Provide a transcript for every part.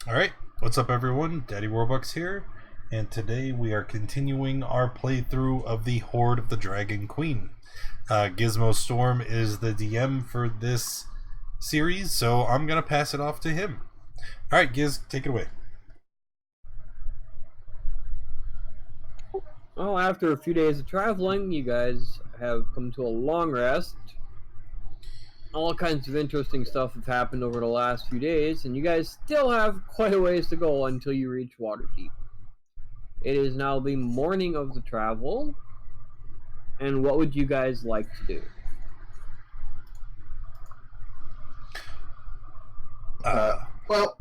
Alright, what's up everyone? Daddy Warbucks here, and today we are continuing our playthrough of the Hoard of the Dragon Queen. Gizmo Storm is the DM for this series, so I'm going to pass it off to him. Alright, Giz, take it away. Well, after a few days of traveling, you guys have come to a long rest. All kinds of interesting stuff have happened over the last few days, and you guys still have quite a ways to go until you reach Waterdeep. It is now the morning of the travel, and what would you guys like to do? Well,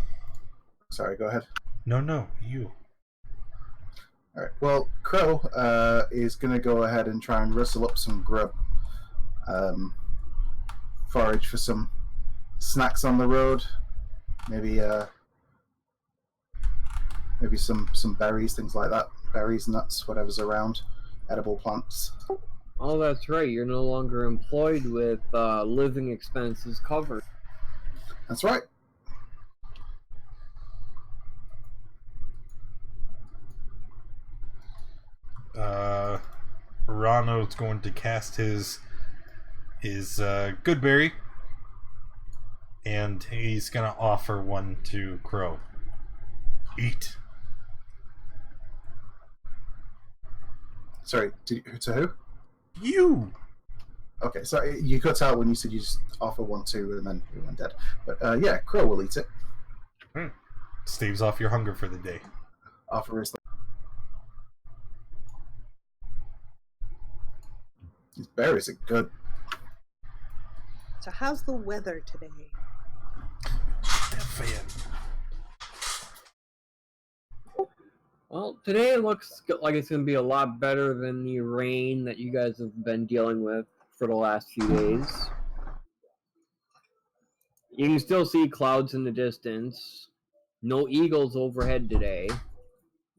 sorry, go ahead. No, you. All right. Well, Crow is going to go ahead and try and rustle up some grub, forage for some snacks on the road, maybe some berries, things like that. Berries, nuts, whatever's around, edible plants. Oh, that's right. You're no longer employed with living expenses covered. That's right. Rano's going to cast his Goodberry, and he's going to offer one to Crow. Eat. Sorry, to who? You! Okay, so you cut out when you said you just offer one to, and then we went dead. But yeah, Crow will eat it. Staves off your hunger for the day. Offer is these berries are good. So how's the weather today? Fan. Well, today it looks like it's going to be a lot better than the rain that you guys have been dealing with for the last few days. You can still see clouds in the distance. No eagles overhead today.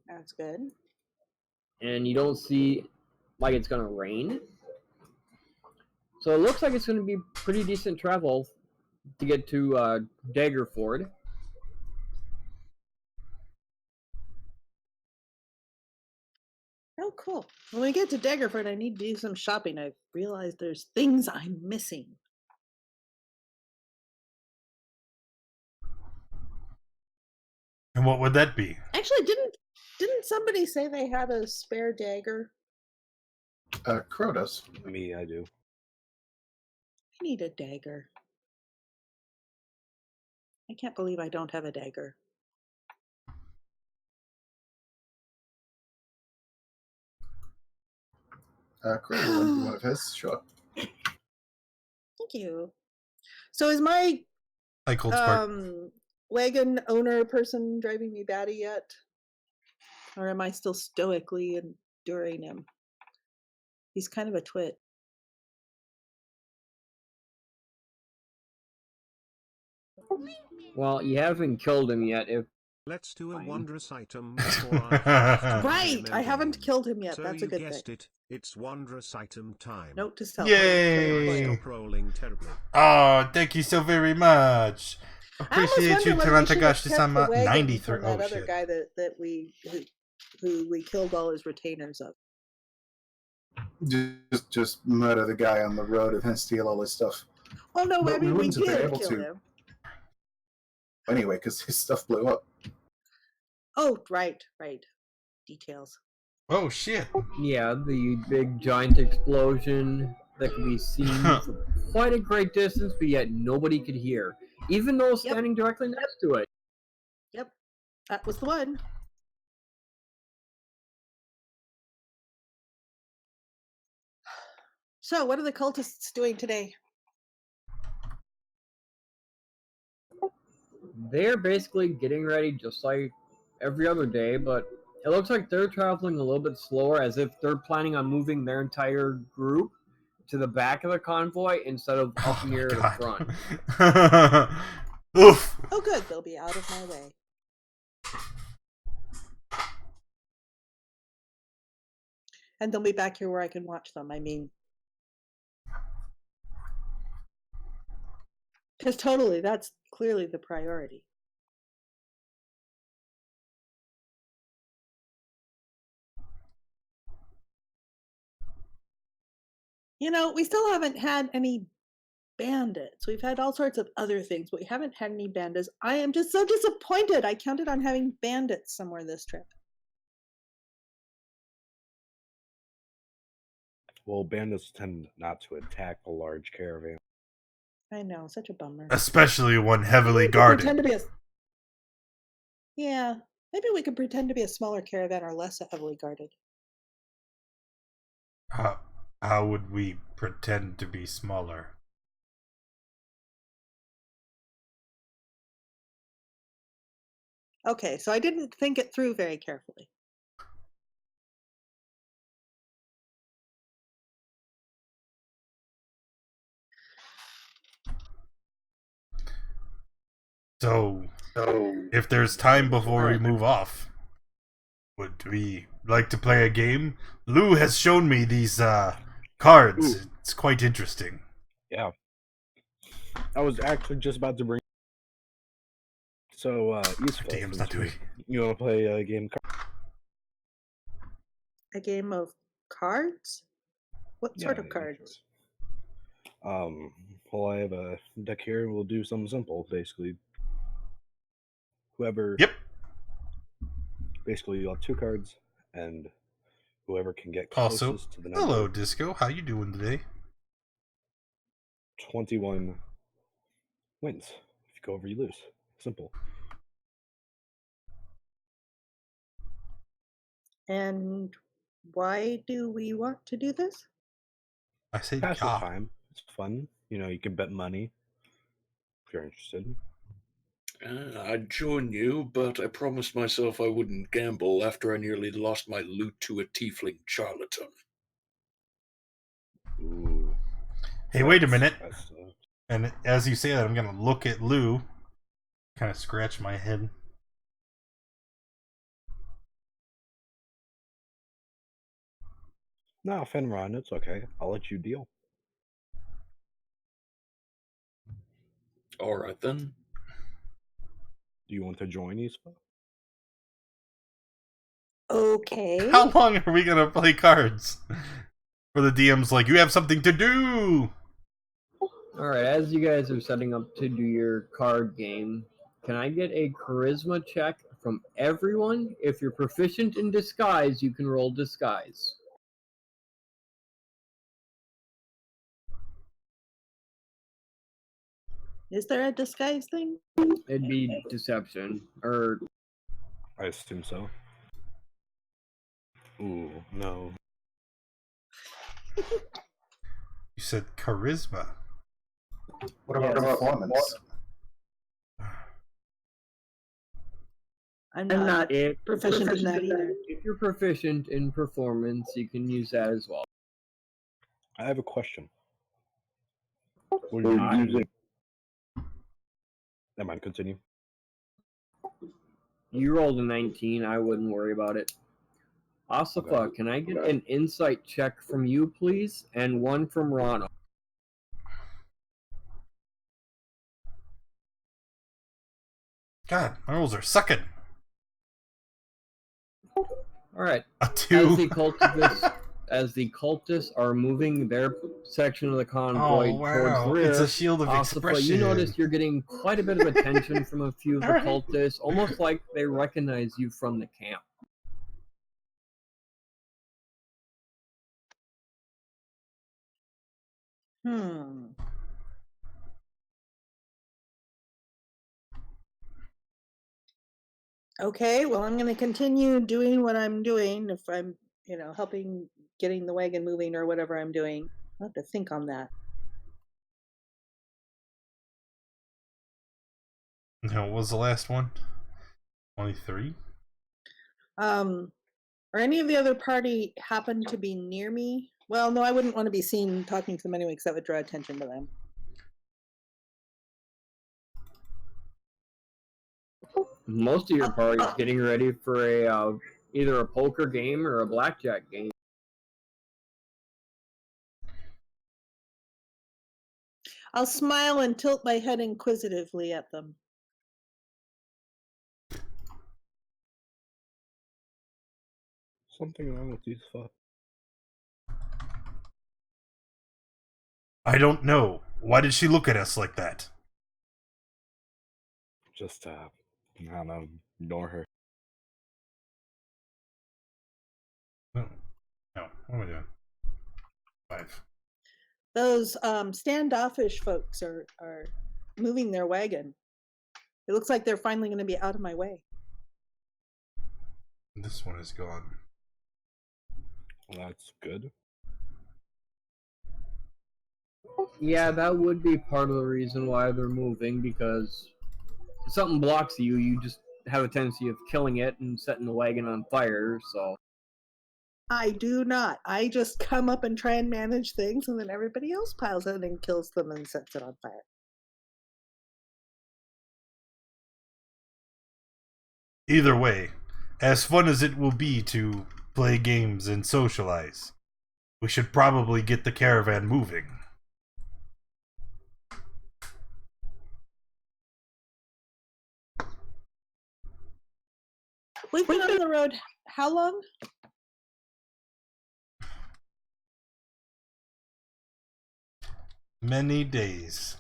That's good. And you don't see like it's going to rain. So it looks like it's going to be pretty decent travel to get to Daggerford. Oh, cool. When we get to Daggerford, I need to do some shopping. I've realized there's things I'm missing. And what would that be? Actually, didn't somebody say they had a spare dagger? Crow does. Me, I do. I need a dagger. I can't believe I don't have a dagger. Crow will lend you one of his, sure. Thank you. So is my Hi, Cold Spark. wagon owner person driving me batty yet? Or am I still stoically enduring him? He's kind of a twit. Well, you haven't killed him yet. Let's do a Fine. wondrous item before I Right, I haven't killed him yet. So That's you a good guessed thing. it. It's wondrous item time. Note to self. Yay! Stop rolling terribly. Oh, thank you so very much. I almost Appreciate you, wonder whether we should have kept the Tarantagashi-sama. wagon 93. from that Oh, other shit. guy that who we killed all his retainers of. Just murder the guy on the road and then steal all his stuff. Oh no, But I mean we wouldn't have been did able kill to him. anyway because his stuff blew up. Oh, right. Details. Oh, shit. Yeah, the big giant explosion that can be seen from quite a great distance, but yet nobody could hear, even though standing directly next to it. Yep, that was the one. So, what are the cultists doing today? They're basically getting ready just like every other day, but it looks like they're traveling a little bit slower, as if they're planning on moving their entire group to the back of the convoy instead of up near the front. Oof. Oh, good. They'll be out of my way. And they'll be back here where I can watch them. I mean, because totally, that's clearly the priority. You know, we still haven't had any bandits. We've had all sorts of other things, but we haven't had any bandits. I am just so disappointed. I counted on having bandits somewhere this trip. Well, bandits tend not to attack a large caravan. I know, such a bummer. Especially one heavily Maybe we could guarded. pretend to be a... Yeah, maybe we could pretend to be a smaller caravan or less heavily guarded. How would we pretend to be smaller? Okay, so I didn't think it through very carefully. So, if there's time before we Alright. move off, would we like to play a game? Lou has shown me these cards. Ooh. It's quite interesting. Yeah. I was actually just about to bring. So, Yusuf, DM's not doing. you want to play a game? A game of cards? What sort of Yeah, cards? sure. Well, I have a deck here. We'll do something simple, basically. Whoever. Yep. Basically, you'll have 2 cards, and whoever can get closest Also, to the number. hello, Disco. How you doing today? 21 wins. If you go over, you lose. Simple. And why do we want to do this? I said Pass the yeah. time. It's fun. You know, you can bet money if you're interested. I'd join you, but I promised myself I wouldn't gamble after I nearly lost my loot to a tiefling charlatan. Ooh. Hey, wait a minute. That's, And as you say that, I'm gonna look at Lou, kind of scratch my head. no, Fenron, it's okay. I'll let you deal. All right, then. Do you want to join, Ispa? Okay. How long are we gonna play cards? For the DM's like, you have something to do! Alright, as you guys are setting up to do your card game, can I get a charisma check from everyone? If you're proficient in disguise, you can roll disguise. Is there a disguise thing? It'd be deception. Or I assume so. Ooh, no. You said charisma. What about Yes. performance? I'm not if proficient in that either. If you're proficient in performance, you can use that as well. I have a question. What We're are you using- Never mind, continue. You rolled a 19, I wouldn't worry about it. Asafa, Okay. can I get an insight check from you, please? And one from Rano. God, my rolls are sucking. Alright. A As 2. the cultists are moving their section of the convoy Oh, towards wow. the rear, It's a shield of Asafa, expression. you notice you're getting quite a bit of attention from a few of the Alright. cultists, almost like they recognize you from the camp. Okay, well, I'm going to continue doing what I'm doing. If I'm, helping getting the wagon moving or whatever I'm doing, I'll have to think on that. No, what was the last one? 23? Or any of the other party happen to be near me? Well, no, I wouldn't want to be seen talking to them anyway, because that would draw attention to them. Most of your party is getting ready for a either a poker game or a blackjack game. I'll smile and tilt my head inquisitively at them. Something wrong with Ispa. I don't know. Why did she look at us like that? Just, I don't know, ignore her. No. No. What am I doing? 5. Those standoffish folks are moving their wagon. It looks like they're finally going to be out of my way. This one is gone. Well, that's good. Yeah, that would be part of the reason why they're moving, because if something blocks you, you just have a tendency of killing it and setting the wagon on fire, so... I do not. I just come up and try and manage things, and then everybody else piles in and kills them and sets it on fire. Either way, as fun as it will be to play games and socialize, we should probably get the caravan moving. We've been on the road how long? Many days.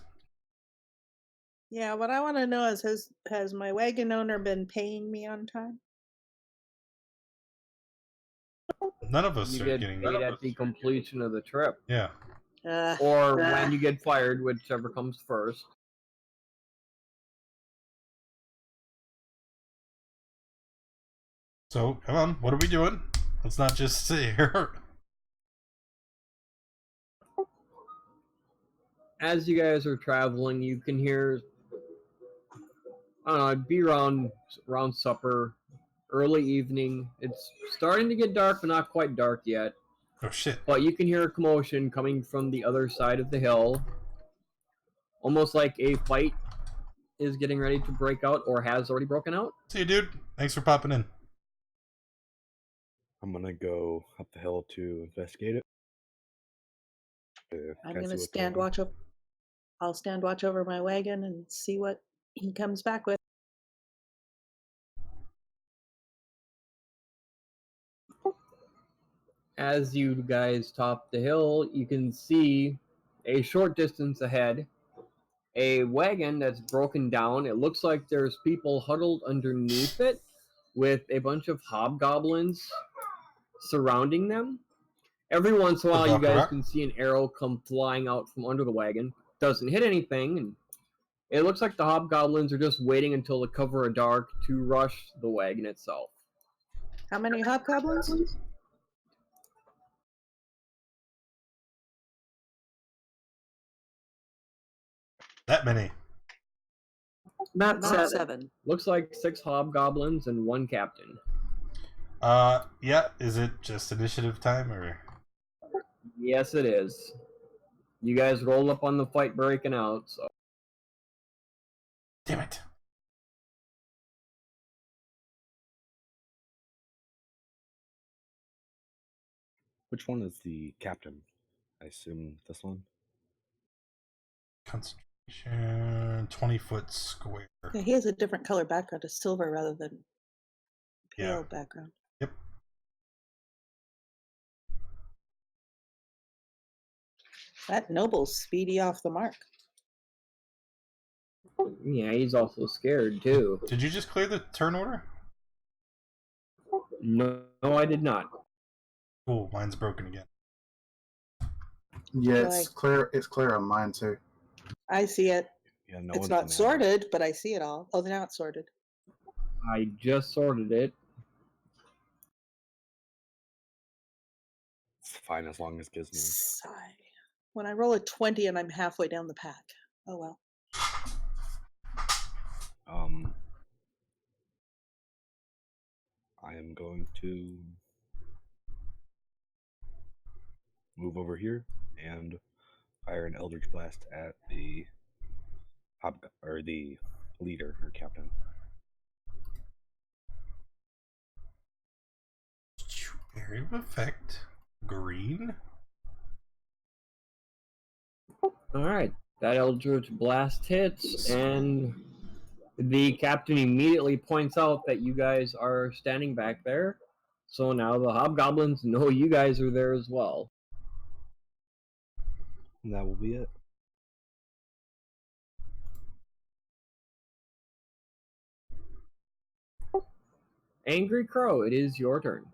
Yeah, what I want to know is has my wagon owner been paying me on time? None of us You are get getting paid at the completion of the trip. Yeah. Or when you get fired, whichever comes first. So, come on, what are we doing? Let's not just sit here. As you guys are traveling, you can hear, I don't know, it'd be around supper, early evening. It's starting to get dark, but not quite dark yet. Oh shit. But you can hear a commotion coming from the other side of the hill. Almost like a fight is getting ready to break out, or has already broken out. See you, dude. Thanks for popping in. I'm gonna go up the hill to investigate it. I'm going to stand watch up. I'll stand watch over my wagon and see what he comes back with. As you guys top the hill, you can see a short distance ahead a wagon that's broken down. It looks like there's people huddled underneath it with a bunch of hobgoblins surrounding them. Every once in a while, you guys can see an arrow come flying out from under the wagon. Doesn't hit anything, and it looks like the hobgoblins are just waiting until the cover of dark to rush the wagon itself. How many hobgoblins? That many. About seven. Looks like 6 hobgoblins and 1 captain. Yeah, is it just initiative time, or? Yes, it is. You guys rolled up on the fight breaking out, so. Damn it. Which one is the captain? I assume this one? Concentration, 20-foot square. Yeah, he has a different color background, a silver rather than pale background. Yep. That noble's speedy off the mark. Yeah, he's also scared, too. Did you just clear the turn order? No, I did not. Cool, mine's broken again. Yeah, it's clear. It's clear on mine too. I see it. Yeah, no, it's not sorted, but I see it all. Oh, now it's sorted. I just sorted it. It's fine as long as it gives me. Sigh. When I roll a 20 and I'm halfway down the pack. Oh well. I am going to move over here and fire an Eldritch Blast at the the leader or captain. Area of effect. Green. Alright, that Eldritch Blast hits, and the captain immediately points out that you guys are standing back there. So now the hobgoblins know you guys are there as well. And that will be it. Angry Crow, it is your turn.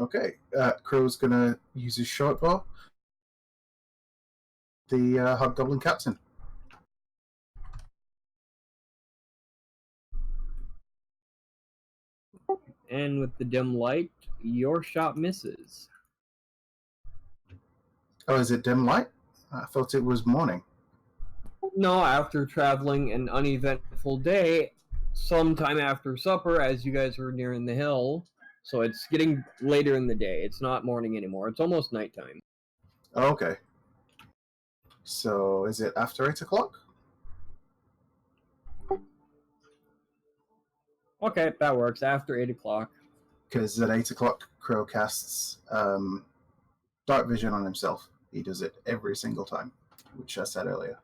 Okay, Crow's gonna use his short bow. The Hobgoblin Captain. And with the dim light, your shot misses. Oh, is it dim light? I thought it was morning. No, after traveling an uneventful day, sometime after supper, as you guys were nearing the hill, so it's getting later in the day. It's not morning anymore. It's almost nighttime. Oh, okay. So, is it after 8 o'clock? Okay, that works. After 8 o'clock. Because at 8 o'clock, Crow casts Dark Vision on himself. He does it every single time, which I said earlier.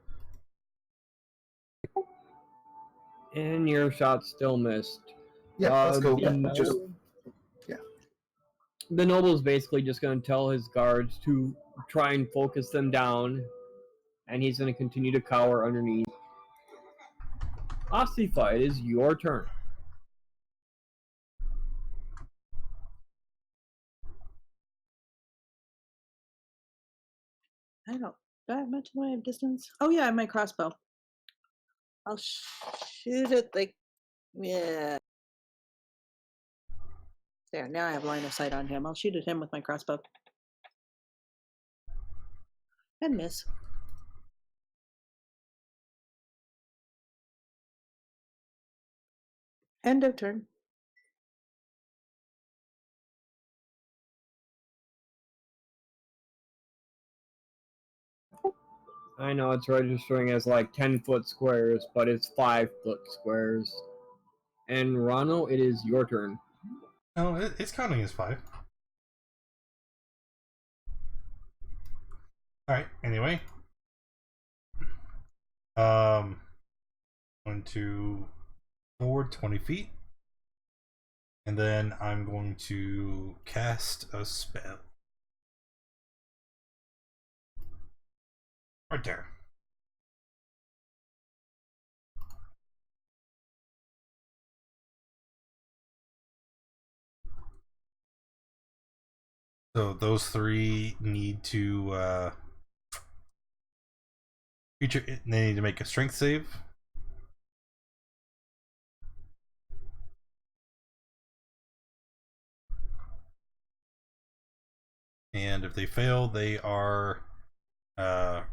And your shot still missed. Yeah, that's cool. The noble's basically just going to tell his guards to try and focus them down, and he's going to continue to cower underneath. Ossifa, it is your turn. I don't that much in the way of distance. Oh yeah, I have my crossbow. I'll shoot it like, yeah. There, now I have line of sight on him. I'll shoot at him with my crossbow. And miss. End of turn. I know it's registering as like 10-foot squares, but it's 5-foot squares. And Rano, it is your turn. No, it's counting as 5. Alright, anyway. Going to forward 20 feet. And then I'm going to cast a spell. Right there. So those 3 need to they need to make a strength save. And if they fail, they are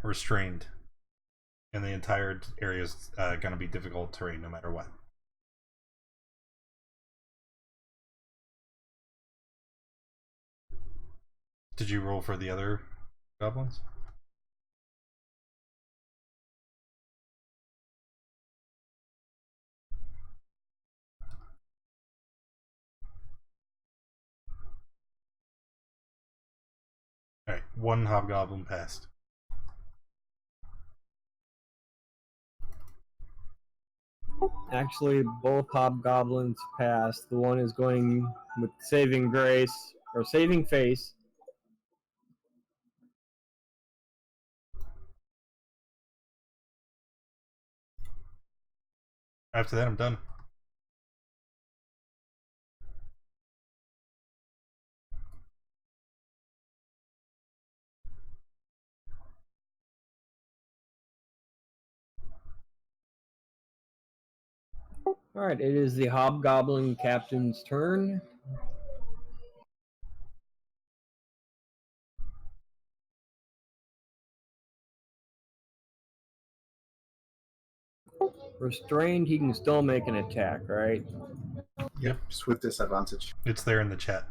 restrained. And the entire area is going to be difficult terrain no matter what. Did you roll for the other goblins? Alright, 1 hobgoblin passed. Actually, both hobgoblins passed. The one is going with saving grace, or saving face. After that, I'm done. Alright, it is the hobgoblin captain's turn. Restrained, he can still make an attack, right? Yep, just with disadvantage. It's there in the chat.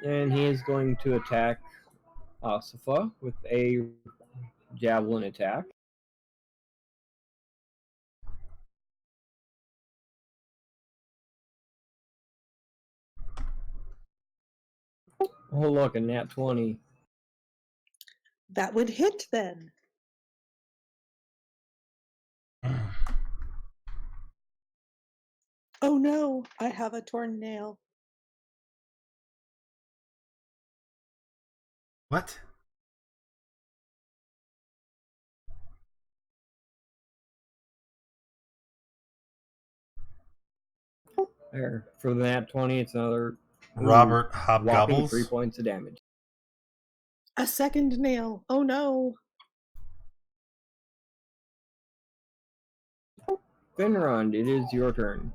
And he is going to attack Ossifa with a javelin attack. Oh look, a nat 20. That would hit then. Oh no, I have a torn nail. What? There. For the nat 20, it's another Robert whopping 3 Hobgobbles? points of damage. A second nail. Oh no. Finrond, it is your turn.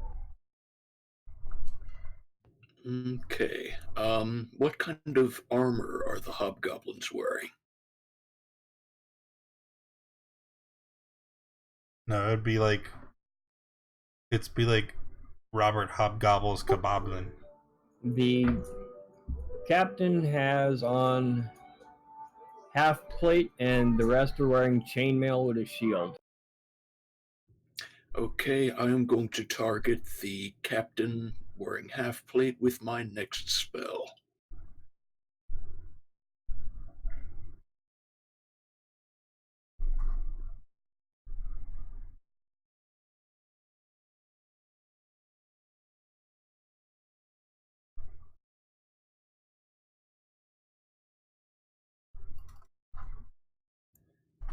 Okay. What kind of armor are the hobgoblins wearing? No, it'd be like Robert Hobgobbles Kaboblin. The captain has on half plate, and the rest are wearing chainmail with a shield. Okay, I am going to target the captain wearing half plate with my next spell.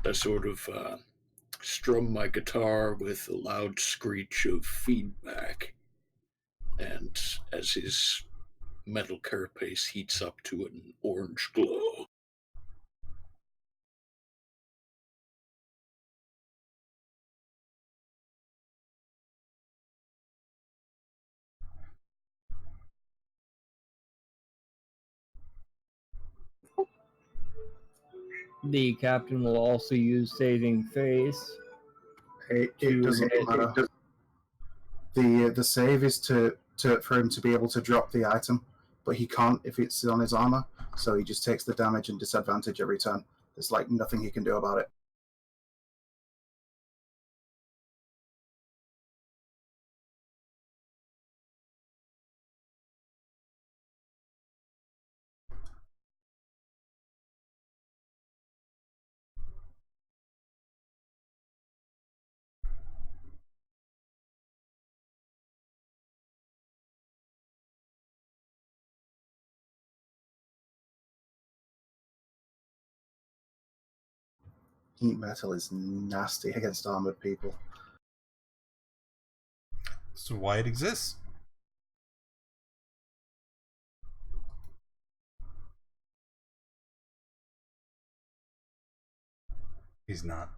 I sort of strum my guitar with a loud screech of feedback, and as his metal carapace heats up to an orange glow. The captain will also use Saving Face. It doesn't matter. The save is to for him to be able to drop the item, but he can't if it's on his armor. So he just takes the damage and disadvantage every turn. There's like nothing he can do about it. Heat metal is nasty against armored people. That's why it exists. He's not.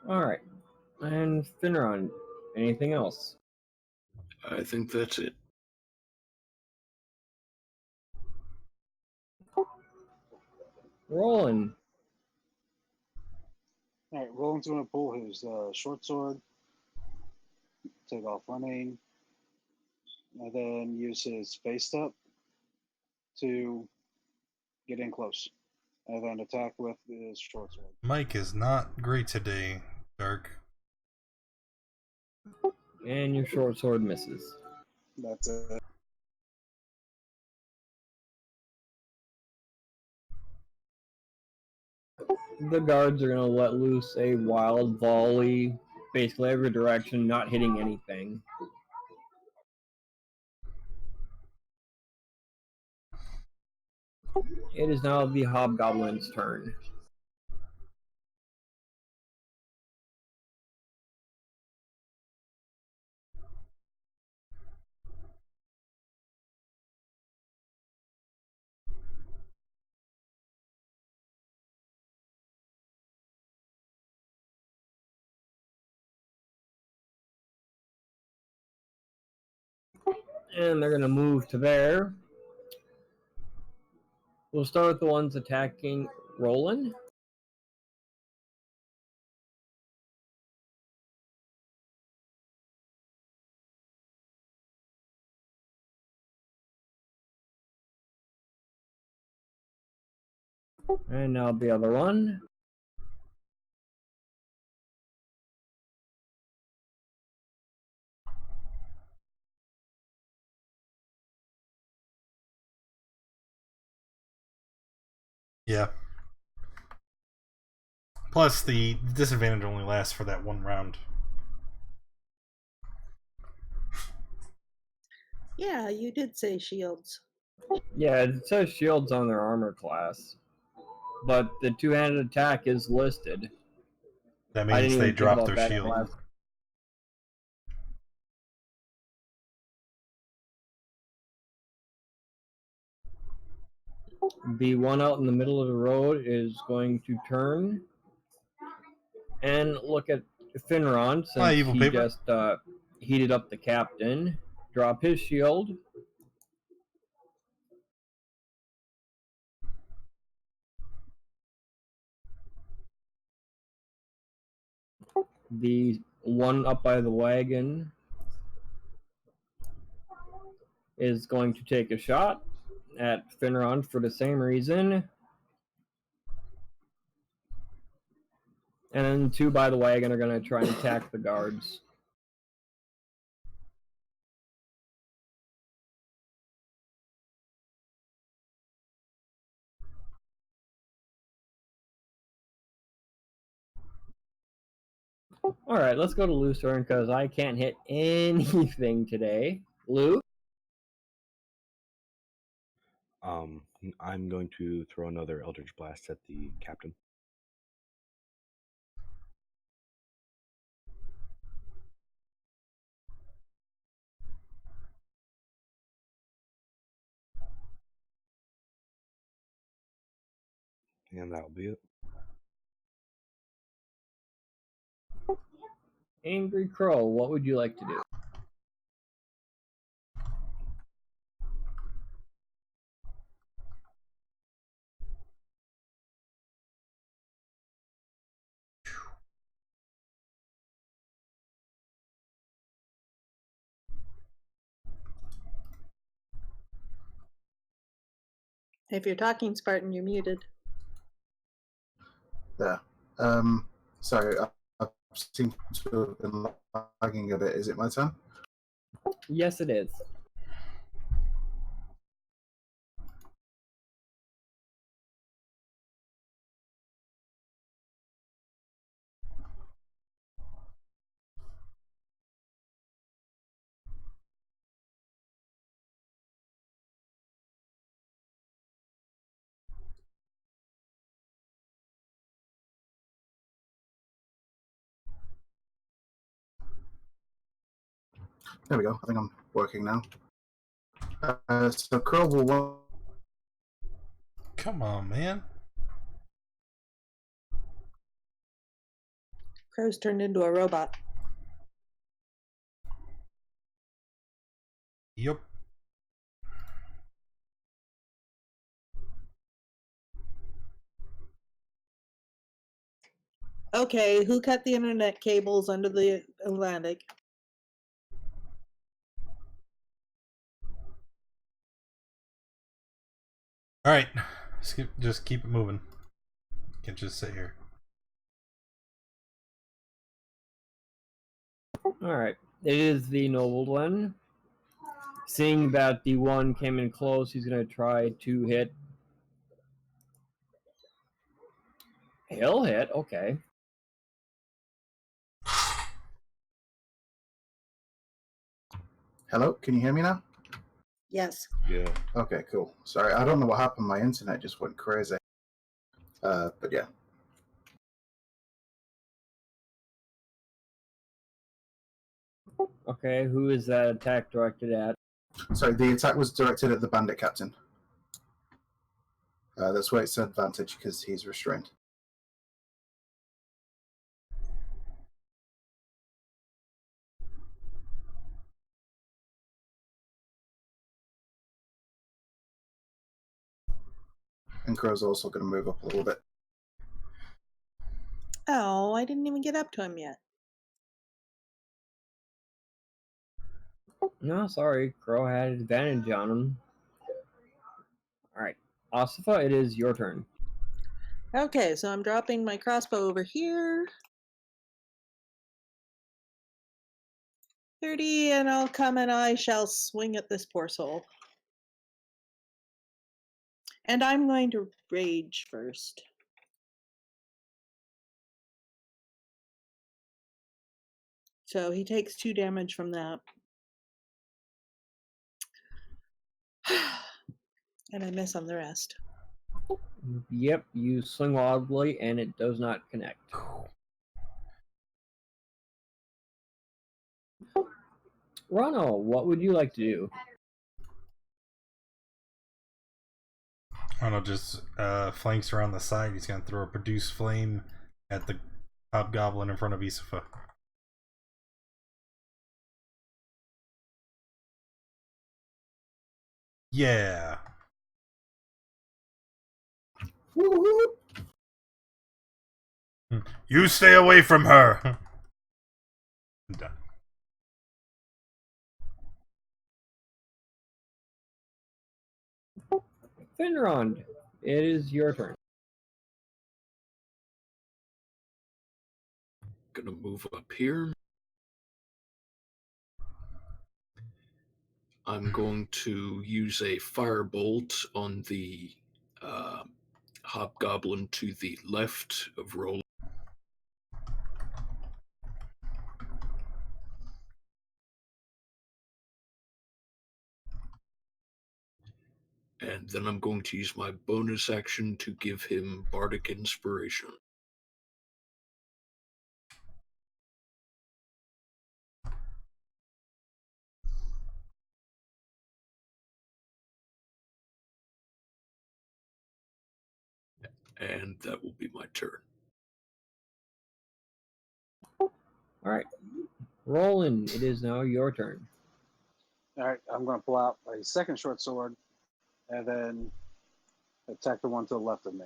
Alright. And Finrond, anything else? I think that's it. Roland. All right, Roland's going to pull his short sword, take off running, and then use his face step to get in close, and then attack with his short sword. Mike is not great today, Dark. And your short sword misses. That's it. The guards are going to let loose a wild volley, basically every direction, not hitting anything. It is now the hobgoblin's turn. And they're going to move to there. We'll start with the ones attacking Roland. And now the other one. Yeah. Plus, the disadvantage only lasts for that one round. Yeah, you did say shields. Yeah, it says shields on their armor class, but the two-handed attack is listed. That I means didn't they even think drop about their that shield. last. The one out in the middle of the road is going to turn and look at Finron since evil he paper. just heated up the captain. Drop his shield. The one up by the wagon is going to take a shot at Finron for the same reason. And then two by the wagon are going to try and attack the guards. Alright, let's go to Lou's turn because I can't hit anything today. Lou? I'm going to throw another Eldritch Blast at the captain. And that'll be it. Angry Crow, what would you like to do? If you're talking Spartan, you're muted. There. Sorry, I seem to have been lagging a bit. Is it my turn? Yes, it is. There we go. I think I'm working now. So Crow will want. Come on, man. Crow's turned into a robot. Yep. Okay, who cut the internet cables under the Atlantic? All right. Just keep it moving. Can't just sit here. Alright, it is the noble one. Seeing that the one came in close, he's going to try to hit. He'll hit, okay. Hello, can you hear me now? Yes. Yeah. Okay, cool. Sorry, I don't know what happened. My internet just went crazy. But yeah. Okay, who is that attack directed at? Sorry, the attack was directed at the bandit captain. That's why it's an advantage because he's restrained. And Crow's also going to move up a little bit. Oh, I didn't even get up to him yet. No, sorry, Crow had advantage on him. Alright, Osifa, it is your turn. Okay, so I'm dropping my crossbow over here. 30, and I'll come and I shall swing at this poor soul. And I'm going to rage first. So he takes 2 damage from that. And I miss on the rest. Yep, you swing wildly and it does not connect. Ronald, what would you like to do? Arnold just flanks around the side. He's going to throw a produce flame at the hobgoblin in front of Isafa. Yeah. Woo-hoo. You stay away from her. I'm done. Finrond, it is your turn. Gonna move up here. I'm going to use a firebolt on the hobgoblin to the left of Roland. And then I'm going to use my bonus action to give him Bardic Inspiration. And that will be my turn. Alright. Roland, it is now your turn. All right, I'm going to pull out a second short sword and then attack the one to the left of me.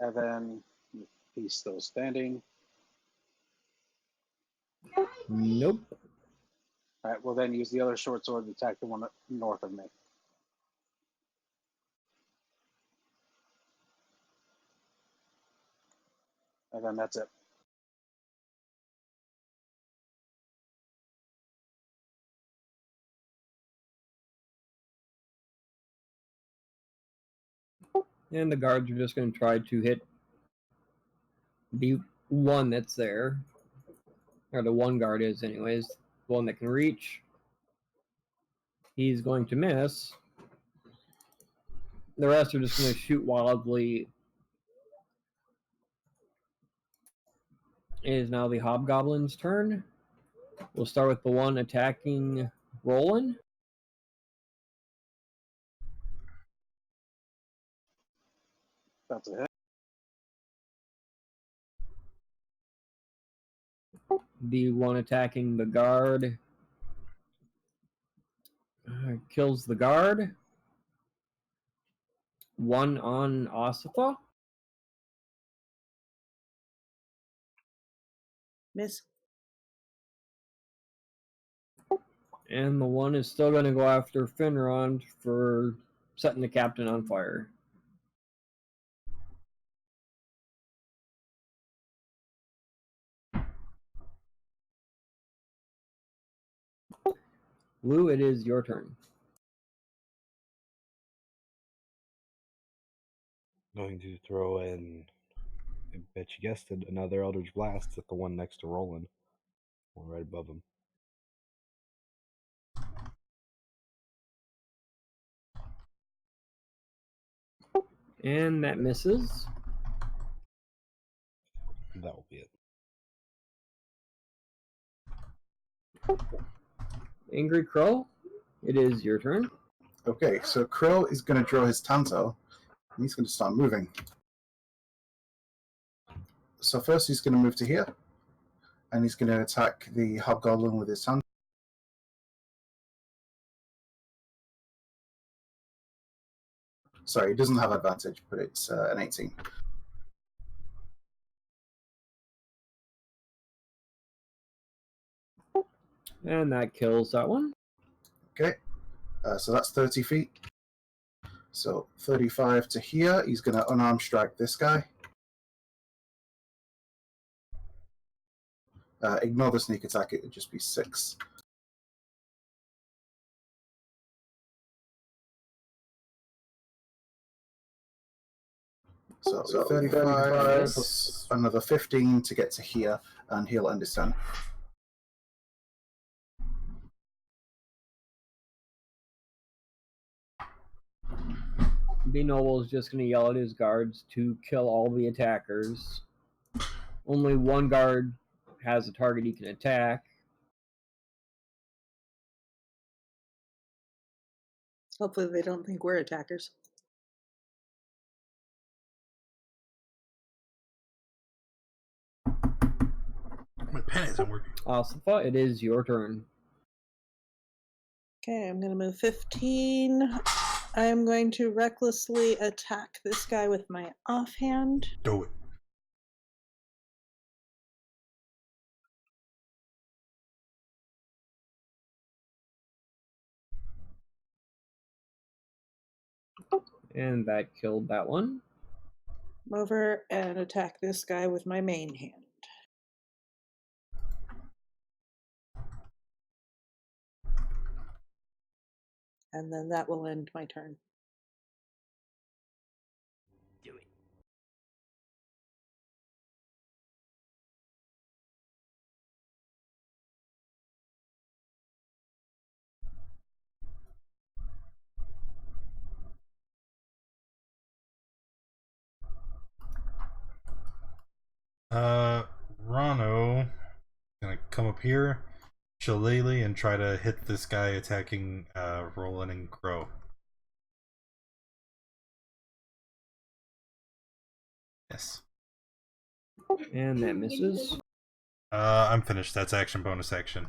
And then he's still standing. Nope. All right, well then use the other short sword to attack the one north of me. And then that's it. And the guards are just going to try to hit the one that's there. Or the one guard is, anyways. The one that can reach. He's going to miss. The rest are just going to shoot wildly. It is now the hobgoblin's turn. We'll start with the one attacking Roland. That's a hit. The one attacking the guard kills the guard. One on Osifa. Miss. And the one is still going to go after Finrond for setting the captain on fire. Lou, it is your turn. Going to throw in, I bet you guessed it, another Eldritch Blast at the one next to Roland. One right above him. And that misses. That will be it. Angry Crow, it is your turn. Okay, so Crow is going to draw his Tanto, and he's going to start moving. So first he's going to move to here, and he's going to attack the Hobgoblin with his Tanto. Sorry, he doesn't have advantage, but it's an 18. And that kills that one. Okay, so that's 30 feet. So 35 to here, he's going to unarmed strike this guy. Ignore the sneak attack, it would just be 6. So 35 plus another 15 to get to here, and he'll end his turn. B Noble is just going to yell at his guards to kill all the attackers. Only one guard has a target he can attack. Hopefully they don't think we're attackers. My pen isn't working. Osifa, it is your turn. Okay, I'm going to move 15. I'm going to recklessly attack this guy with my offhand. Do it. And that killed that one. Come over and attack this guy with my main hand. And then that will end my turn. Do it. Rano gonna come up here, shillelagh, and try to hit this guy attacking Roland and Crow. Yes. And that misses. I'm finished. That's action, bonus action.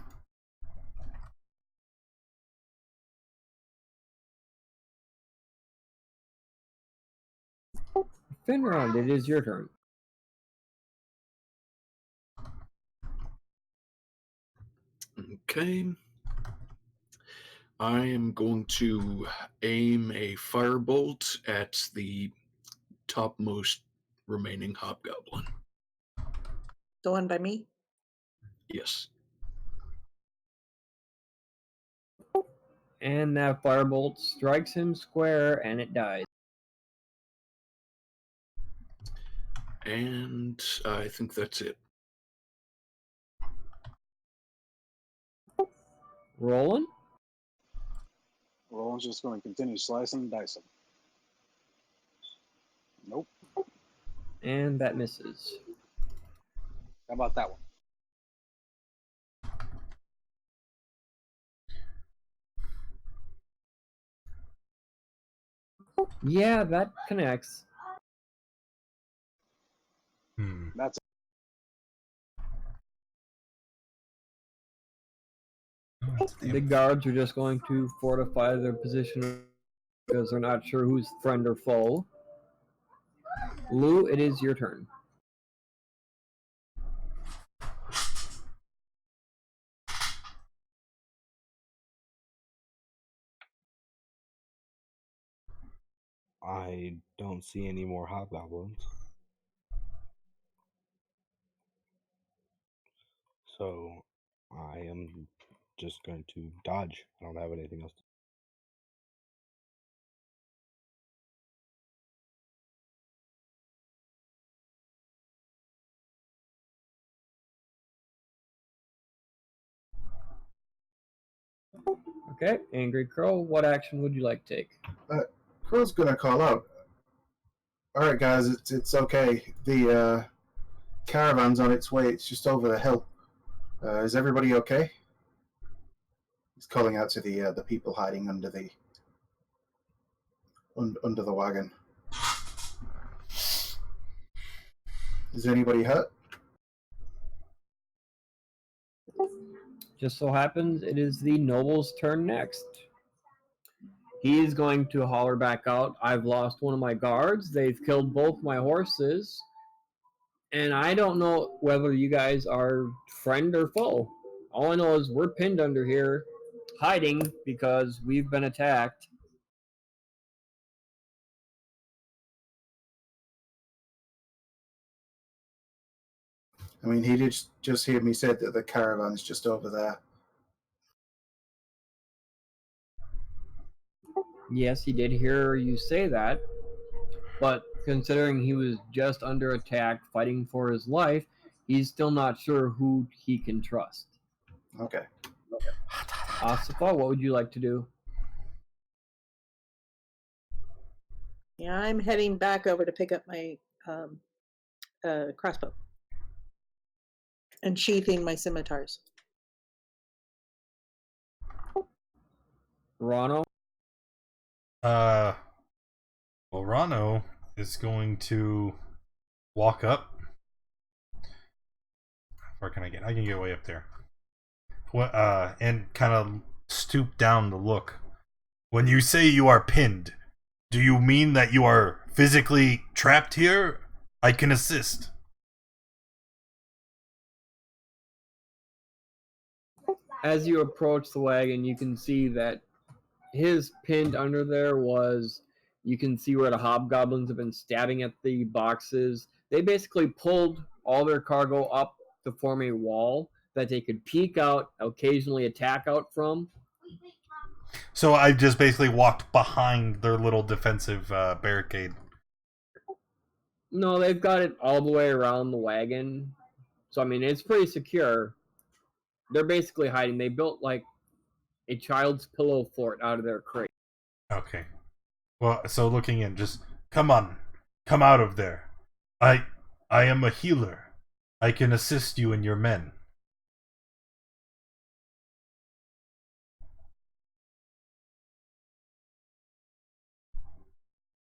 Finrod, it is your turn. Okay. I am going to aim a firebolt at the topmost remaining hobgoblin. The one by me? Yes. And that firebolt strikes him square and it dies. And I think that's it. Roland? Roland's just going to continue slicing and dicing. Nope. And that misses. How about that one? Yeah, that connects. That's it. The guards are just going to fortify their position because they're not sure who's friend or foe. Lou, it is your turn. I don't see any more hobgoblins. So I am just going to dodge. I don't have anything else. Okay, Angry Crow, what action would you like to take? Crow's gonna call out. All right, guys, it's okay. The caravan's on its way. It's just over the hill. Is everybody okay? He's calling out to the people hiding under the under the wagon. Is anybody hurt? Just so happens it is the noble's turn next. He's going to holler back out, I've lost one of my guards, they've killed both my horses, and I don't know whether you guys are friend or foe. All I know is we're pinned under here, hiding because we've been attacked. I mean, he did just hear me say that the caravan's just over there. Yes, he did hear you say that, but considering he was just under attack fighting for his life, he's still not sure who he can trust. Okay. Asifa, what would you like to do? Yeah, I'm heading back over to pick up my crossbow and sheathing my scimitars. Rano? Well, Rano is going to walk up. How far can I get? I can get way up there. What? And kind of stoop down to look. When you say you are pinned, do you mean that you are physically trapped here? I can assist. As you approach the wagon, you can see that his pinned under there was, you can see where the hobgoblins have been stabbing at the boxes. They basically pulled all their cargo up to form a wall that they could peek out, occasionally attack out from. So I just basically walked behind their little defensive barricade. No, they've got it all the way around the wagon. So, I mean, it's pretty secure. They're basically hiding. They built like a child's pillow fort out of their crate. Okay. Well, so looking in, just come on. Come out of there. I am a healer. I can assist you and your men.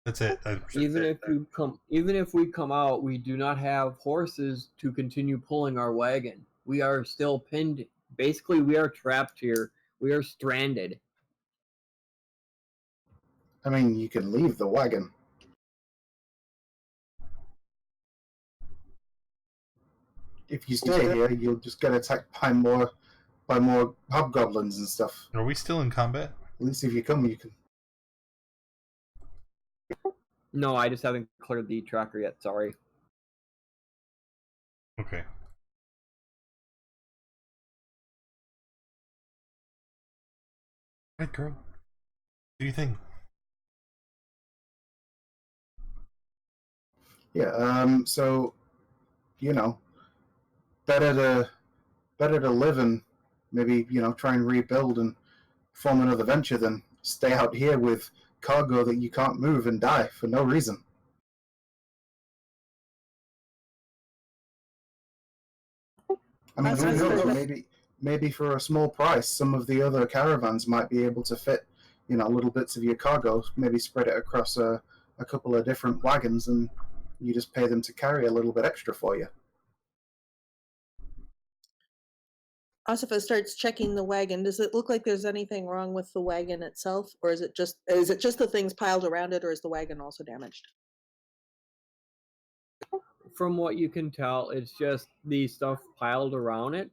That's it. Even if we come out, we do not have horses to continue pulling our wagon. We are still pinned. Basically, we are trapped here. We are stranded. I mean, you can leave the wagon. If you stay here, you'll just get attacked by more hobgoblins and stuff. Are we still in combat? At least if you come, you can. No, I just haven't cleared the tracker yet. Sorry. Okay. Right, girl. What do you think? Yeah. So, you know, better to live and maybe try and rebuild and form another venture than stay out here with cargo that you can't move and die for no reason. I mean, who knows? Maybe for a small price, some of the other caravans might be able to fit, little bits of your cargo. Maybe spread it across a couple of different wagons, and you just pay them to carry a little bit extra for you. Asifa starts checking the wagon. Does it look like there's anything wrong with the wagon itself, or is it just the things piled around it, or is the wagon also damaged? From what you can tell, it's just the stuff piled around it.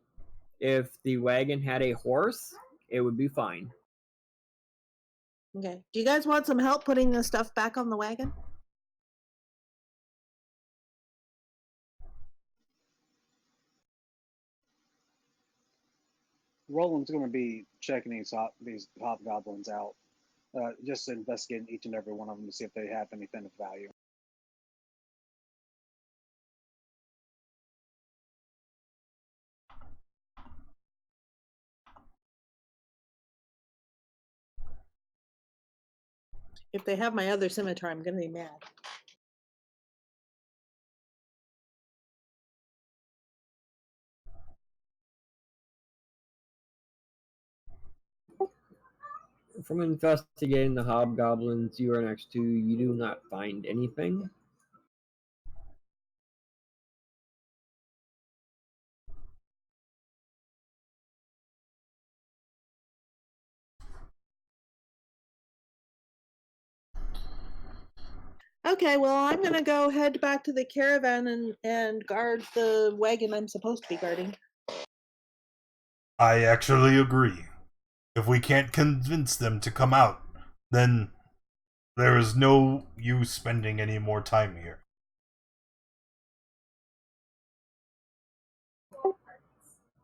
If the wagon had a horse, it would be fine. Okay. Do you guys want some help putting the stuff back on the wagon? Roland's going to be checking these hobgoblins out, just investigating each and every one of them to see if they have anything of value. If they have my other scimitar, I'm going to be mad. From investigating the hobgoblins you are next to, you do not find anything. Okay, well, I'm going to go head back to the caravan and guard the wagon I'm supposed to be guarding. I actually agree. If we can't convince them to come out, then there is no use spending any more time here.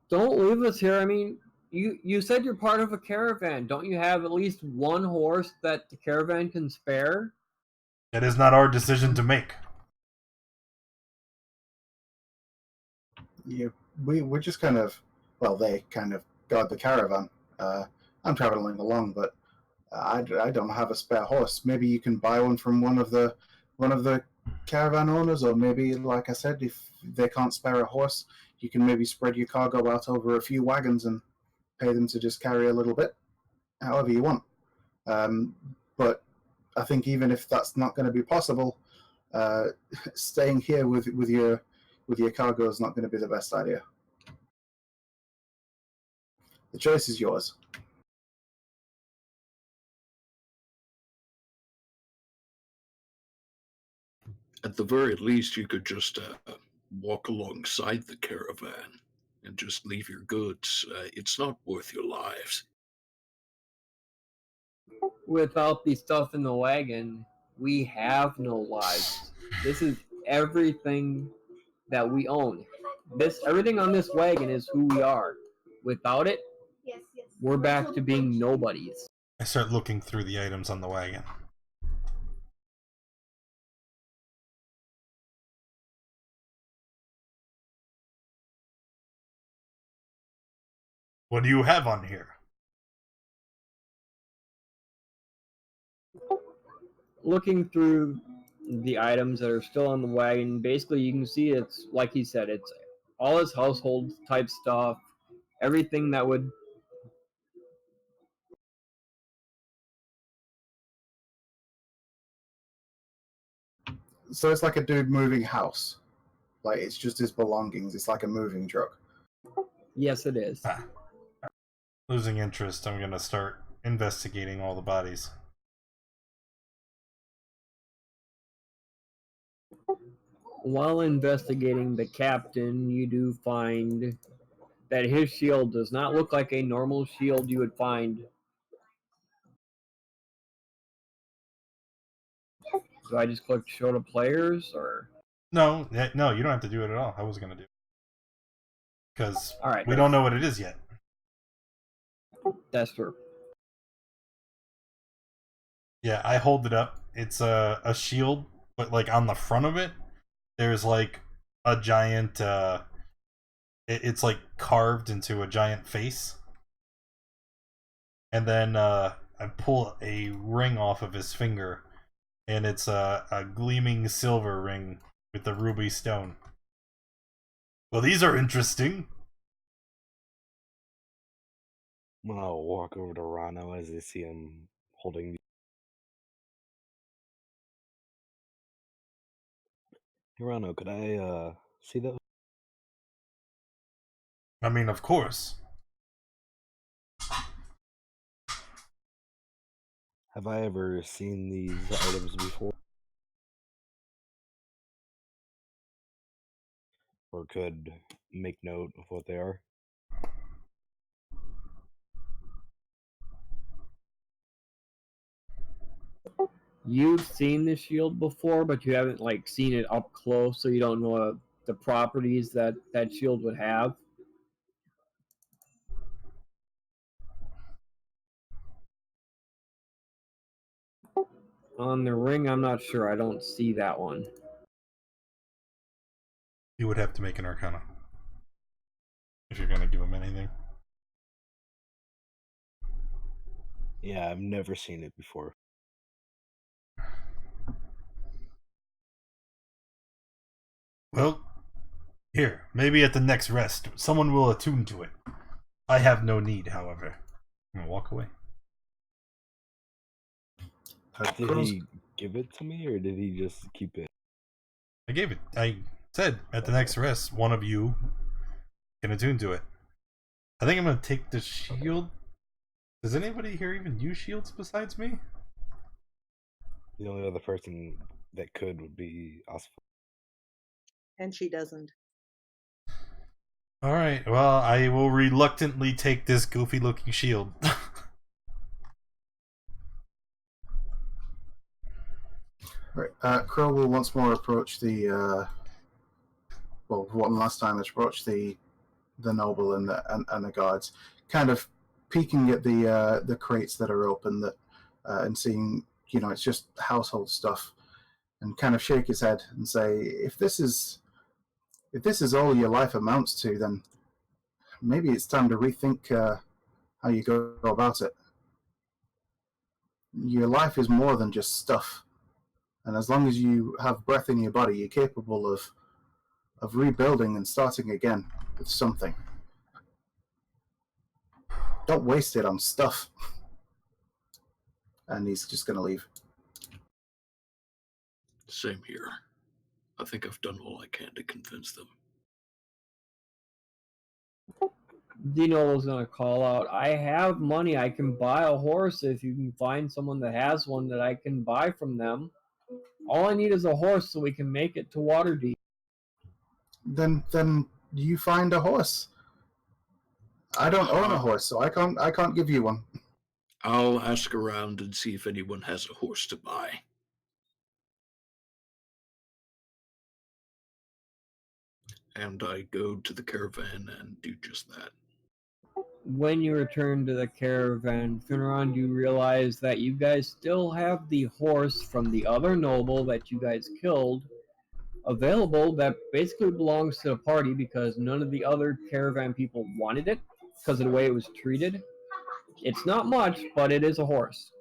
Don't leave us here. I mean, you said you're part of a caravan. Don't you have at least one horse that the caravan can spare? That is not our decision to make. Yeah, we're just kind of, well, they kind of guard the caravan. I'm traveling along, but I don't have a spare horse. Maybe you can buy one from one of the caravan owners, or maybe, like I said, if they can't spare a horse, you can maybe spread your cargo out over a few wagons and pay them to just carry a little bit, however you want. But I think even if that's not going to be possible, staying here with your cargo is not going to be the best idea. The choice is yours. At the very least, you could just walk alongside the caravan and just leave your goods. It's not worth your lives. Without the stuff in the wagon, we have no lives. This is everything that we own. Everything on this wagon is who we are. Without it, we're back to being nobodies. I start looking through the items on the wagon. What do you have on here? Looking through the items that are still on the wagon, basically you can see it's, like he said, it's all his household type stuff, everything that would... So it's like a dude moving house. Like, it's just his belongings. It's like a moving truck. Yes, it is. Losing interest, I'm gonna start investigating all the bodies. While investigating the captain, you do find that his shield does not look like a normal shield you would find. Do I just click show to players, or? No, you don't have to do it at all. I was gonna do it. Because Alright, we don't know what it is yet. That's true. Yeah, I hold it up. It's a shield, but like on the front of it, there's like a giant, it's like carved into a giant face. And then I pull a ring off of his finger, and it's a gleaming silver ring with the ruby stone. Well, these are interesting. I'll walk over to Rano as I see him holding. Hey, Rano, could I see those? I mean, of course. Have I ever seen these items before? Or could make note of what they are? You've seen the shield before, but you haven't like seen it up close, so you don't know the properties that that shield would have. On the ring, I'm not sure. I don't see that one. You would have to make an Arcana if you're gonna give him anything. Yeah, I've never seen it before. Well, here, maybe at the next rest, someone will attune to it. I have no need, however. I'm gonna walk away. Did he give it to me, or did he just keep it? I gave it. I said at the next rest, one of you can attune to it. I think I'm gonna take the shield. Does anybody here even use shields besides me? The only other person that could would be us. And she doesn't. Alright, well, I will reluctantly take this goofy looking shield. Right. Crow will once more approach the, well, one last time approach the noble and the guards, kind of peeking at the crates that are open, that and seeing, it's just household stuff. and kind of shake his head and say, if this is all your life amounts to, then maybe it's time to rethink how you go about it. Your life is more than just stuff, and as long as you have breath in your body, you're capable of rebuilding and starting again with something. Don't waste it on stuff. And he's just going to leave. Same here. I think I've done all I can to convince them. Dino was gonna call out, I have money, I can buy a horse if you can find someone that has one that I can buy from them. All I need is a horse so we can make it to Waterdeep. Then you find a horse. I don't own a horse, so I can't give you one. I'll ask around and see if anyone has a horse to buy. And I go to the caravan and do just that. When you return to the caravan, Finron, you realize that you guys still have the horse from the other noble that you guys killed available that basically belongs to the party because none of the other caravan people wanted it because of the way it was treated. It's not much, but it is a horse.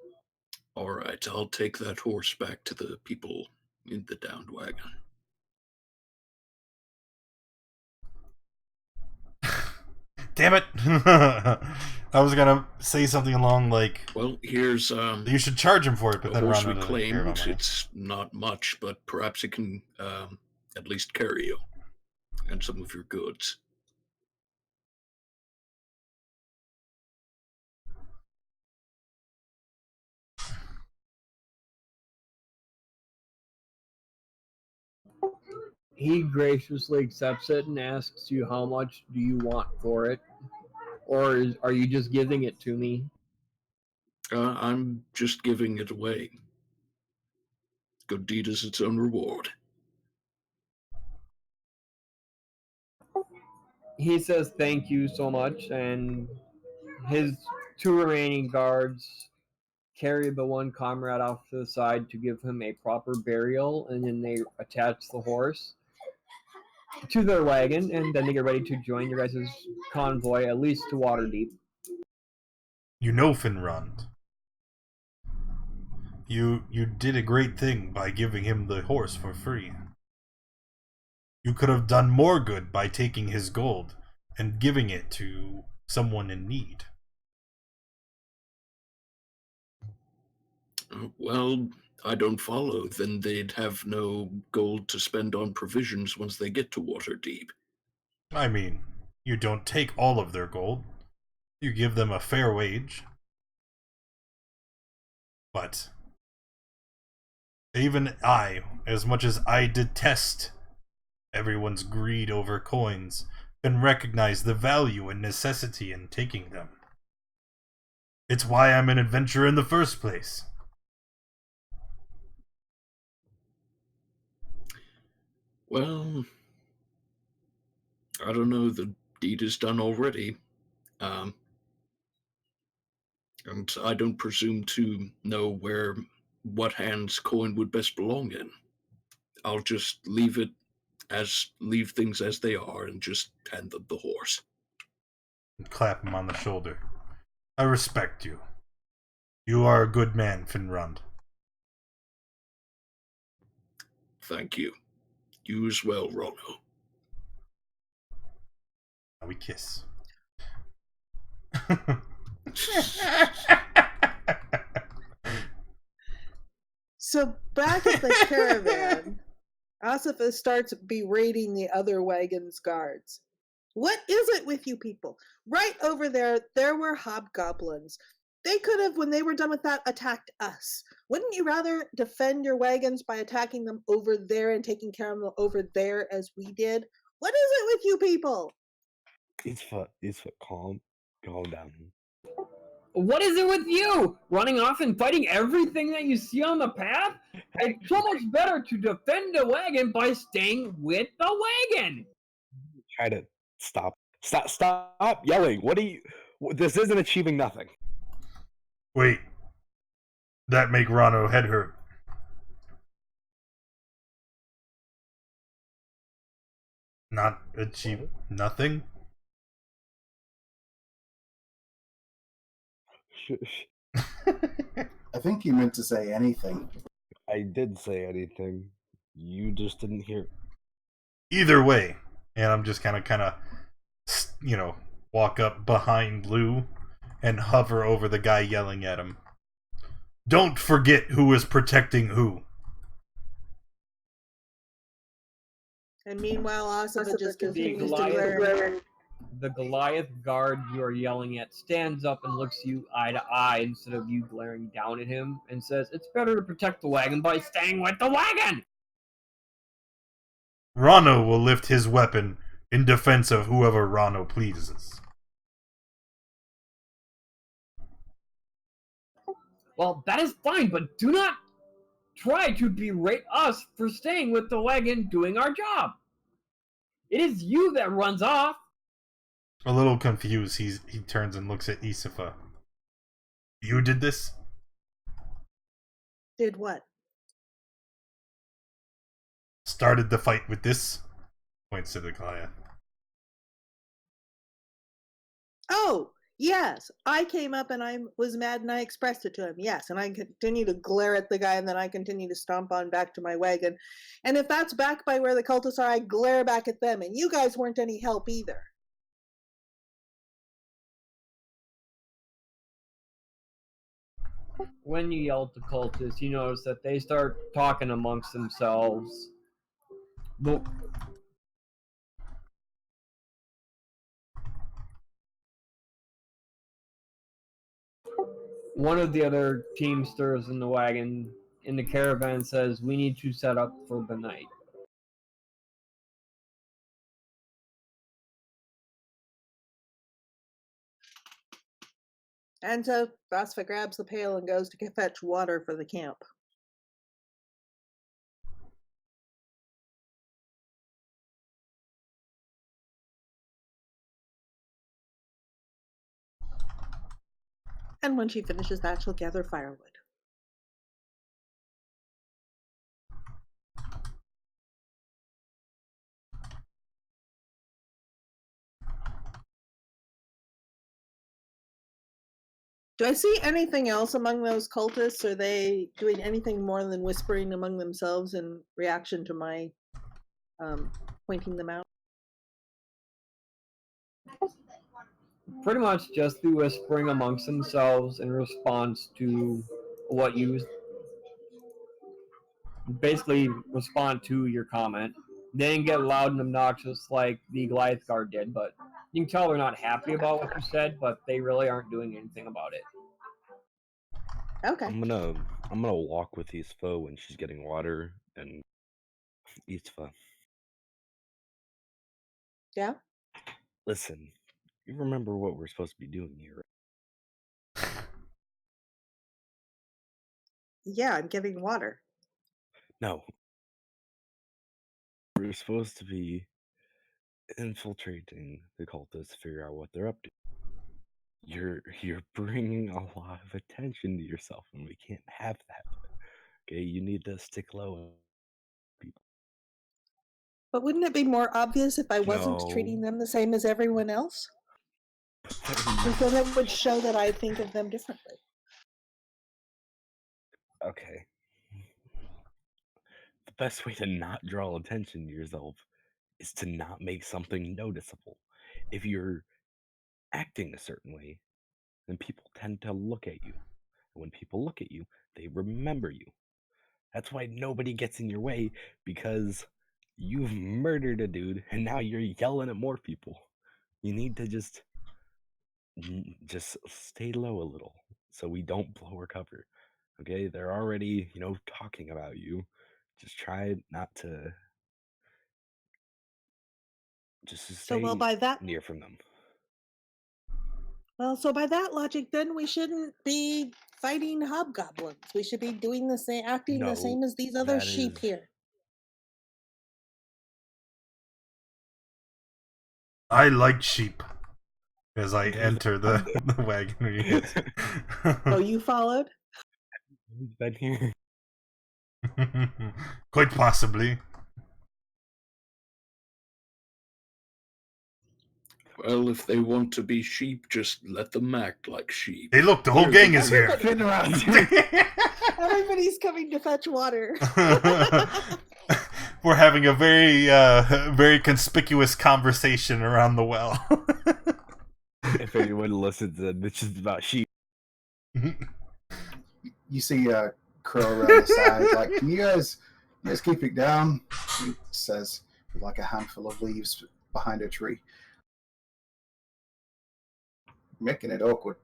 All right, I'll take that horse back to the people in the downed wagon. Damn it! I was gonna say something along like, well, here's you should charge him for it, but the then horse Ron we would claimed. It's not much, but perhaps it can at least carry you and some of your goods. He graciously accepts it and asks you how much do you want for it, or are you just giving it to me? I'm just giving it away. Good deed is its own reward. He says thank you so much, and his two remaining guards carry the one comrade off to the side to give him a proper burial, and then they attach the horse to their wagon, and then they get ready to join your guys' convoy, at least to Waterdeep. You know, Finrond, you did a great thing by giving him the horse for free. You could have done more good by taking his gold and giving it to someone in need. Well, I don't follow. Then they'd have no gold to spend on provisions once they get to Waterdeep. I mean, you don't take all of their gold. You give them a fair wage. But even I, as much as I detest everyone's greed over coins, can recognize the value and necessity in taking them. It's why I'm an adventurer in the first place. Well, I don't know. The deed is done already. And I don't presume to know what hands coin would best belong in. I'll just leave things as they are and just hand them the horse. And clap him on the shoulder. I respect you. You are a good man, Finrond. Thank you. You as well, Rono. Now we kiss. So back at the caravan, Asifa starts berating the other wagon's guards. What is it with you people? Right over there were hobgoblins. They could have, when they were done with that, attacked us. Wouldn't you rather defend your wagons by attacking them over there and taking care of them over there as we did? What is it with you people? It's calm down. What is it with you? Running off and fighting everything that you see on the path? It's so much better to defend a wagon by staying with the wagon. Try to stop yelling. This isn't achieving nothing. Wait. That make Rano head hurt. Not achieve nothing? I think you meant to say anything. I did say anything. You just didn't hear. Either way. And I'm just kind of, walk up behind Lou and hover over the guy yelling at him. Don't forget who is protecting who. And meanwhile, Asuba just The continues to glare. Goliath, the Goliath guard you are yelling at stands up and looks you eye to eye instead of you glaring down at him and says, "It's better to protect the wagon by staying with the wagon!" Rano will lift his weapon in defense of whoever Rano pleases. Well, that is fine, but do not try to berate us for staying with the wagon doing our job. It is you that runs off. A little confused, he turns and looks at Isifa. You did this? Did what? Started the fight with this? Points to the Goliath. Oh, yes. I came up and I was mad and I expressed it to him. Yes. And I continue to glare at the guy and then I continue to stomp on back to my wagon. And if that's back by where the cultists are, I glare back at them. And you guys weren't any help either. When you yell at the cultists, you notice that they start talking amongst themselves. One of the other teamsters in the wagon, in the caravan, says, "We need to set up for the night." And so Vasva grabs the pail and goes to fetch water for the camp. And when she finishes that, she'll gather firewood. Do I see anything else among those cultists? Are they doing anything more than whispering among themselves in reaction to my pointing them out? Pretty much just the whispering amongst themselves in response to what you basically respond to your comment. They didn't get loud and obnoxious like the Goliath guard did, but you can tell they're not happy about what you said, but they really aren't doing anything about it. Okay. I'm gonna walk with Isfa when she's getting water, and Isfa. Yeah? Listen, you remember what we're supposed to be doing here? Yeah, I'm getting water. No. We're supposed to be infiltrating the cultists to figure out what they're up to. You're bringing a lot of attention to yourself, and we can't have that. Okay, you need to stick low. People. But wouldn't it be more obvious if I wasn't treating them the same as everyone else? Because it would show that I think of them differently. Okay. The best way to not draw attention to yourself is to not make something noticeable. If you're acting a certain way, then people tend to look at you. And when people look at you, they remember you. That's why nobody gets in your way, because you've murdered a dude and now you're yelling at more people. You need to just stay low a little so we don't blow our cover. Okay? They're already, talking about you. Just try not to stay near from them. Well, so by that logic, then we shouldn't be fighting hobgoblins. We should be doing the same, acting the same as these other sheep here. I like sheep. As I enter the wagon. Oh, you followed? Who's been here? Quite possibly. Well, if they want to be sheep, just let them act like sheep. Hey, look, the whole gang is here. Fit around here. Everybody's coming to fetch water. We're having a very, very conspicuous conversation around the well. If anyone listens, it's just about sheep. You see Crow around the side, like, can you guys keep it down? He says, with like a handful of leaves behind a tree. Making it awkward.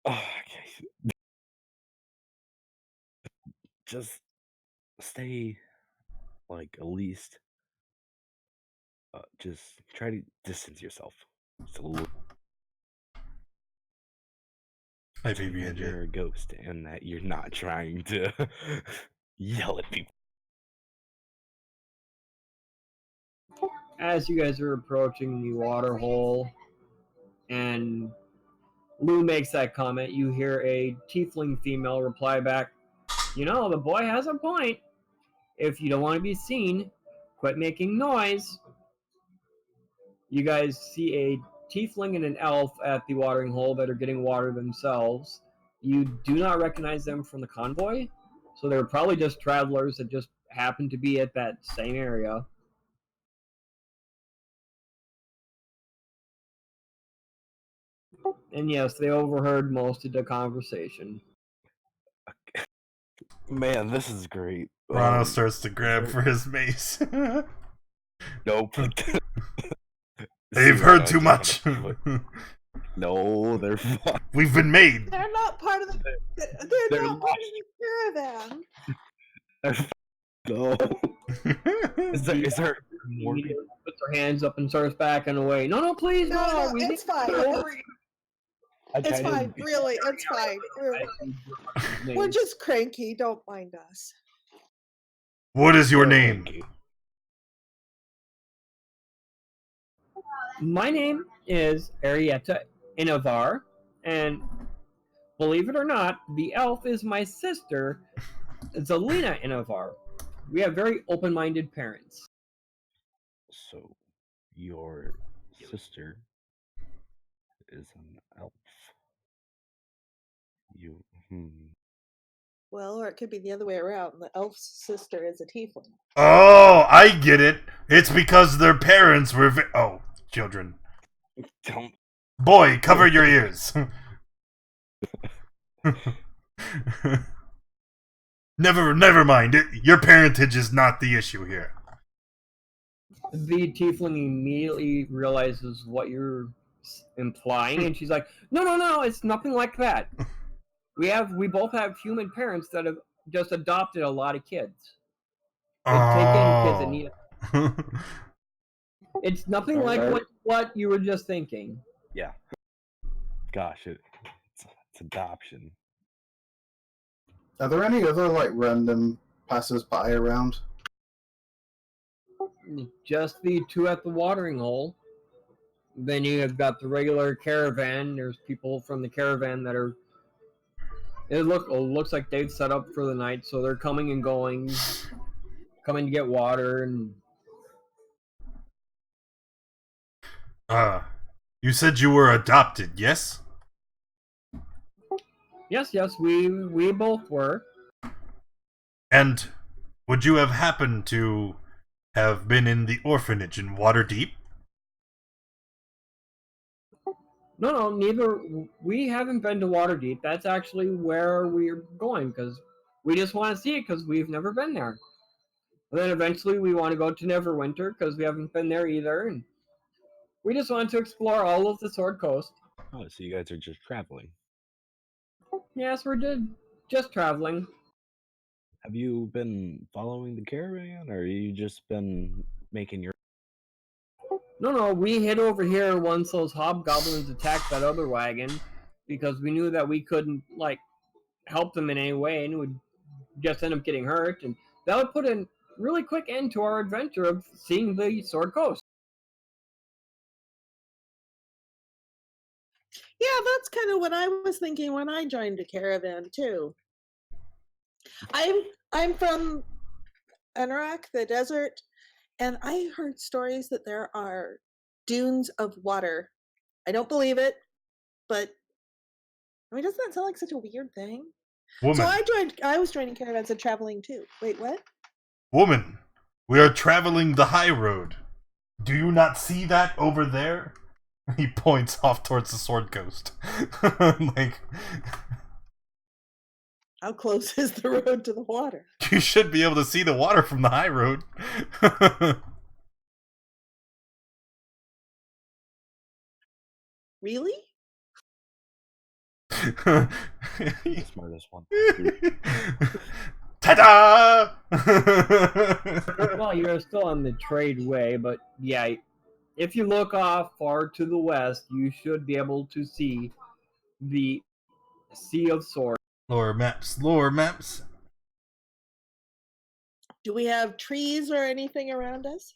Okay. Just stay, like, at least. Just try to distance yourself. Just a little. Hi, Pretend baby that NJ. you're a ghost and that you're not trying to yell at people. As you guys are approaching the water hole, and Lou makes that comment, you hear a tiefling female reply back, "You know, the boy has a point. If you don't want to be seen, quit making noise." You guys see a tiefling and an elf at the watering hole that are getting water themselves. You do not recognize them from the convoy, so they're probably just travelers that just happen to be at that same area. And yes, they overheard most of the conversation. Man, this is great. Rano starts to grab so- for his mace. Nope. They've See, heard I too just much. wanna put- No, they're fine. We've been made. They're not part of the. They're They're not part of the caravan. No. Is there more? Immediately puts her hands up and starts backing away. No, please, No, we it's need fine. to go over here. It's fine. Really, it's fine. We're just cranky. Don't mind us. What is your name? My name is Arietta Inavar, and believe it or not, the elf is my sister, Zelina Inavar. We have very open-minded parents. So, your sister is an elf. You. Well, or it could be the other way around. The elf's sister is a tiefling. Oh, I get it. It's because their parents were. Oh, children. Don't. Boy, cover your ears. Never mind. Your parentage is not the issue here. The tiefling immediately realizes what you're implying, and she's like, No, it's nothing like that. We both have human parents that have just adopted a lot of kids. Like, take in kids that need it. It's nothing like what you were just thinking. Yeah. Gosh, it's adoption. Are there any other like random passers-by around? Just the two at the watering hole. Then you have got the regular caravan. There's people from the caravan that are. It looks like they've set up for the night, so they're coming and going, coming to get water and. You said you were adopted, yes? Yes, we both were. And would you have happened to have been in the orphanage in Waterdeep? No, neither. We haven't been to Waterdeep. That's actually where we're going because we just want to see it because we've never been there. And then eventually we want to go to Neverwinter because we haven't been there either, and we just want to explore all of the Sword Coast. Oh, so you guys are just traveling. Yes, we're just traveling. Have you been following the caravan, or you just been making your? No, we hid over here once those hobgoblins attacked that other wagon because we knew that we couldn't, like, help them in any way and would just end up getting hurt. And that would put a really quick end to our adventure of seeing the Sword Coast. Yeah, that's kind of what I was thinking when I joined a caravan too. I'm from Anorak, the desert, And I heard stories that there are dunes of water. I don't believe it, but I mean, doesn't that sound like such a weird thing? Woman, So I was joining caravans and traveling too. Wait, what? woman, we are traveling the high road. Do you not see that over there? He points off towards the Sword Coast. Like, How close is the road to the water? you should be able to see the water from the high road. Really? The smartest one. Ta-da! Well, you're still on the trade way, but yeah, if you look off far to the west, you should be able to see the Sea of Swords. Lower maps, lower maps. Do we have trees or anything around us?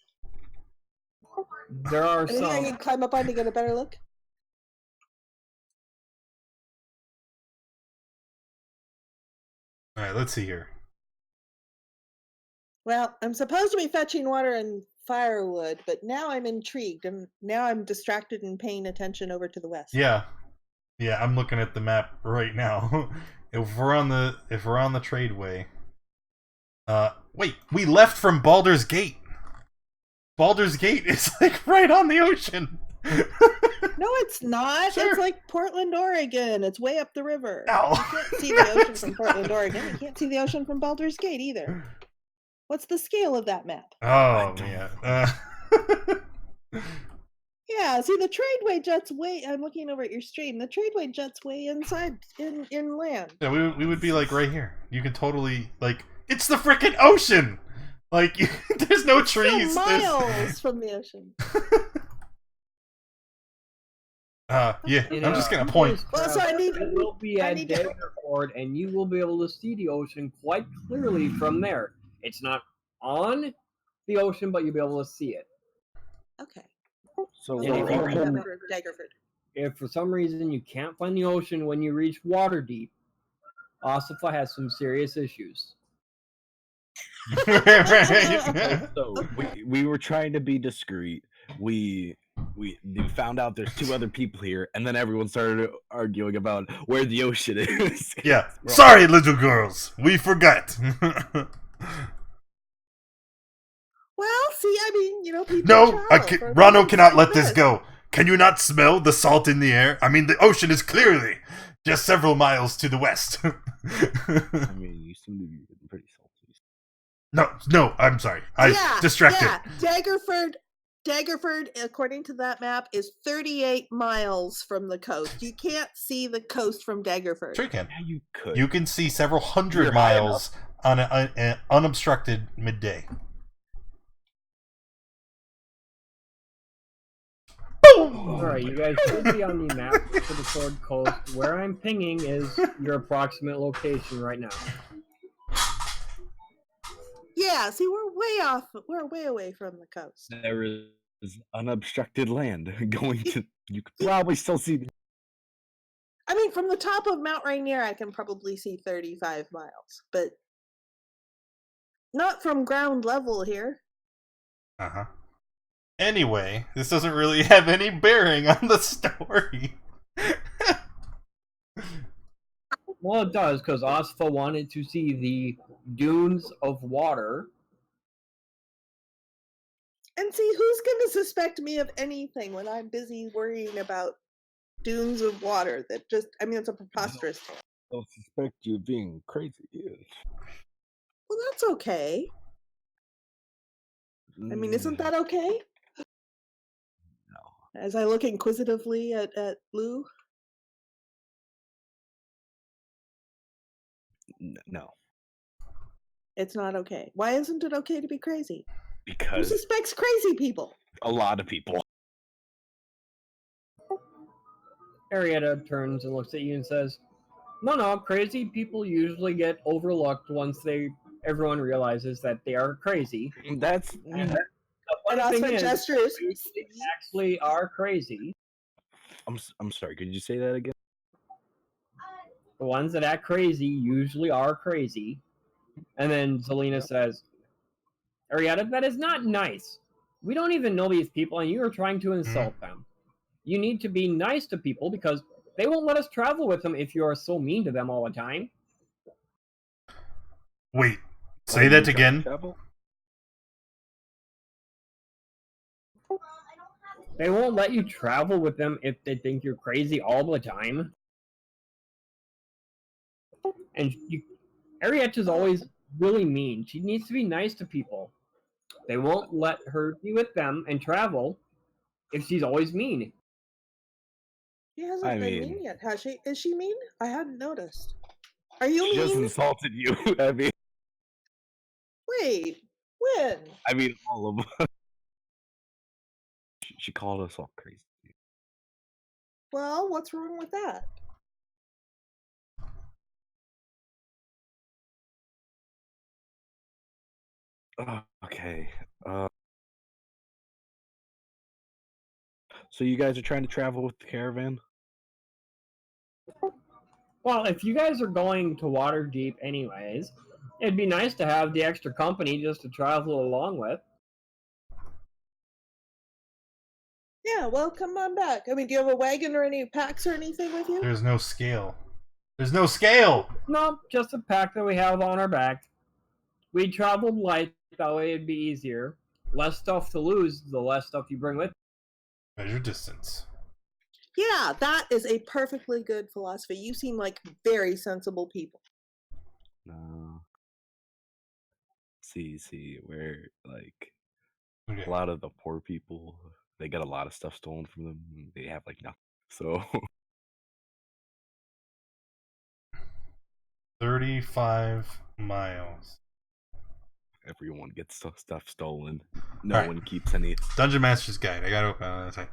There are Anything I some. can climb up on to get a better look? Alright, let's see here. Well, I'm supposed to be fetching water and firewood, but now I'm intrigued, and now I'm distracted and paying attention over to the west. Yeah. Yeah, I'm looking at the map right now. if we're on the tradeway. Wait, we left from Baldur's Gate. Baldur's Gate is like right on the ocean. No, it's not. Sure. It's like Portland, Oregon. It's way up the river. No. You can't see the ocean from Portland, Oregon. You can't see the ocean from Baldur's Gate either. What's the scale of that map? Oh man. Yeah, see the tradeway juts way. I'm looking over at your stream. The tradeway juts way inside in land. Yeah, we would be like right here. You could totally like it's the freaking ocean. Like there's no trees. Still there's- miles from the ocean. Yeah, In I'm a just gonna few point. days' Well, so I travel, need- it will be I at need to- Dagger Hoard, and you will be able to see the ocean quite clearly from there. It's not on the ocean, but you'll be able to see it. Okay. So Yeah, what if you are can- the- Daggerford. If for some reason you can't find the ocean when you reach Waterdeep, Osifa has some serious issues. Right. So we were trying to be discreet. We found out there's two other people here, and then everyone started arguing about where the ocean is. Yeah. Sorry, little girls. We forgot. Well, see, I mean, you know, people. No, travel for Rano reasons cannot like let this go. Can you not smell the salt in the air? I mean, the ocean is clearly just several miles to the west. I mean, you seem to be getting pretty salty. No, I'm sorry. I distracted. Yeah, Daggerford, according to that map, is 38 miles from the coast. You can't see the coast from Daggerford. Sure you can. Yeah, you could. You can see several hundred You're high miles on an unobstructed midday. Boom! Alright, you guys should be on the map for the Sword Coast. Where I'm pinging is your approximate location right now. Yeah, see, we're way off. We're way away from the coast. There is unobstructed land going to. You could probably still see. I mean, from the top of Mount Rainier, I can probably see 35 miles, but not from ground level here. Uh-huh. Anyway, this doesn't really have any bearing on the story. Well, it does, because Osifa wanted to see the dunes of water. And see, who's going to suspect me of anything when I'm busy worrying about dunes of water that just, I mean, it's a preposterous tale. They'll suspect you of being crazy. Well, that's okay. I mean, isn't that okay? No. As I look inquisitively at Lou. No. It's not okay. Why isn't it okay to be crazy? Who Because suspects crazy people? a lot of people. Arietta turns and looks at you and says, No, crazy people usually get overlooked once everyone realizes that they are crazy. That's And the And funny thing Osmond is, gestures. they actually are crazy. I'm sorry. Could you say that again? The ones that act crazy usually are crazy. And then Zelina says, Arietta, that is not nice. We don't even know these people, and you are trying to insult them. You need to be nice to people because they won't let us travel with them if you are so mean to them all the time. Wait, Why say do that you try to again. travel? They won't let you travel with them if they think you're crazy all the time. And Arietta's always really mean. She needs to be nice to people. They won't let her be with them and travel if she's always mean. She hasn't I been mean- mean yet, has she? Is she mean? I hadn't noticed. Are you She just mean? insulted you. I mean, Wait, when? all of us. She called us all crazy. Well, what's wrong with that? Okay. So you guys are trying to travel with the caravan? Well, if you guys are going to Waterdeep anyways, it'd be nice to have the extra company just to travel along with. Yeah, well, come on back. I mean, do you have a wagon or any packs or anything with you? There's no scale. There's no scale! No, just a pack that we have on our back. We traveled light, that way it'd be easier. Less stuff to lose, the less stuff you bring with. Measure distance. Yeah, that is a perfectly good philosophy. You seem like very sensible people. No. See, where like Okay. a lot of the poor people, they get a lot of stuff stolen from them. They have like nothing. So 35 miles. everyone gets stuff stolen. No Alright. one keeps any. Dungeon Master's Guide. I gotta open it.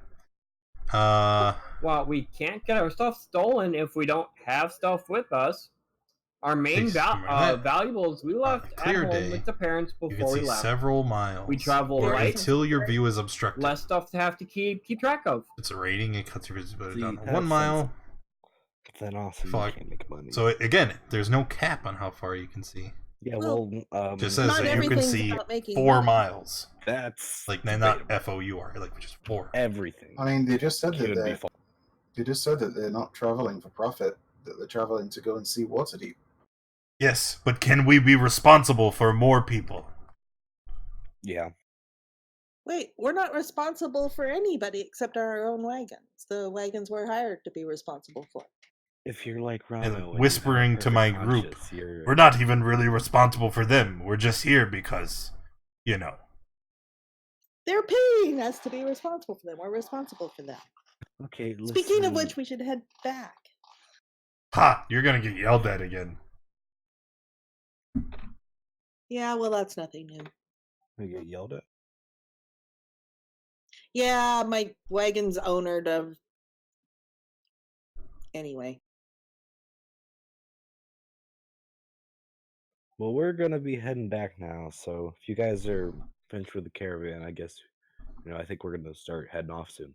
Well, we can't get our stuff stolen if we don't have stuff with us. Our main valuables we left at clear home day, with the parents you can before see we left. several miles. We travel or light. until your view is obstructed. Less stuff to have to keep track of. It's a rating. It cuts your visibility See, down to that's 1 mile. But then also Fuck. you can't make money. So again, there's no cap on how far you can see. yeah, Well, Just says not that you can everything's see about making 4 money. miles. that's Like not debatable. FOUR, like just 4. Everything. I mean, they just said that could be false. they just said that they're not traveling for profit. That they're traveling to go and see Waterdeep. Yes, but can we be responsible for more people? Yeah. Wait, we're not responsible for anybody except our own wagons. The wagons we're hired to be responsible for. If you're like And Ramo, and you have a whispering to perfect my group, conscience, you're we're not even really responsible for them. We're just here because, you know. They're paying us to be responsible for them. We're responsible for them. okay. Speaking of listen. which, we should head back. Ha! You're gonna get yelled at again. Yeah, well, that's nothing new. We get yelled at. Yeah, my wagon's owner to. Anyway. Well, we're gonna be heading back now, so if you guys are finished with the caravan, I guess I think we're gonna start heading off soon.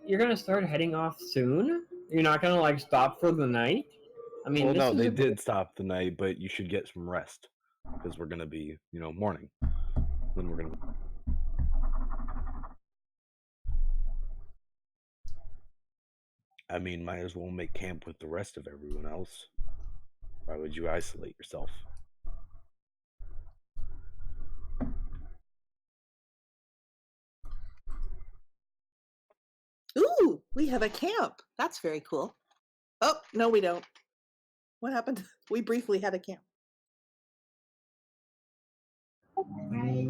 You're gonna start heading off soon? You're not gonna like stop for the night? I mean, Well, this no, is they a- did stop the night, but you should get some rest because we're gonna be, morning. Then we're gonna. I mean, might as well make camp with the rest of everyone else. Why would you isolate yourself? Ooh, we have a camp. That's very cool. Oh, no, we don't. What happened? We briefly had a camp.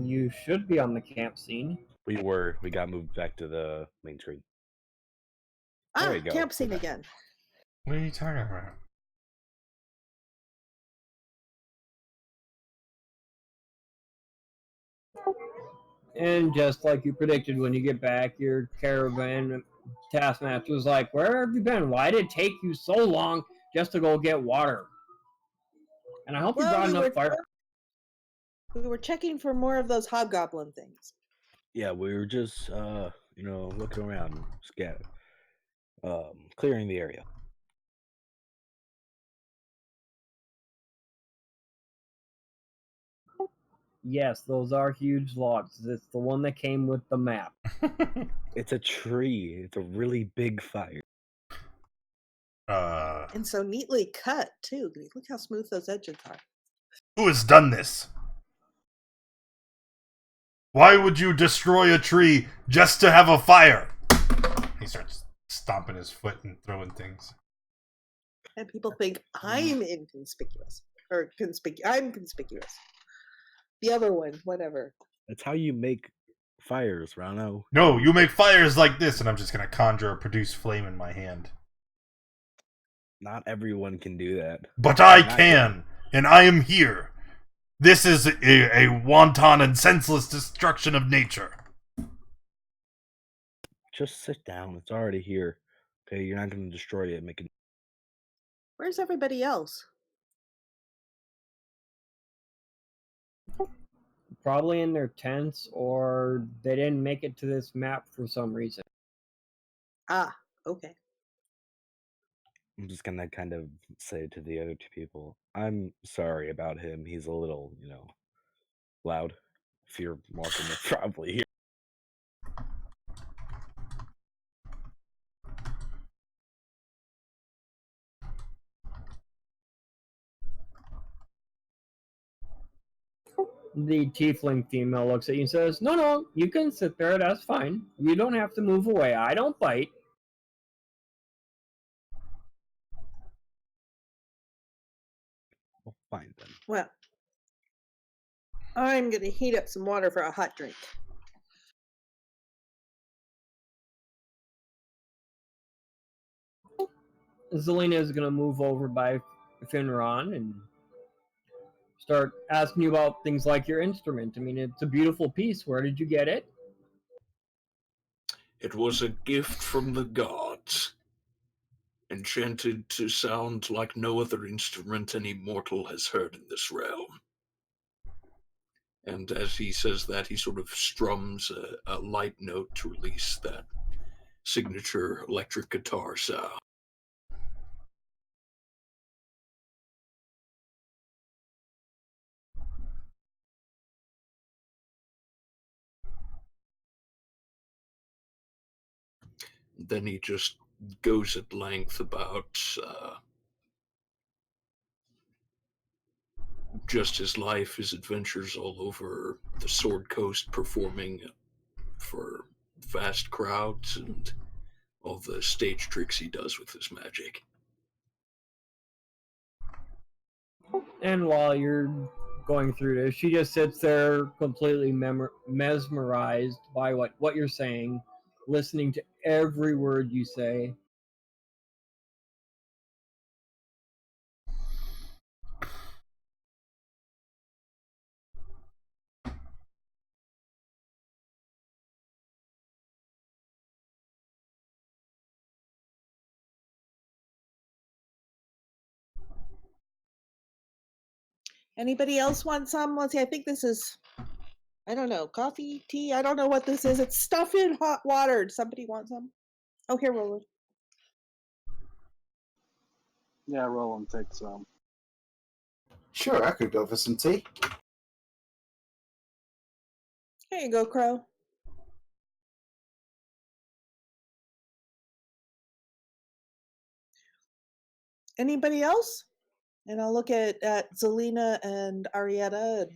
You should be on the camp scene. We got moved back to the main screen. There Ah, you go. camp scene again. What are you talking about? And just like you predicted, when you get back, your caravan taskmaster was like, "Where have you been? Why did it take you so long just to go get water?" And I hope you Well, brought we enough were fire. we were checking for more of those hobgoblin things. Yeah, we were just looking around, clearing the area. Yes, those are huge logs. It's the one that came with the map. It's a tree. It's a really big fire. And so neatly cut, too. Look how smooth those edges are. Who has done this? Why would you destroy a tree just to have a fire? He starts stomping his foot and throwing things. And people think I'm inconspicuous. Or I'm conspicuous. The other one, whatever. That's how you make fires, Rano. No, you make fires like this, and I'm just gonna conjure a produce flame in my hand. Not everyone can do that. But I Not can, and I am here. This is a wanton and senseless destruction of nature. Just sit down. It's already here. Okay, you're not going to destroy it. Make it. Where's everybody else? Probably in their tents, or they didn't make it to this map for some reason. Ah, okay. I'm just gonna kind of say to the other two people, I'm sorry about him. He's a little, loud. Fear Markham will probably hear. The tiefling female looks at you and says, No, you can sit there, that's fine. You don't have to move away. I don't bite. Well, fine then. Well, I'm going to heat up some water for a hot drink. Zelina is going to move over by Finron and start asking you about things like your instrument. I mean, it's a beautiful piece. Where did you get it? It was a gift from the gods, enchanted to sound like no other instrument any mortal has heard in this realm. And as he says that, he sort of strums a light note to release that signature electric guitar sound. Then he just goes at length about just his life, his adventures all over the Sword Coast, performing for vast crowds, and all the stage tricks he does with his magic. And while you're going through this, she just sits there completely mesmerized by what you're saying, listening to every word you say. Anybody else want some? Let's see, I think this is, I don't know, coffee, tea? I don't know what this is. It's stuff in hot water. Does somebody want some? Oh, here, Roland. Yeah, Roland, take some. Sure, I could go for some tea. Here you go, Crow. Anybody else? And I'll look at Zelina and Arietta and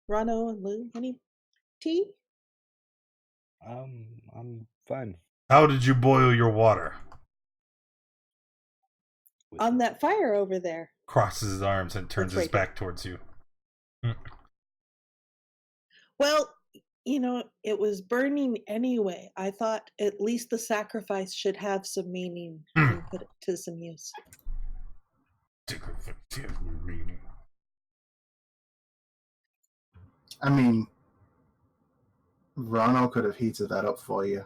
Rano and Lou. Any tea? I'm fine. How did you boil your water? On that fire over there. Crosses his arms and turns That's his right. back towards you. Well, it was burning anyway. I thought at least the sacrifice should have some meaning and put it to some use. I mean, Rano could have heated that up for you.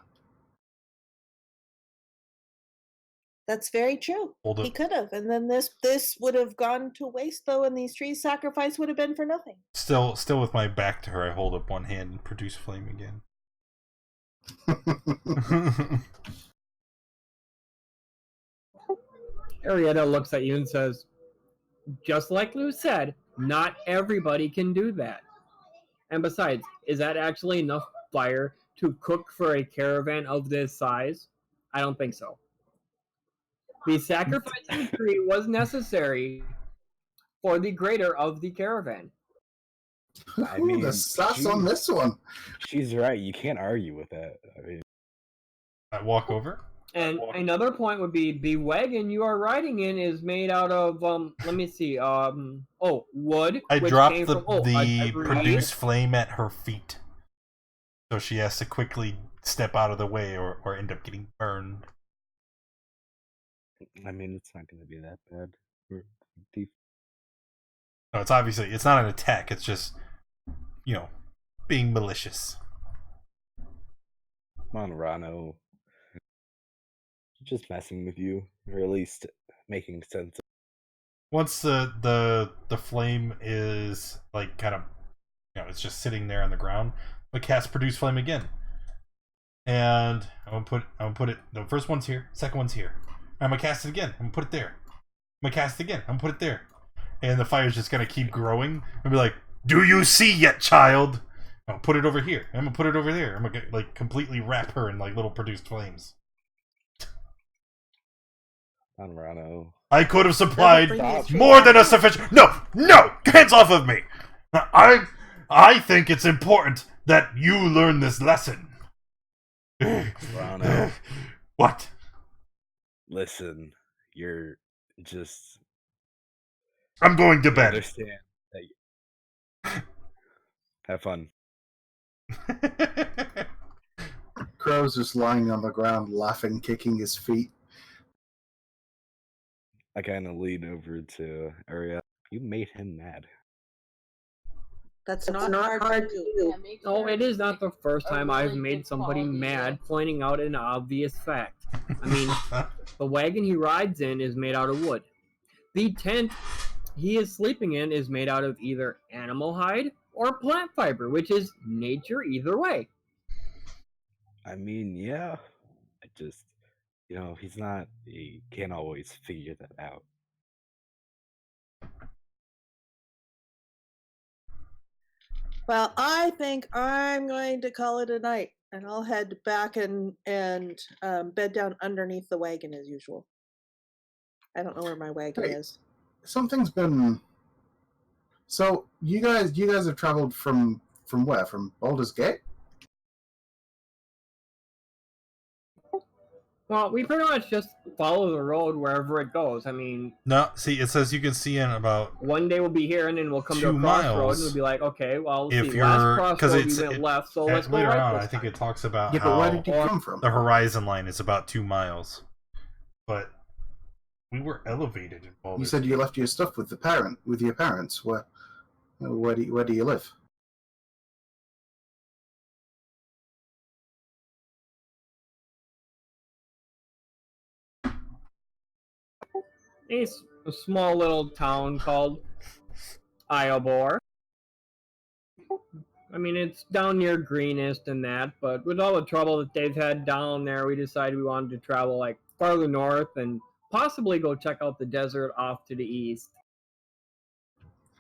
That's very true. Hold He it. could have, and then this would have gone to waste, though, and these trees' sacrifice would have been for nothing. Still with my back to her, I hold up one hand and produce flame again. Arietta looks at you and says, just like Lou said, Not everybody can do that. And besides, is that actually enough fire to cook for a caravan of this size? I don't think so. The sacrificing tree was necessary for the greater of the caravan. I Ooh, mean, the sass on this one. she's right. You can't argue with that. I mean, I walk over. And another point would be the wagon you are riding in is made out of let me see wood. I which dropped came the from, the tree. produce flame at her feet, so she has to quickly step out of the way or end up getting burned. I mean, it's not going to be that bad. No, it's not an attack. It's just, being malicious. Come on, Rano. Just messing with you, or at least making sense. Once the flame is like kind of, it's just sitting there on the ground. I cast produce flame again, and I'm gonna put it. The first one's here, second one's here. I'm gonna cast it again. I'm gonna put it there. I'm gonna cast it again. I'm gonna put it there, and the fire's just gonna keep growing. And be like, "Do you see yet, child?" I'll put it over here. I'm gonna put it over there. I'm gonna completely wrap her in like little produced flames. On Rano. I could have supplied more than a sufficient. No, hands off of me. I think it's important that you learn this lesson. Rano. What? Listen, you're just. I'm going to bed. Understand that. Have fun. Crow's just lying on the ground, laughing, kicking his feet. I kind of lean over to Arya. You made him mad. That's not hard to do. No, it is not the first time I've made somebody mad pointing out an obvious fact. I mean, the wagon he rides in is made out of wood. The tent he is sleeping in is made out of either animal hide or plant fiber, which is nature either way. I mean, yeah. I just, he can't always figure that out. Well, I think I'm going to call it a night, and I'll head back and bed down underneath the wagon as usual. I don't know where my wagon is. Something's been. So you guys have traveled from where? From Baldur's Gate? Well, we pretty much just follow the road wherever it goes. I mean, No, see, it says you can see in about one day we'll be here, and then we'll come to a 2 crossroad, miles. and we'll be like, okay, well, If see, you're- last 'cause crossroad it's- we went left, so let's go later right on. this I think time. it talks about Yeah, but where did you how come from? the horizon line is about 2 miles, but we were elevated in Baldur's. You said you left your stuff with your parents. Where do you live? It's a small little town called Iobor. I mean, it's down near Greenest and that, but with all the trouble that they've had down there, we decided we wanted to travel like farther north and possibly go check out the desert off to the east.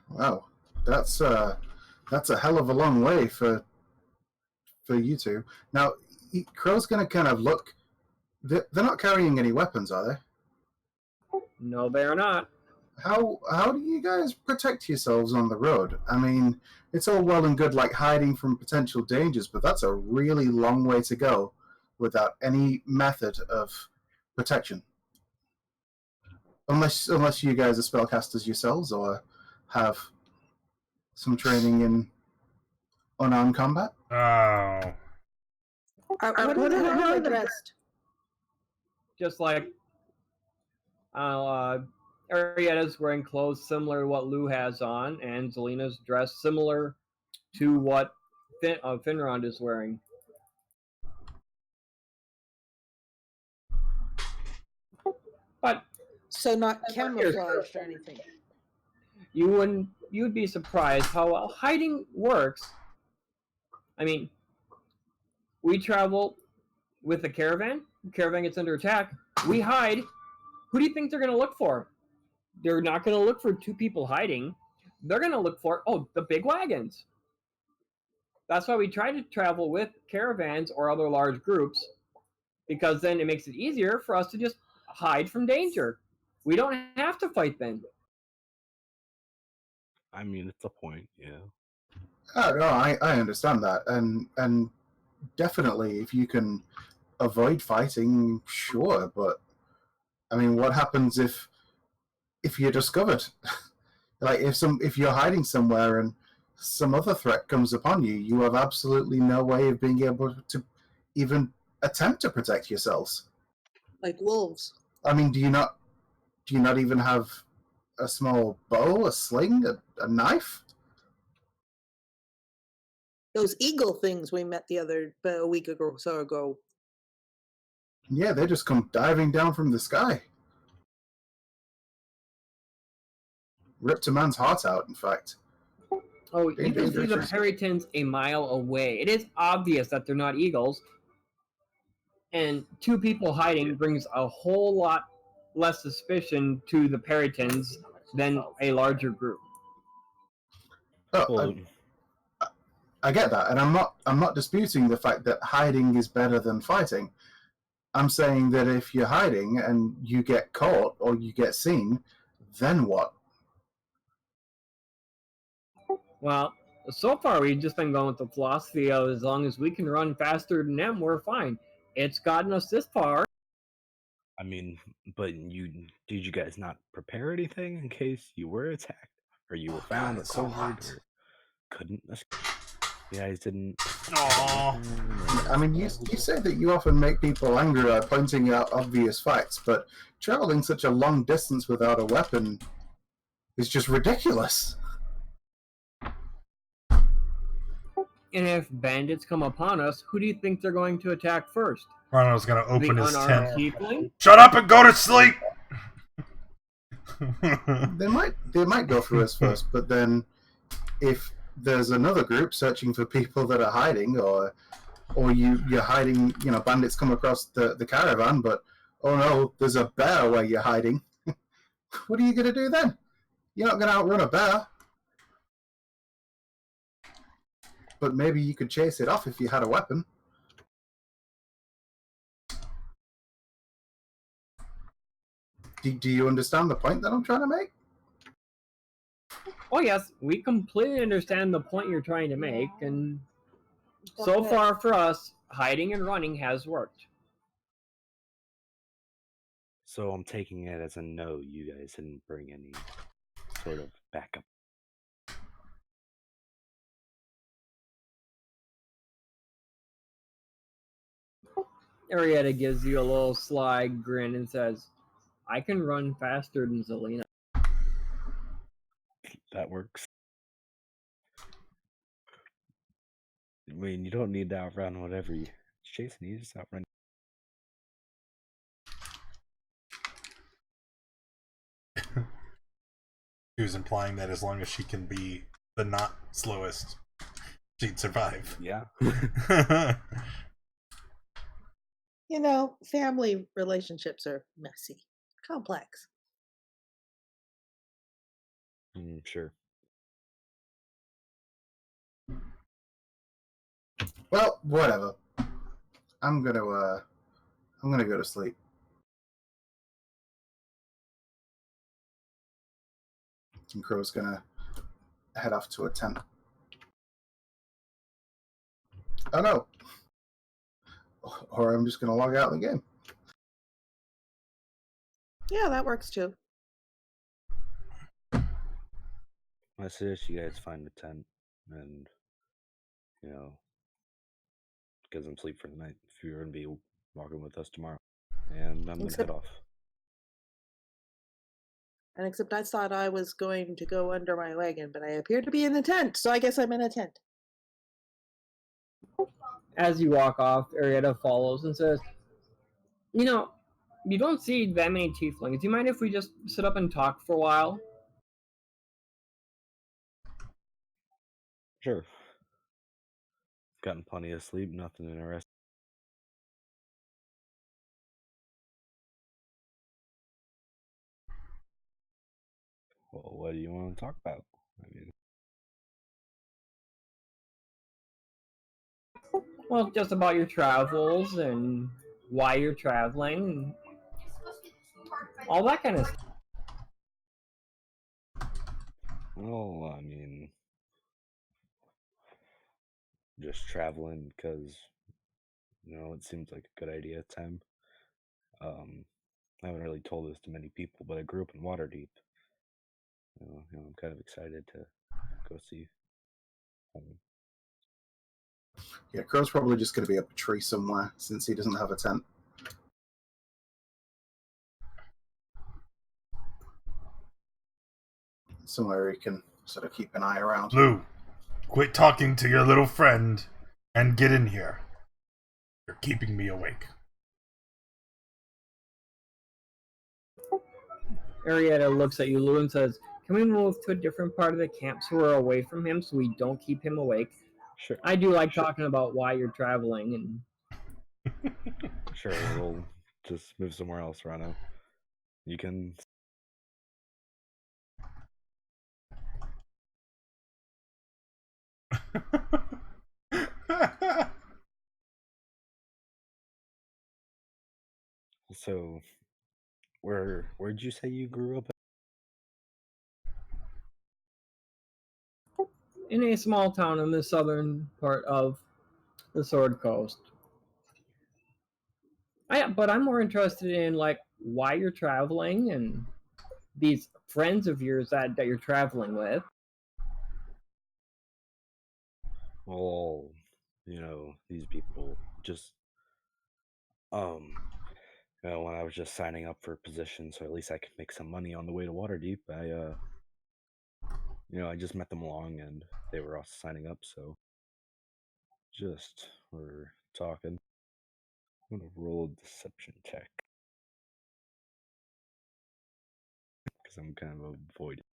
Wow, that's a hell of a long way for you two. Now, Crow's gonna kind of look. They're not carrying any weapons, are they? No, they are not. How do you guys protect yourselves on the road? I mean, it's all well and good like hiding from potential dangers, but that's a really long way to go without any method of protection. Unless you guys are spellcasters yourselves or have some training in unarmed combat. Oh. What is it how dressed? Just like Arietta's wearing clothes similar to what Lou has on, and Zelina's dressed similar to what Finrond is wearing. But So not camouflaged or anything. you'd be surprised how well hiding works. I mean, we travel with a caravan. The caravan gets under attack. We hide. Who do you think they're going to look for? They're not going to look for two people hiding. they're going to look for, oh, the big wagons. That's why we try to travel with caravans or other large groups, because then it makes it easier for us to just hide from danger. We don't have to fight then. I mean, it's a point, yeah. Oh, no, I understand that, and definitely if you can avoid fighting, sure. But I mean, what happens if you're discovered? Like if you're hiding somewhere and some other threat comes upon you, you have absolutely no way of being able to even attempt to protect yourselves. Like wolves. I mean, do you not even have a small bow, a sling, a knife? Those eagle things we met a week ago or so ago. Yeah, they just come diving down from the sky. Ripped a man's heart out, in fact. Oh, you can see the Dangerous. Perytons a mile away. It is obvious that they're not eagles. And two people hiding brings a whole lot less suspicion to the Perytons than a larger group. Oh, Well, I get that, and I'm not disputing the fact that hiding is better than fighting. I'm saying that if you're hiding and you get caught or you get seen, then what? Well, so far we've just been going with the philosophy of as long as we can run faster than them, we're fine. It's gotten us this far. I mean, but did you guys not prepare anything in case you were attacked, or you were found, or it's so cornered, hot. or couldn't escape? You guys didn't. Aww. I mean, you say that you often make people angry by pointing out obvious facts, but traveling such a long distance without a weapon is just ridiculous. And if bandits come upon us, who do you think they're going to attack first? Ronald's gonna open The his unarmed tent. tiefling? Shut up and go to sleep! They might go for us first, but then if there's another group searching for people that are hiding, or you're hiding, bandits come across the caravan, but oh no, there's a bear where you're hiding. What are you going to do then? You're not going to outrun a bear. But maybe you could chase it off if you had a weapon. Do you understand the point that I'm trying to make? Oh yes, we completely understand the point you're trying to make, and so far for us, hiding and running has worked. So I'm taking it as a no. You guys didn't bring any sort of backup. Arietta gives you a little sly grin and says, I can run faster than Zelina. That works. I mean, you don't need to outrun whatever you're chasing. You just outrun. He was implying that as long as she can be the not slowest, she'd survive. Yeah. Family relationships are messy, complex. Sure. Well, whatever. I'm gonna go to sleep. And Crow's gonna head off to a tent. Oh no. Or I'm just gonna log out of the game. Yeah, that works too. I suggest you guys find a tent and, get some sleep for the night if you're going to be walking with us tomorrow. And I'm going to head off. And except I thought I was going to go under my wagon, but I appear to be in a tent, so I guess I'm in a tent. As you walk off, Arietta follows and says, you don't see that many tieflings. Do you mind if we just sit up and talk for a while? Sure. Gotten plenty of sleep, nothing interesting. Well, what do you want to talk about? I Well, just about your travels and why you're traveling, all that kind of stuff. Well, I mean, just traveling because, it seems like a good idea at time. I haven't really told this to many people, but I grew up in Waterdeep. I'm kind of excited to go see home. Yeah, Crow's probably just going to be up a tree somewhere since he doesn't have a tent. Somewhere he can sort of keep an eye around. Lou, quit talking to your little friend and get in here. You're keeping me awake. Arietta looks at you, Lou, and says, "Can we move to a different part of the camp so we're away from him so we don't keep him awake?" Sure. I do like talking about why you're traveling and Sure, we'll just move somewhere else, Rano. You can. So, where'd you say you grew up? in a small town in the southern part of the Sword Coast. But I'm more interested in like why you're traveling and these friends of yours that you're traveling with. Well, these people just when I was just signing up for a position, so at least I could make some money on the way to Waterdeep. I just met them along, and they were also signing up, so just we're talking. I'm gonna roll a deception check because I'm kind of avoiding.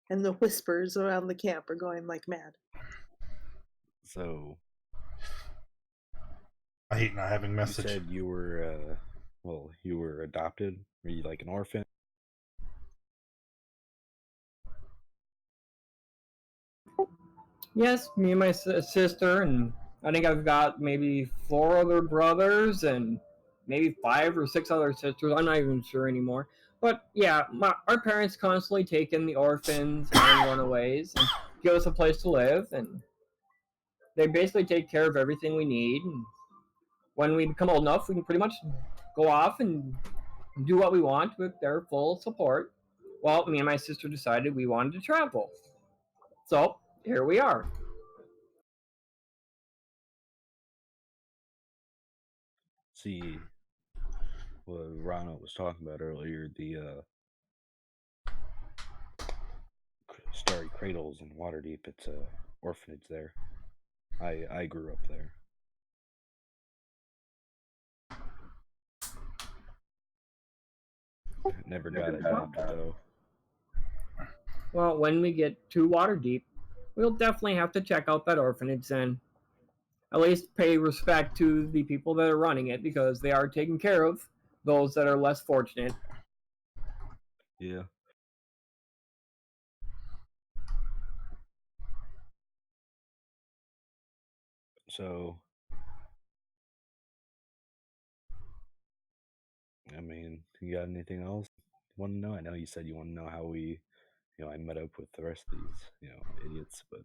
And the whispers around the camp are going like mad. So I hate not having you message. said you were, you were adopted. Were you like an orphan? Yes, me and my sister, and I think I've got maybe 4 other brothers and maybe 5 or 6 other sisters. I'm not even sure anymore. But yeah, our parents constantly take in the orphans and runaways and give us a place to live, and they basically take care of everything we need. And when we become old enough, we can pretty much go off and do what we want with their full support. Well, me and my sister decided we wanted to travel. So here we are. See, what Ronald was talking about earlier, the Starry Cradles in Waterdeep. It's a orphanage there. I grew up there. Never got adopted though. Well, when we get to Waterdeep, we'll definitely have to check out that orphanage and at least pay respect to the people that are running it because they are taking care of those that are less fortunate. Yeah. So, I mean, you got anything else you want to know? I know you said you want to know how I met up with the rest of these, idiots, but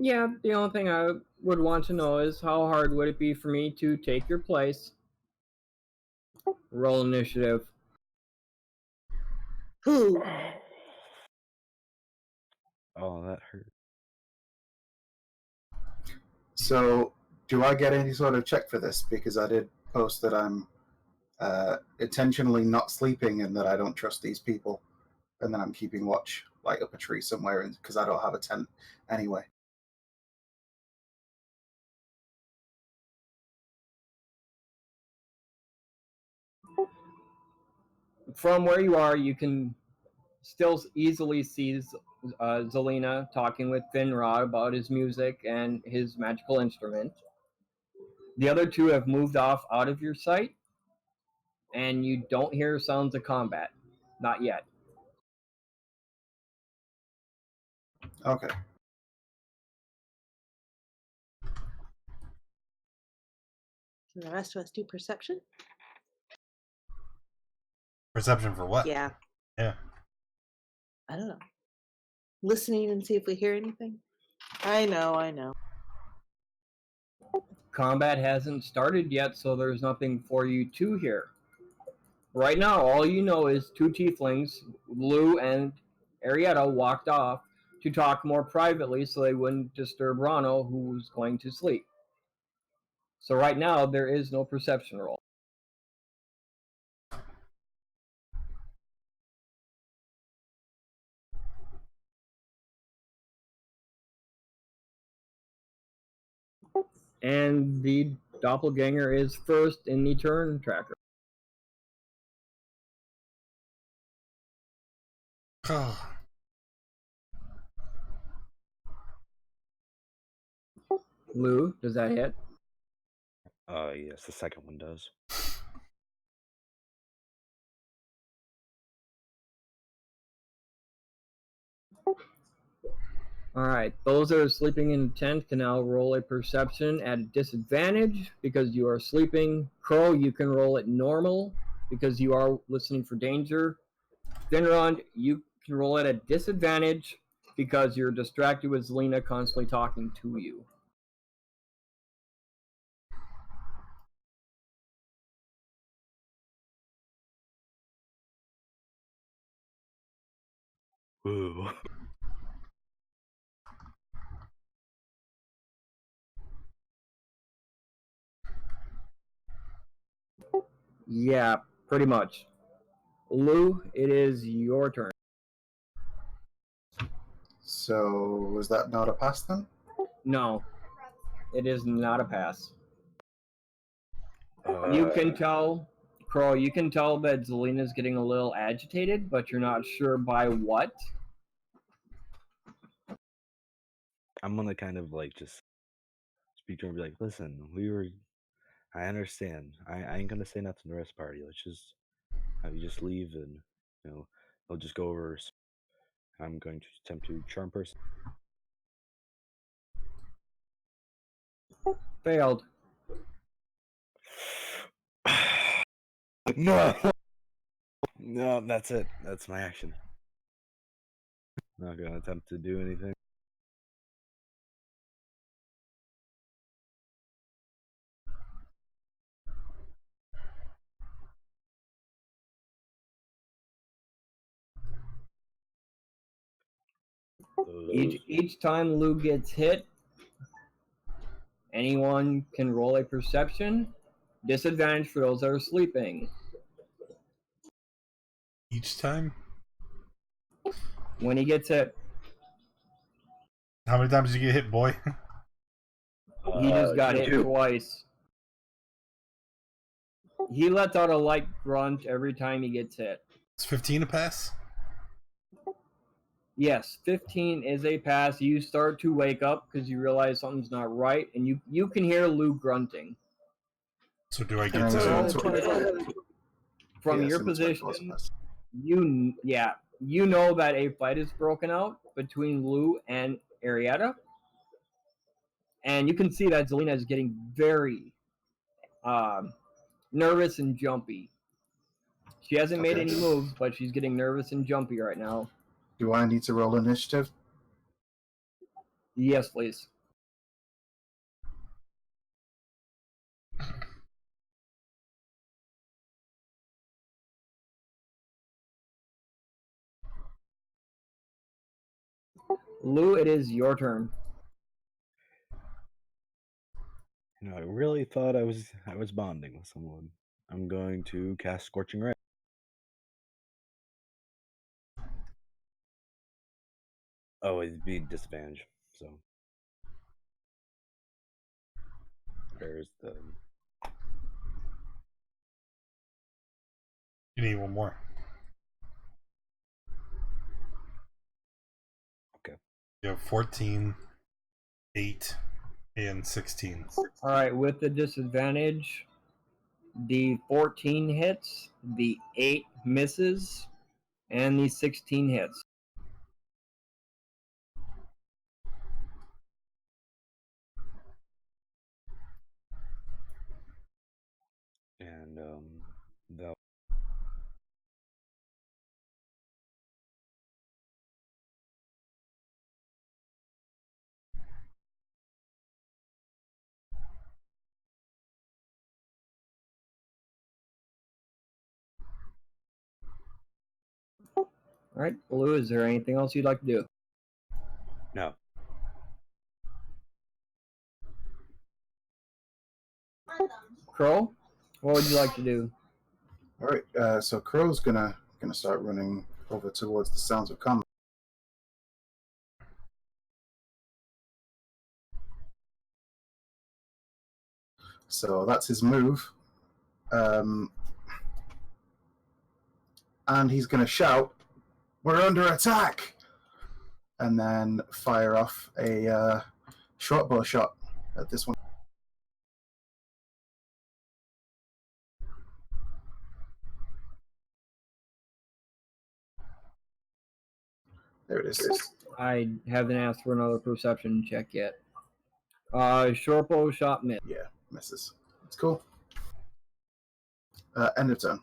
Yeah, the only thing I would want to know is how hard would it be for me to take your place? Roll initiative. Who? oh, that hurt. So, do I get any sort of check for this? Because I did post that I'm intentionally not sleeping and that I don't trust these people, and then I'm keeping watch, like up a tree somewhere, because I don't have a tent anyway. from where you are, you can still easily see Zelina talking with Finrod about his music and his magical instrument. The other two have moved off out of your sight, and you don't hear sounds of combat. Not yet. Okay. Can the rest of us do perception? Perception for what? Yeah. Yeah. I don't know. Listening and see if we hear anything. I know. Combat hasn't started yet, so there's nothing for you to hear. Right now, all you know is two tieflings, Lou and Arietta, walked off to talk more privately so they wouldn't disturb Rano, who's going to sleep. So right now, there is no perception roll. And the doppelganger is first in the turn tracker. Lou, does that hit? Yes, the second one does. Alright, those that are sleeping in tent can now roll a perception at a disadvantage because you are sleeping. Crow, you can roll it normal because you are listening for danger. Finrod, you can roll it at disadvantage because you're distracted with Zelina constantly talking to you. Ooh. Yeah, pretty much. Lou, it is your turn. So was that not a pass then? No, it is not a pass. You can tell, Crow, you can tell that Zelina's getting a little agitated, but you're not sure by what. I'm gonna kind of like just speak to her and be like, listen, I understand. I ain't gonna say nothing to the rest of the party. Let's just have you just leave and, they'll just go over. I'm going to attempt to charm person. Failed. No! No, that's it. That's my action. Not gonna attempt to do anything. Each time Lou gets hit, anyone can roll a perception. Disadvantage for those that are sleeping. Each time? When he gets hit, How many times did you get hit, boy? he just got hit twice. He lets out a light grunt every time he gets hit. It's 15 a pass? Yes, 15 is a pass. You start to wake up because you realize something's not right, and you can hear Lou grunting. So do I Can get I use to... it on 25? From Yes, your and the 25 position, was a pass. you know that a fight is broken out between Lou and Arietta, and you can see that Zelina is getting very nervous and jumpy. She hasn't made Okay. any moves, but she's getting nervous and jumpy right now. Do I need to roll initiative? Yes, please. Lou, it is your turn. I really thought I was bonding with someone. I'm going to cast Scorching Ray. Oh, it'd be disadvantage. So there's the. You need one more. You have 14, 8, and 16. All right, with the disadvantage, the 14 hits, the 8 misses, and the 16 hits. And the All right, Blue, is there anything else you'd like to do? no. Crow, what would you like to do? All right, so Crow's gonna start running over towards the sounds of combat. So that's his move, and he's gonna shout, "We're under attack!" and then fire off a short bow shot at this one. There it is. I haven't asked for another perception check yet. Short bow shot miss. Yeah, misses. It's cool. End of turn.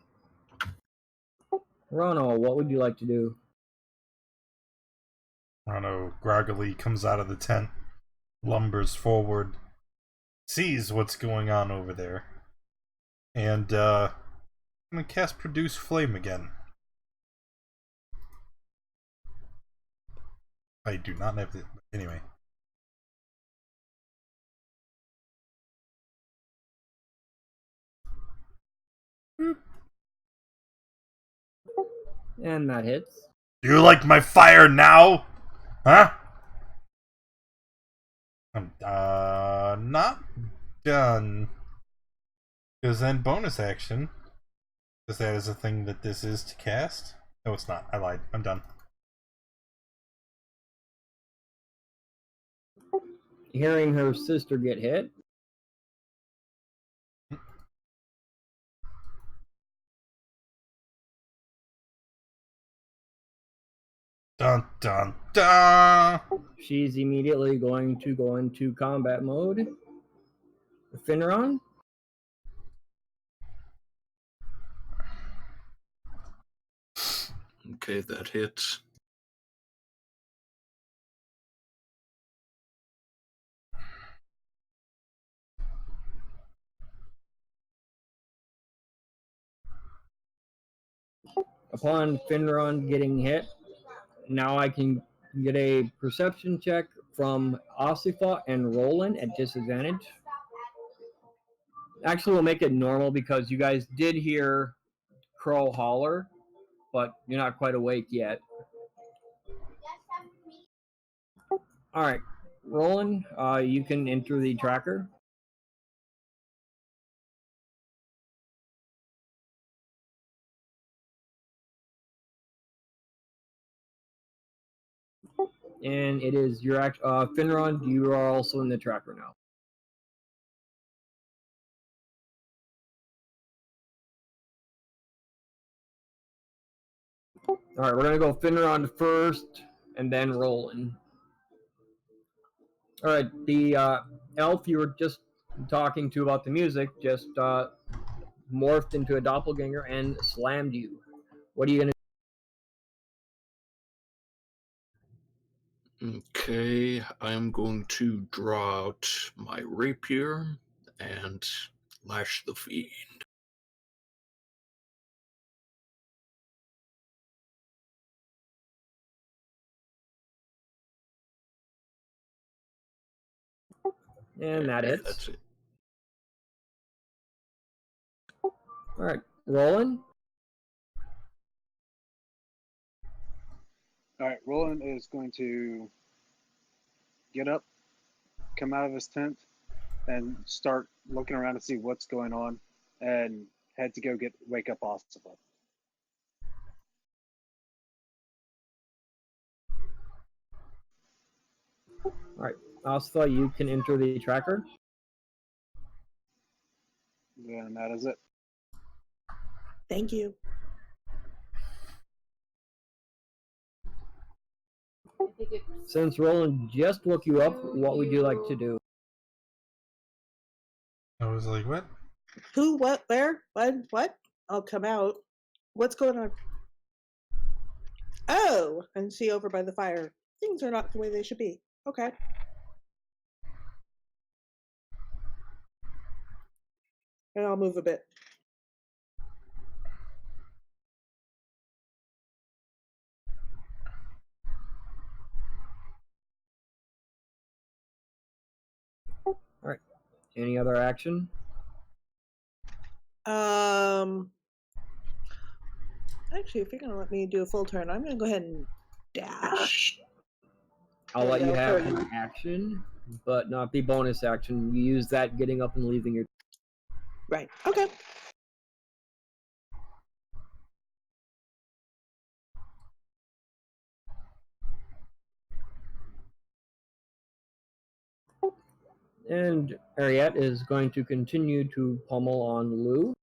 Rono, what would you like to do? Rano groggily comes out of the tent, lumbers forward, sees what's going on over there, and I'm gonna cast Produce Flame again. I do not have it. Anyway. And that hits. Do you like my fire now? Huh? I'm not done. Because then bonus action. Because that is a thing that this is to cast. No, it's not. I lied. I'm done. Hearing her sister get hit. Dun dun dun! She's immediately going to go into combat mode. Finneron? Okay, that hits. Upon Finneron getting hit, now I can get a perception check from Ossifa and Roland at disadvantage. Actually, we'll make it normal because you guys did hear Crow holler, but you're not quite awake yet. All right, Roland, you can enter the tracker. And it is your Finneron, you are also in the tracker now. All right, we're gonna go Finneron first, and then Roland. All right, the elf you were just talking to about the music just morphed into a doppelganger and slammed you. What are you gonna Okay, I'm going to draw out my rapier and lash the fiend. And that hits. That's it. All right, Roland. All right, Roland is going to get up, come out of his tent, and start looking around to see what's going on, and head to go wake up Ossifa. Alright, Asfa, you can enter the tracker. And that is it. Thank you. Since Roland just woke you up, what would you like to do? I was like, what? Who, what, where, when, what? I'll come out. What's going on? Oh, and see over by the fire. Things are not the way they should be. Okay. And I'll move a bit. Alright, any other action? Actually, if you're gonna let me do a full turn, I'm gonna go ahead and dash. I'll There let we you go, have 30. an action, but not the bonus action. You use that getting up and leaving your... Right. Okay. And Ariette is going to continue to pummel on Lou.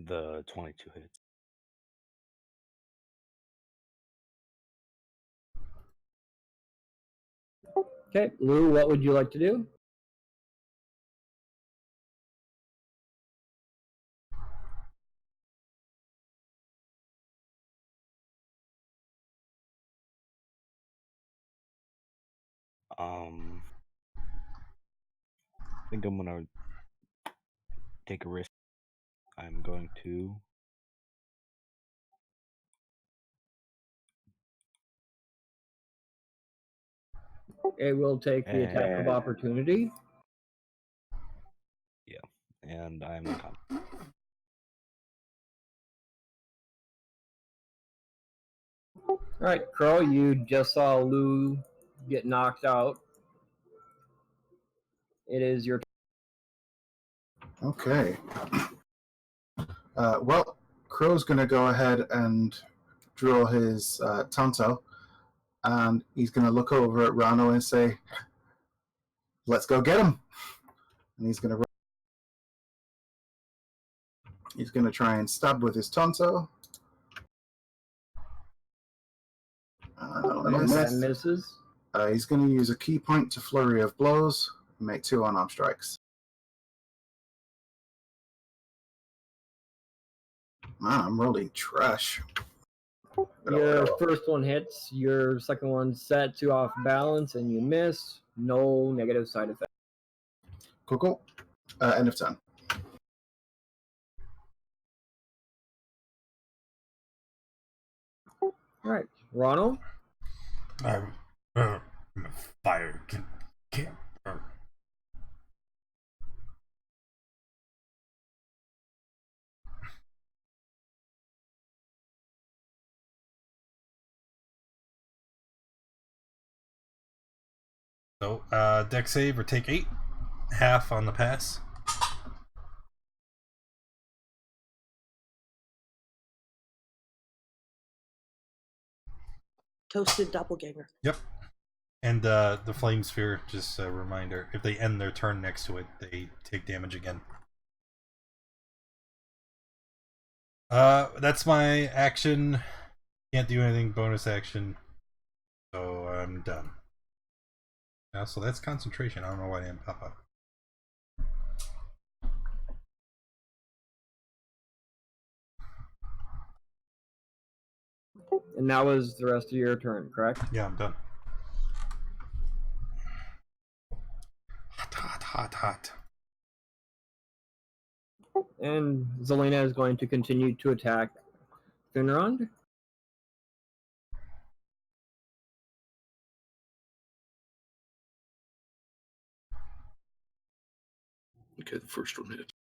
The 22 hits. Okay, Lou, what would you like to do? I think I'm gonna take a risk. I'm going to It will take the attack of opportunity. yeah, and I'm unconscious. Alright, Crow, you just saw Lou get knocked out. It is your Okay. Well, Crow's going to go ahead and draw his Tonto, and he's going to look over at Rano and say, "Let's go get him." And he's going to try and stab with his Tonto. that misses. He's going to use a key point to flurry of blows and make 2 unarmed strikes. Man, I'm rolling trash. Your first one hits, your second one sets you off balance, and you miss. No negative side effect. Cool. End of turn. Alright, Ronald? I'm fire. Can't. So, deck save or take 8. Half on the pass. Toasted doppelganger. Yep. And the flame sphere, just a reminder, if they end their turn next to it, they take damage again. That's my action. Can't do anything bonus action. So I'm done. So that's concentration. I don't know why I didn't pop up. And that was the rest of your turn, correct? Yeah, I'm done. Hot. And Zelena is going to continue to attack Finrond. Okay, the first one hit.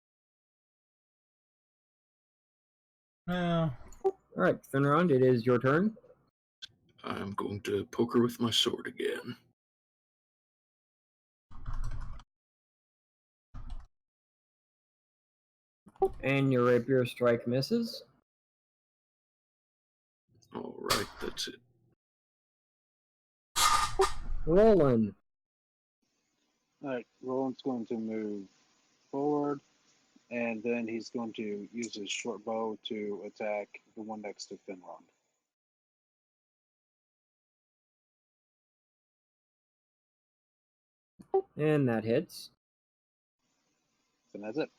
No. Alright, Finrond, it is your turn. I'm going to poke her with my sword again. And your rapier strike misses. Alright, that's it. Roland. Alright, Roland's going to move forward, and then he's going to use his short bow to attack the one next to Finrod. And that hits. And that's it.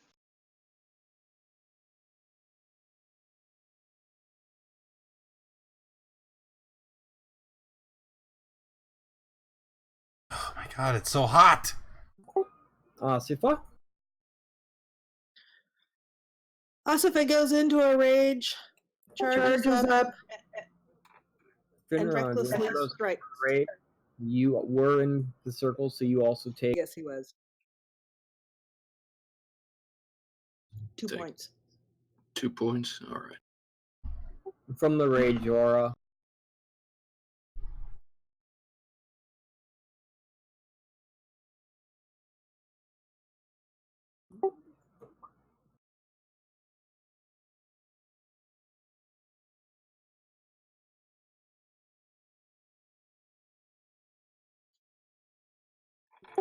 Oh my god, it's so hot! Asifa. Asifa goes into a rage, charges up, and Finrod, recklessly one of those strikes. great. You were in the circle, so you also take. Yes, he was. 2 Take- points. 2 points. All right. From the rage aura.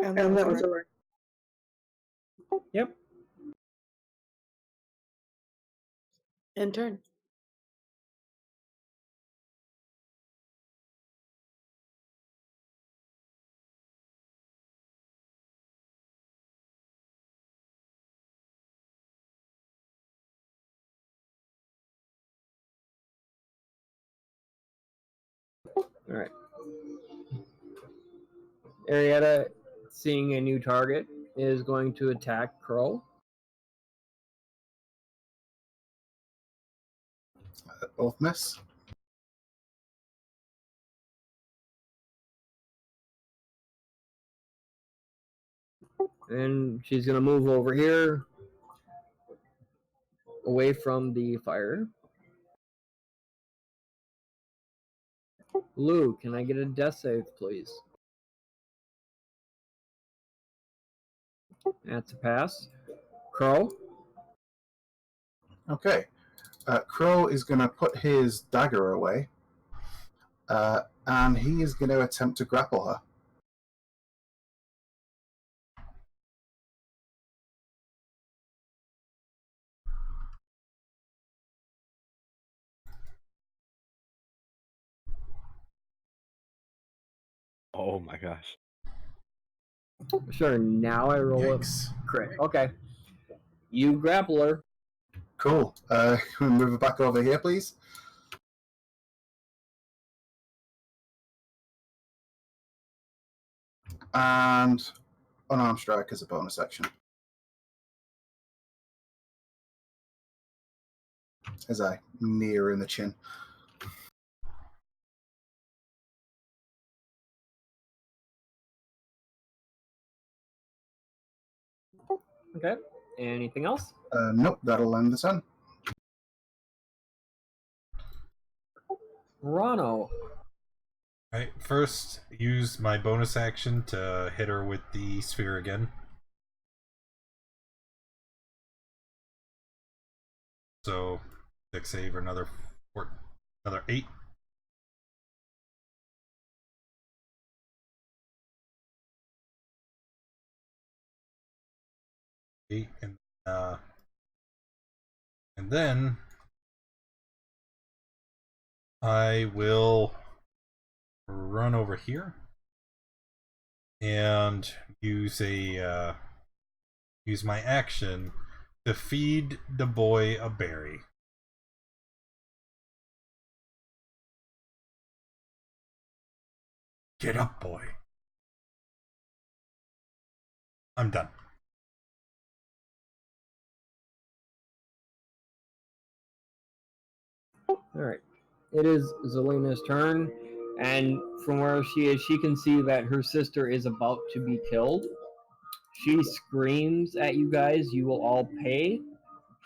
And that was a Yep. in turn. All right. Arietta, seeing a new target, is going to attack Crow. Both miss. And she's going to move over here, away from the fire. Lou, can I get a death save, please? That's a pass. Crow. Okay. Crow is going to put his dagger away, and he is going to attempt to grapple her. Oh my gosh. Sure, now I roll Yikes. a crit. Okay. You grapple her. Cool. Can we move it back over here, please? And unarmed strike as a bonus action. As I near in the chin. Okay. Anything else? Nope, that'll end the turn. Rano. Right, first, use my bonus action to hit her with the sphere again. So, 6 save or another 8. And then I will run over here and use my action to feed the boy a berry. Get up, boy. I'm done. Alright. It is Zelina's turn, and from where she is, she can see that her sister is about to be killed. She screams at you guys, you will all pay.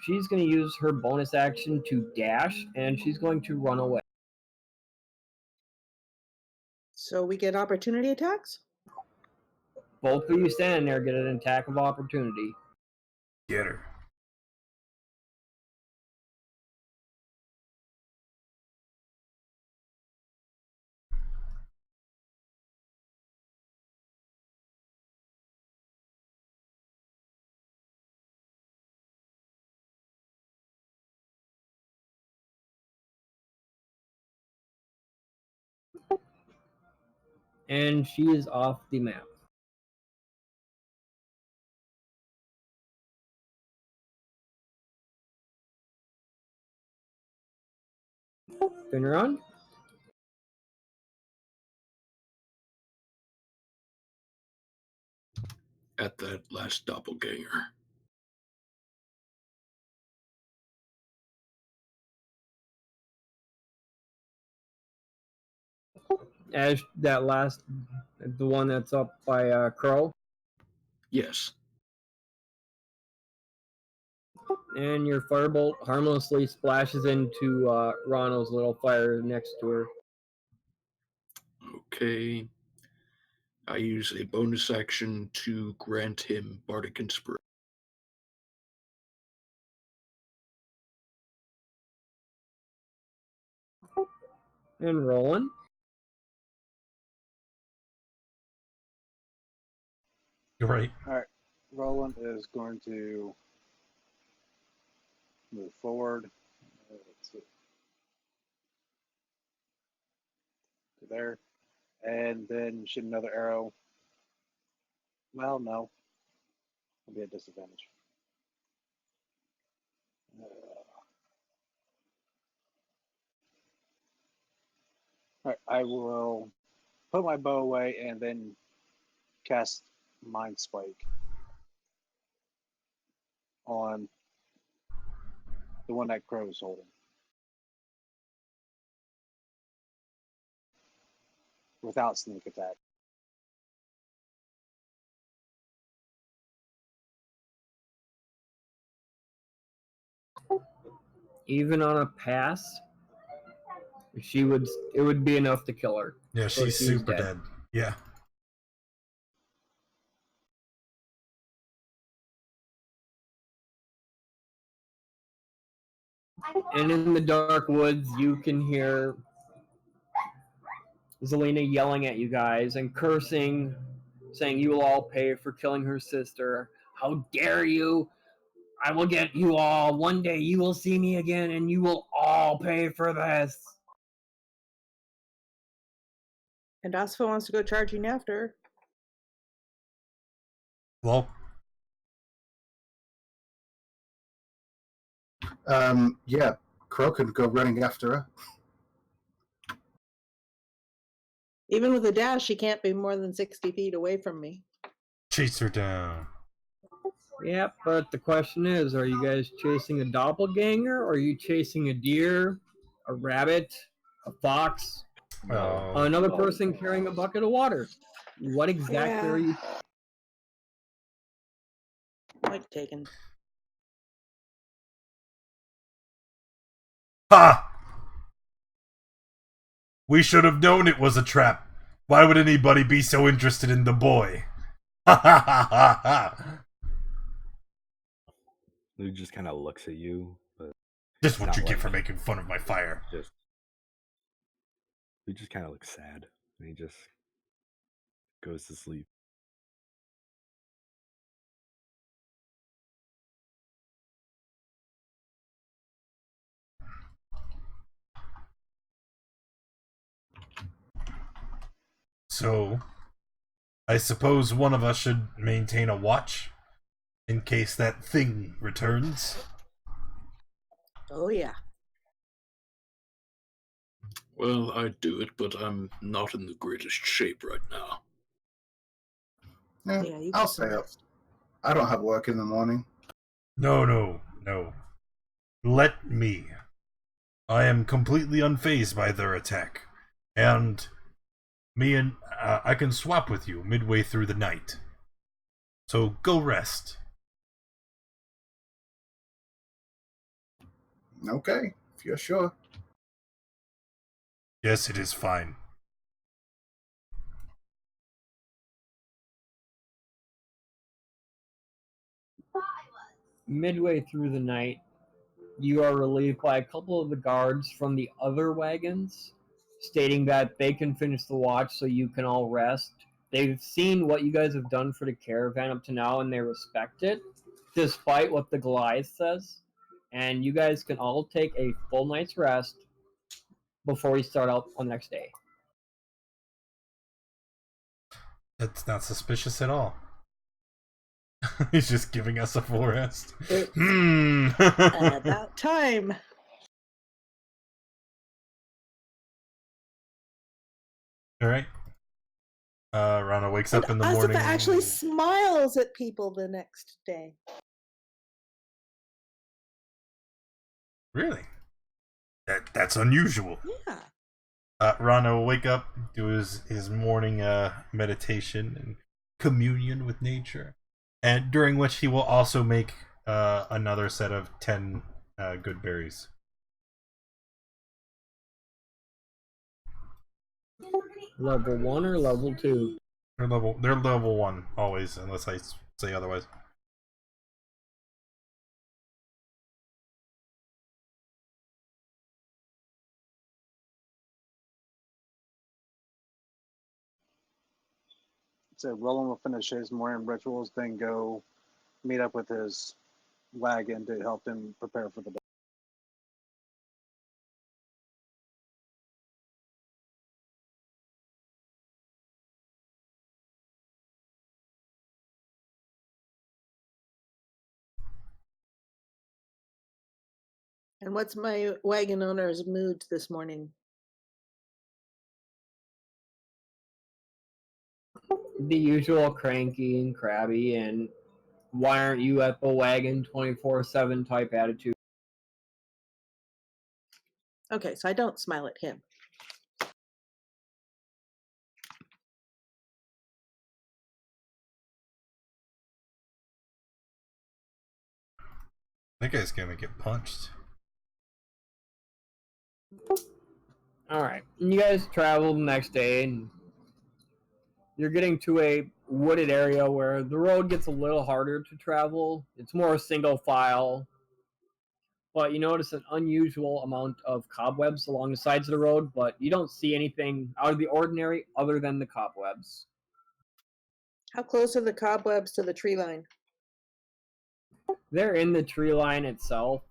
She's going to use her bonus action to dash, and she's going to run away. So we get opportunity attacks? Both of you standing there get an attack of opportunity. Get her. and she is off the map. Turn around. At that last doppelganger. As that last, the one that's up by Crow. Yes. And your firebolt harmlessly splashes into Ronald's little fire next to her. Okay. I use a bonus action to grant him Bardic Inspiration. And Roland. You're right. All right. Roland is going to move forward. Let's see. To there. And then shoot another arrow. Well, no. It'll be a disadvantage. All right. I will put my bow away and then cast Mind Spike on the one that Crow is holding. Without sneak attack. Even on a pass, it would be enough to kill her. Yeah, So she's super dead. Yeah. And in the dark woods, you can hear Zelina yelling at you guys and cursing, saying you will all pay for killing her sister. How dare you! I will get you all. One day you will see me again and you will all pay for this. And Asfa wants to go charging after. Well, yeah, Crow can go running after her. Even with a dash, she can't be more than 60 feet away from me. chase her down. Yep, but the question is, are you guys chasing a doppelganger, or are you chasing a deer, a rabbit, a fox, another person carrying a bucket of water? What exactly are you? Like taken. Ha! We should have known it was a trap. Why would anybody be so interested in the boy? Ha ha ha ha ha! He just kind of looks at you, but Just what not you get like- for making fun of my fire. he just kind of looks sad, and he just goes to sleep. So, I suppose one of us should maintain a watch in case that thing returns. Oh, yeah. Well, I'd do it, but I'm not in the greatest shape right now. Yeah, You I'll get some stay up. rest. I don't have work in the morning. No. Let me. I am completely unfazed by their attack. And I can swap with you midway through the night. So go rest. Okay, if you're sure. Yes, it is fine. Midway through the night, you are relieved by a couple of the guards from the other wagons, stating that they can finish the watch so you can all rest. They've seen what you guys have done for the caravan up to now, and they respect it, despite what the Goliath says. And you guys can all take a full night's rest before we start out on the next day. That's not suspicious at all. He's just giving us a full rest. It's Hmm. about time. All right. Rana wakes And up in the Asuka morning. actually smiles at people the next day. Really? That's unusual. Yeah. Rana will wake up, do his morning meditation and communion with nature, and during which he will also make another set of 10 good berries. Level 1 or level 2? They're level 1 always, unless I say otherwise. So Roland will finish his morning rituals, then go meet up with his wagon to help him prepare for the day. And what's my wagon owner's mood this morning? The usual cranky and crabby and why aren't you at the wagon 24/7 type attitude. Okay, so I don't smile at him. That guy's gonna get punched. Alright, you guys travel the next day and you're getting to a wooded area where the road gets a little harder to travel. It's more single file, but you notice an unusual amount of cobwebs along the sides of the road, but you don't see anything out of the ordinary other than the cobwebs. How close are the cobwebs to the tree line? They're in the tree line itself.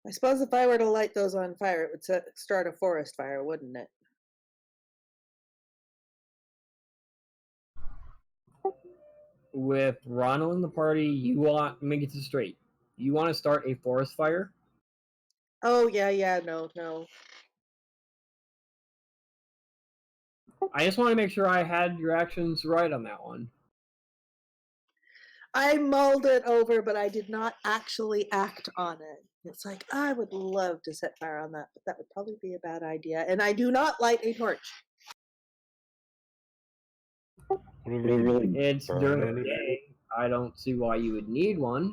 I suppose if I were to light those on fire, it would start a forest fire, wouldn't it? With Ronald in the party, you want, let me get this straight. You want to start a forest fire? Oh, yeah, no. I just want to make sure I had your actions right on that one. I mulled it over, but I did not actually act on it. It's like, I would love to set fire on that, but that would probably be a bad idea. And I do not light a torch. It's during the day. I don't see why you would need one.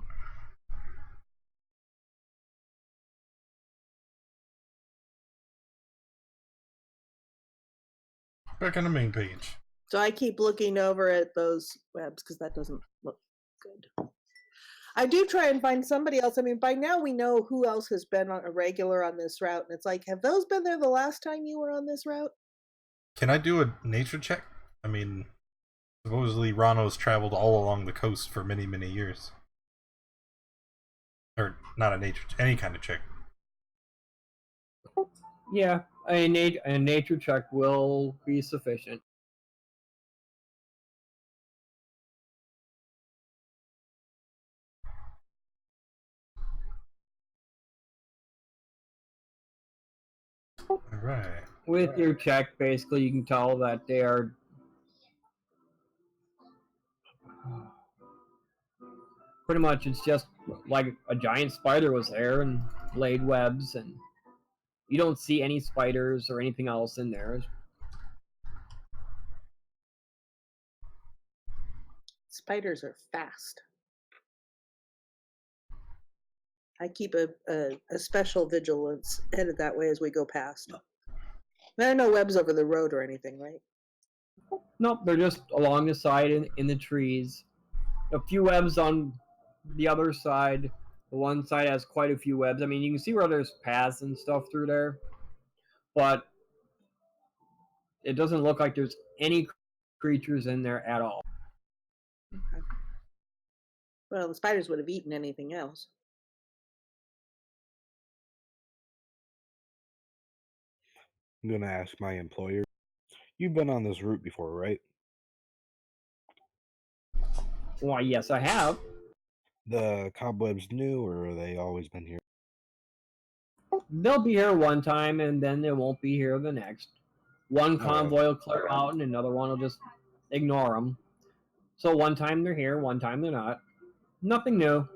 Back on the main page. So I keep looking over at those webs because that doesn't look good. I do try and find somebody else. I mean, by now we know who else has been on a regular on this route. And it's like, have those been there the last time you were on this route? Can I do a nature check? I mean, supposedly Rano's traveled all along the coast for many, many years. Or not a nature, any kind of check. Yeah, a nature check will be sufficient. All right. With your check, basically, you can tell that they are pretty much, it's just like a giant spider was there and laid webs, and you don't see any spiders or anything else in there. Spiders are fast. I keep a special vigilance headed that way as we go past. There are no webs over the road or anything, right? Nope, they're just along the side in the trees. A few webs on the other side. The one side has quite a few webs. I mean, you can see where there's paths and stuff through there, but it doesn't look like there's any creatures in there at all. Okay. Well, the spiders would have eaten anything else. I'm gonna ask my employer. You've been on this route before, right? Why, yes, I have. The cobwebs new, or have they always been here? They'll be here one time, and then they won't be here the next. One Alright. convoy will clear out, and another one will just ignore them. So one time they're here, one time they're not. Nothing new.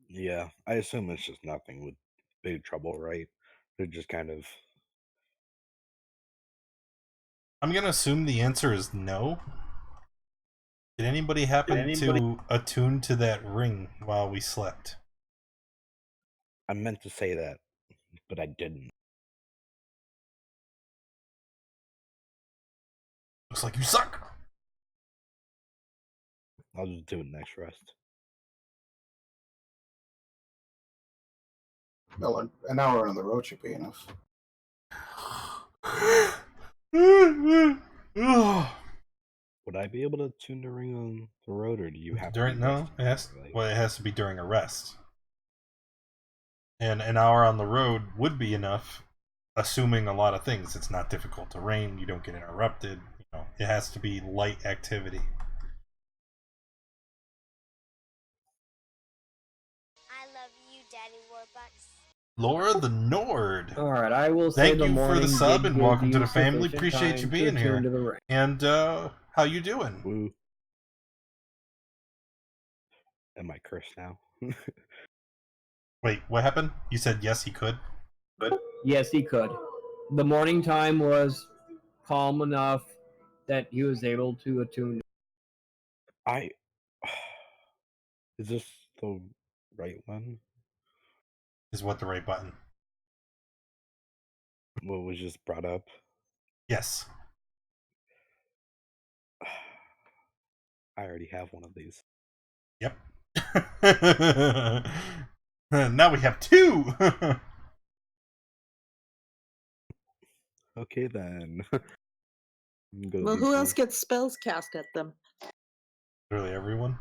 Yeah, I assume it's just nothing with big trouble, right? They're just kind of... I'm gonna assume the answer is no. Did anybody happen to attune to that ring while we slept? I meant to say that, but I didn't. Looks like you suck. I'll just do it next rest. Well, an hour on the road should be enough. Would I be able to tune the ring on the road, or do you have During to? no, it has to be during a rest. And an hour on the road would be enough, assuming a lot of things. It's not difficult to rain. You don't get interrupted. You know, it has to be light activity. I love you, Daddy Warbucks. Laura the Nord. All right, I will say Thank the you for morning the sub did and give welcome to you the family. sufficient Appreciate you time to being attune here. to the ring. And how you doing? Woo. Am I cursed now? Wait, what happened? You said yes, he could. Yes, he could. The morning time was calm enough that he was able to attune. Is this the right one? Is what the right button? What was just brought up? Yes. I already have one of these. Yep. Now we have two. Okay then. Well, who else gets spells cast at them? Really, everyone.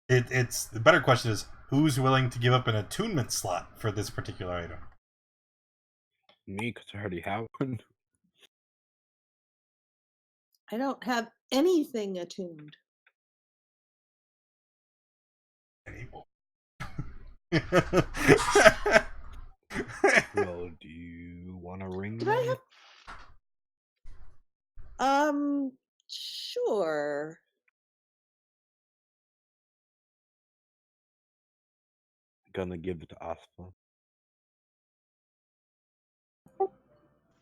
It's the better question is who's willing to give up an attunement slot for this particular item? Me, because I already have one. I don't have anything attuned. Well, do you want a ring? Did I have? Sure. Gonna give it to Aspa.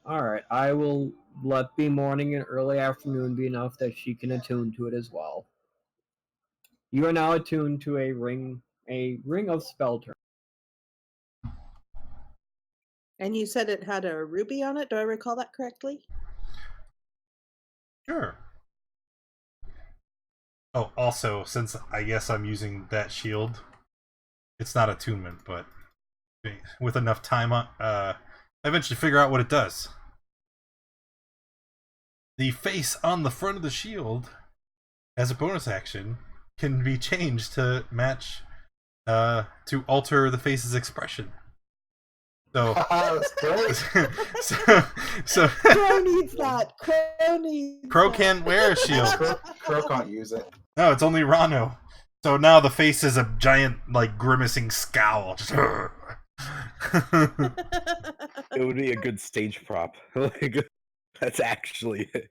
All right, I will let the morning and early afternoon be enough that she can attune to it as well. You are now attuned to a ring of spell terms. And you said it had a ruby on it. Do I recall that correctly? Sure. Oh, also, since I guess I'm using that shield, it's not attunement, but with enough time, I eventually figure out what it does. The face on the front of the shield, as a bonus action, can be changed to match, to alter the face's expression. So, That's great. so Crow needs that. Crow needs Crow that. can't wear a shield. Crow can't use it. No, it's only Rano. So now the face is a giant, like, grimacing scowl. Just, It would be a good stage prop. Like, that's actually it.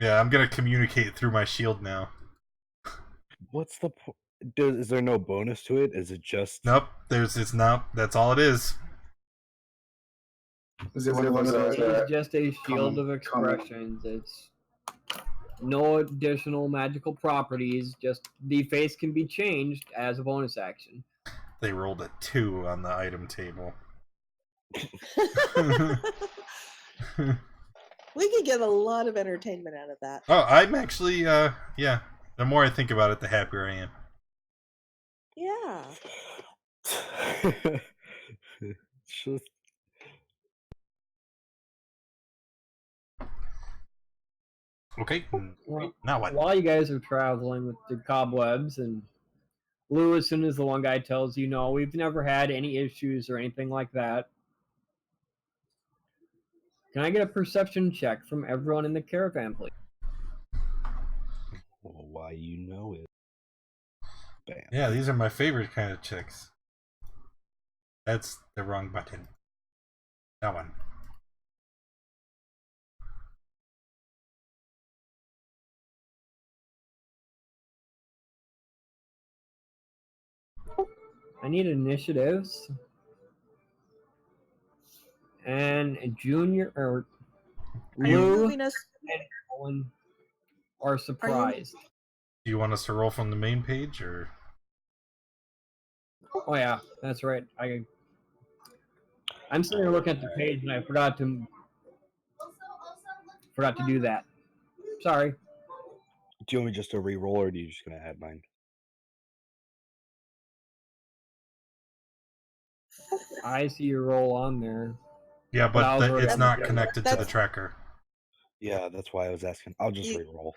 yeah, I'm gonna communicate through my shield now. What's the is there no bonus to it? Is it just... Nope, it's not. That's all it is. Is it one of those? It's just a shield common- of expressions. It's no additional magical properties. Just the face can be changed as a bonus action. They rolled a 2 on the item table. We could get a lot of entertainment out of that. Oh, I'm actually, yeah. The more I think about it, the happier I am. Yeah. Just... Okay, Well, now what? while you guys are traveling with the cobwebs, and Lewison is the one guy tells you, no, we've never had any issues or anything like that. Can I get a perception check from everyone in the caravan, please? Well, why you know it. Bam. Yeah, these are my favorite kind of chicks. That's the wrong button. That one. I need initiatives. And Junior or Are you Lou moving us? and Owen are surprised. Do you want us to roll from the main page, or? Oh yeah, that's right. I'm sitting here looking at the page and I forgot to do that. Sorry. Do you want me just to re-roll, or are you just gonna add mine? I see your roll on there. Yeah, but already- it's not connected to the That's- tracker. Yeah, that's why I was asking. I'll just You- re-roll.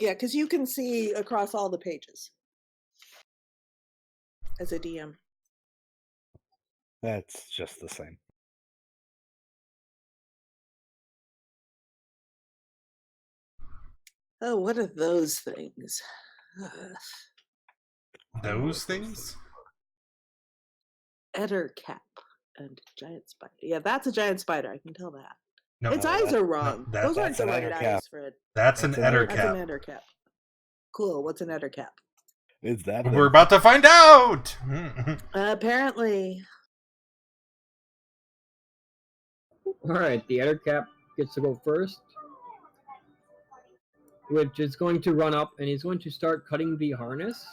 Yeah, because you can see across all the pages as a DM. That's just the same. Oh, what are those things? Those things? Ettercap and giant spider. Yeah, that's a giant spider. I can tell that. No, Its No, eyes that- are wrong. that- Those aren't that's the an right ettercap. eyes, Fred. That's an That's an That's an ettercap. ettercap. Cool. What's an ettercap? Is that We're about to find out! Apparently. Alright, the other cap gets to go first. Which is going to run up and he's going to start cutting the harness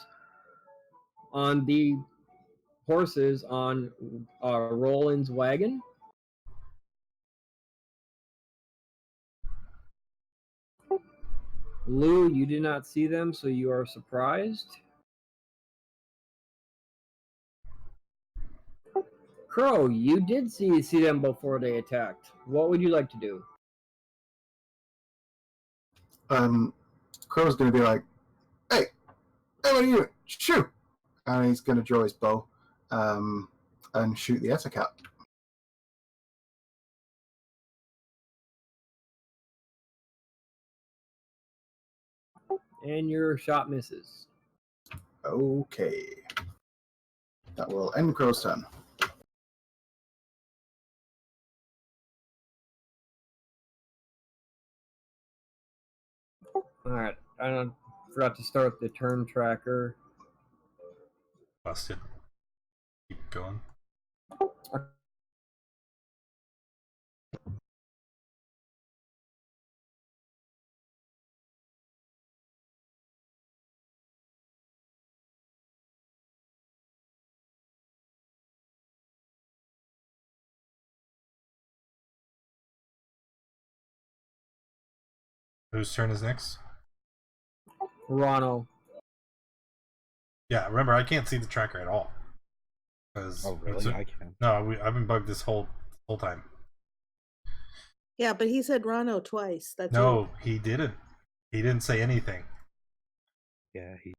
on the horses on Roland's wagon. Lou, you did not see them, so you are surprised. Crow, you did see them before they attacked. What would you like to do? Crow's gonna be like, hey, what are you doing? Shoot! And he's gonna draw his bow, and shoot the ettercap. And your shot misses. Okay. That will end Crow's turn. Alright, I forgot to start the turn tracker. Busted. Keep going. Whose turn is next? Rano. Yeah, remember, I can't see the tracker at all. Oh, really? I can. No, I've been bugged this whole time. Yeah, but he said Rano twice. That's No, he didn't. He didn't say anything. Yeah, he.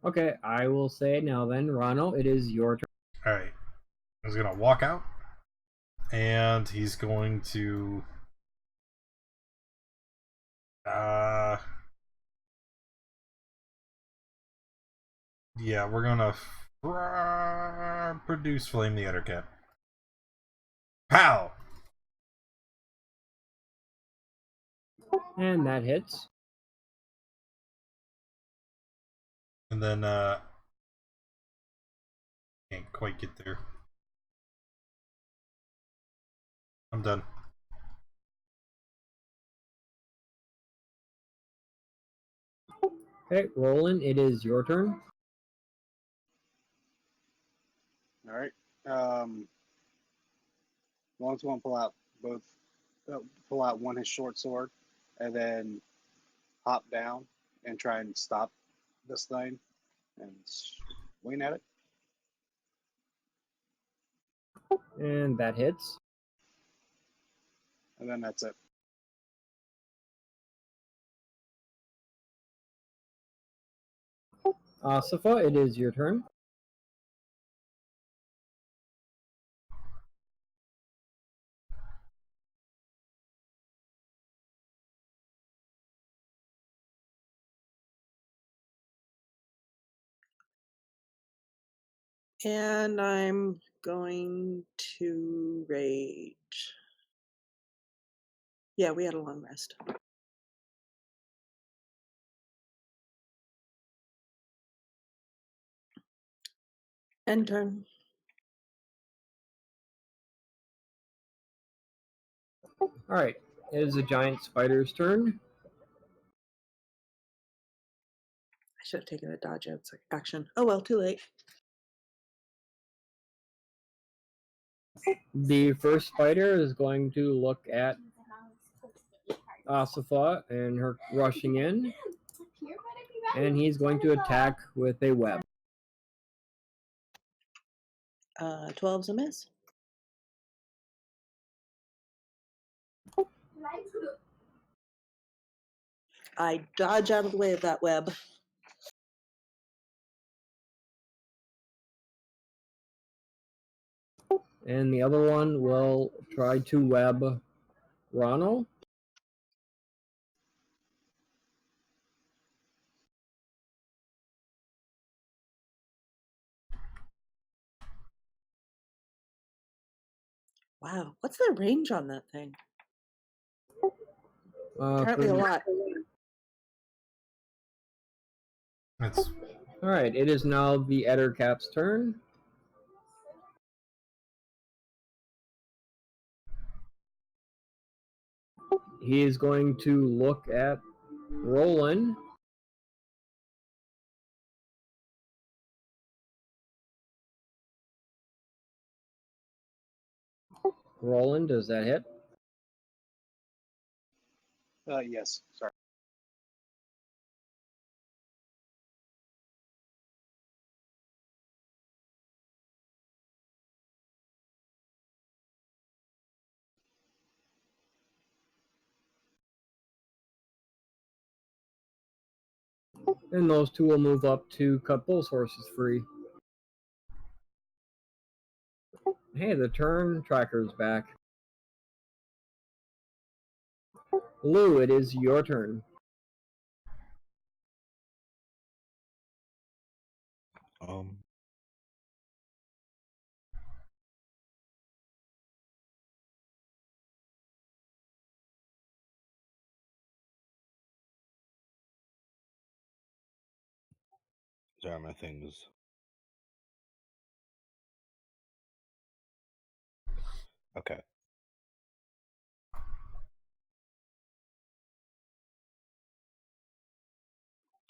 Okay, I will say it now then. Rano, it is your turn. Alright. He's gonna walk out. And he's going to... yeah, we're gonna produce Flame the Ettercap. Pow! And that hits. And then, can't quite get there. I'm done. Okay, Roland, it is your turn. All right. Long's going to pull out one his short sword, and then hop down and try and stop this thing and swing at it. And that hits. And then that's it. Asifa, it is your turn. And I'm going to rage. Yeah, we had a long rest. End turn. Alright, it is the giant spider's turn. I should have taken a dodge action. Oh well, too late. The first spider is going to look at Asifa and her rushing in, and he's going to attack with a web. 12's a miss. I dodge out of the way of that web. And the other one will try to web Ronald. Wow, what's the range on that thing? Apparently a For- lot. It's Alright, it is now the Ettercap's turn. He is going to look at Roland. Roland, does that hit? Yes. Sorry. And those two will move up to cut both horses free. Hey, the turn tracker's back. Lou, it is your turn. Sorry, my thing was. Okay.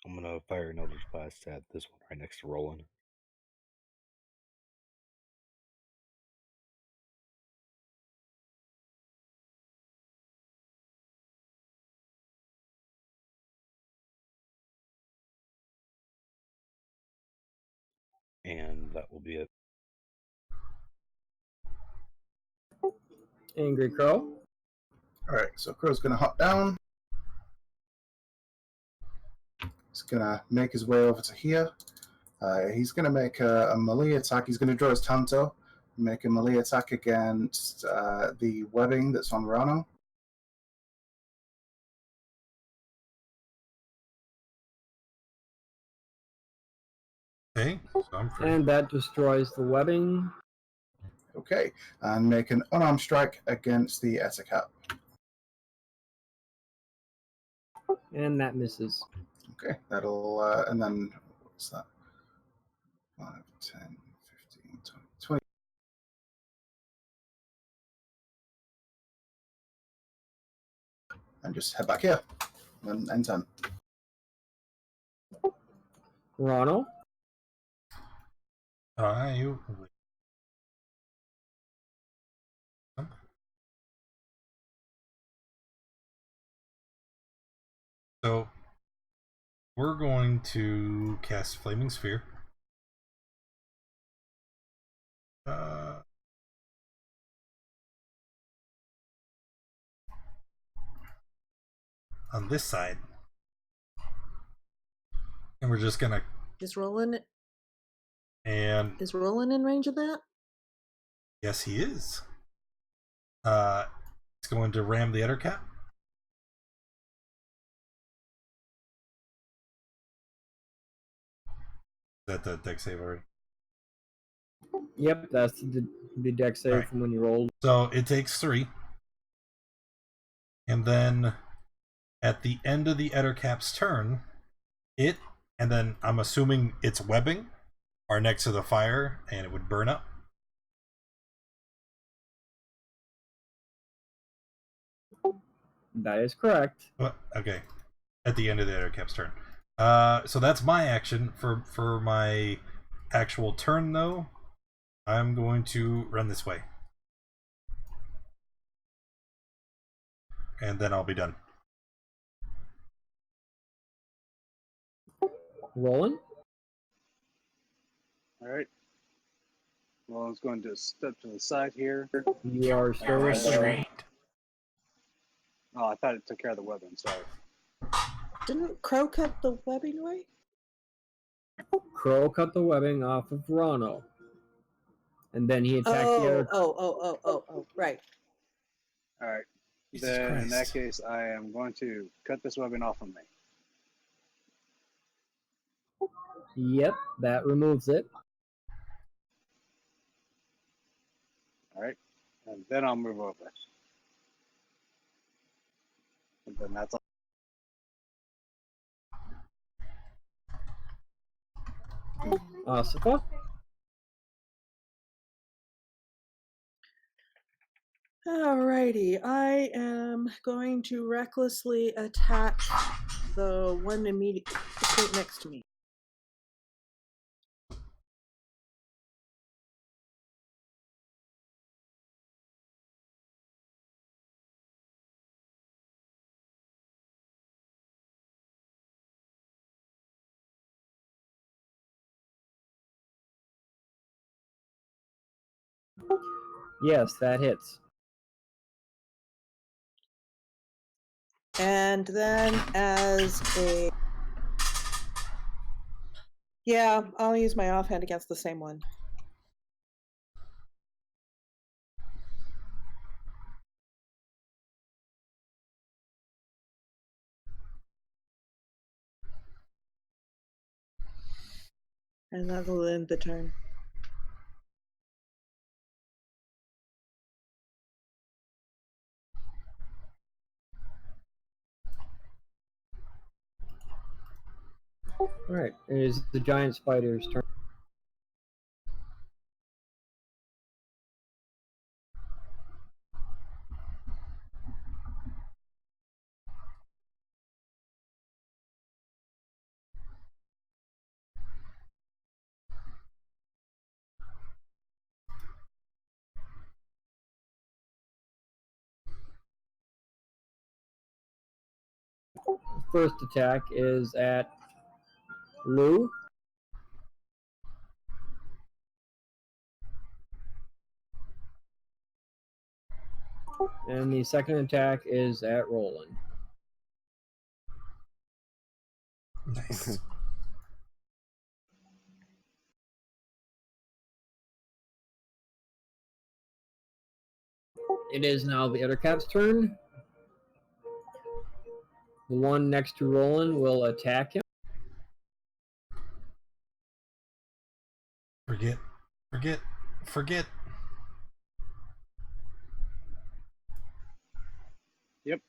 I'm gonna fire an Eldritch Blast at this one right next to Roland. And that will be it. Angry Crow. Alright, so Crow's going to hop down. He's going to make his way over to here. He's going to make a melee attack. He's going to draw his Tanto and make a melee attack against the webbing that's on Rano. okay, so I'm free. And that destroys the webbing. Okay, and make an unarmed strike against the Eticat. And that misses. Okay, that'll, and then, what's that? 5, 10, 15, 20. And just head back here. And end turn. Ronald. You. So we're going to cast Flaming Sphere. On this side. And we're just gonna Is Roland and in range of that? yes he is. It's going to ram the Ettercap. Is that the deck save already? Yep, that's the deck save Right. from when you rolled. So it takes 3. And then at the end of the Ettercap's turn, it, and then I'm assuming its webbing, are next to the fire, and it would burn up. That is correct. Okay. At the end of the Ettercap's turn. So that's my action. For my actual turn, though, I'm going to run this way. And then I'll be done. Rolling. All right. Well, I was going to step to the side here. You are still restrained. Oh, I thought it took care of the weapon. Sorry. Didn't Crow cut the webbing away? Crow cut the webbing off of Rano. And then he attacked the other. Oh, right. All right. Jesus Then in that Christ. case, I am going to cut this weapon off of me. Yep, that removes it. All right. And then I'll move over. And then that's all. Asuka. Alrighty, I am going to recklessly attack the one immediately next to me. Yes, that hits. And then as a... Yeah, I'll use my offhand against the same one. And that'll end the turn. Alright, it is the giant spider's turn. First attack is at Lou. And the second attack is at Roland. Nice. It is now the other cat's turn. The one next to Roland will attack him. Forget. Yep.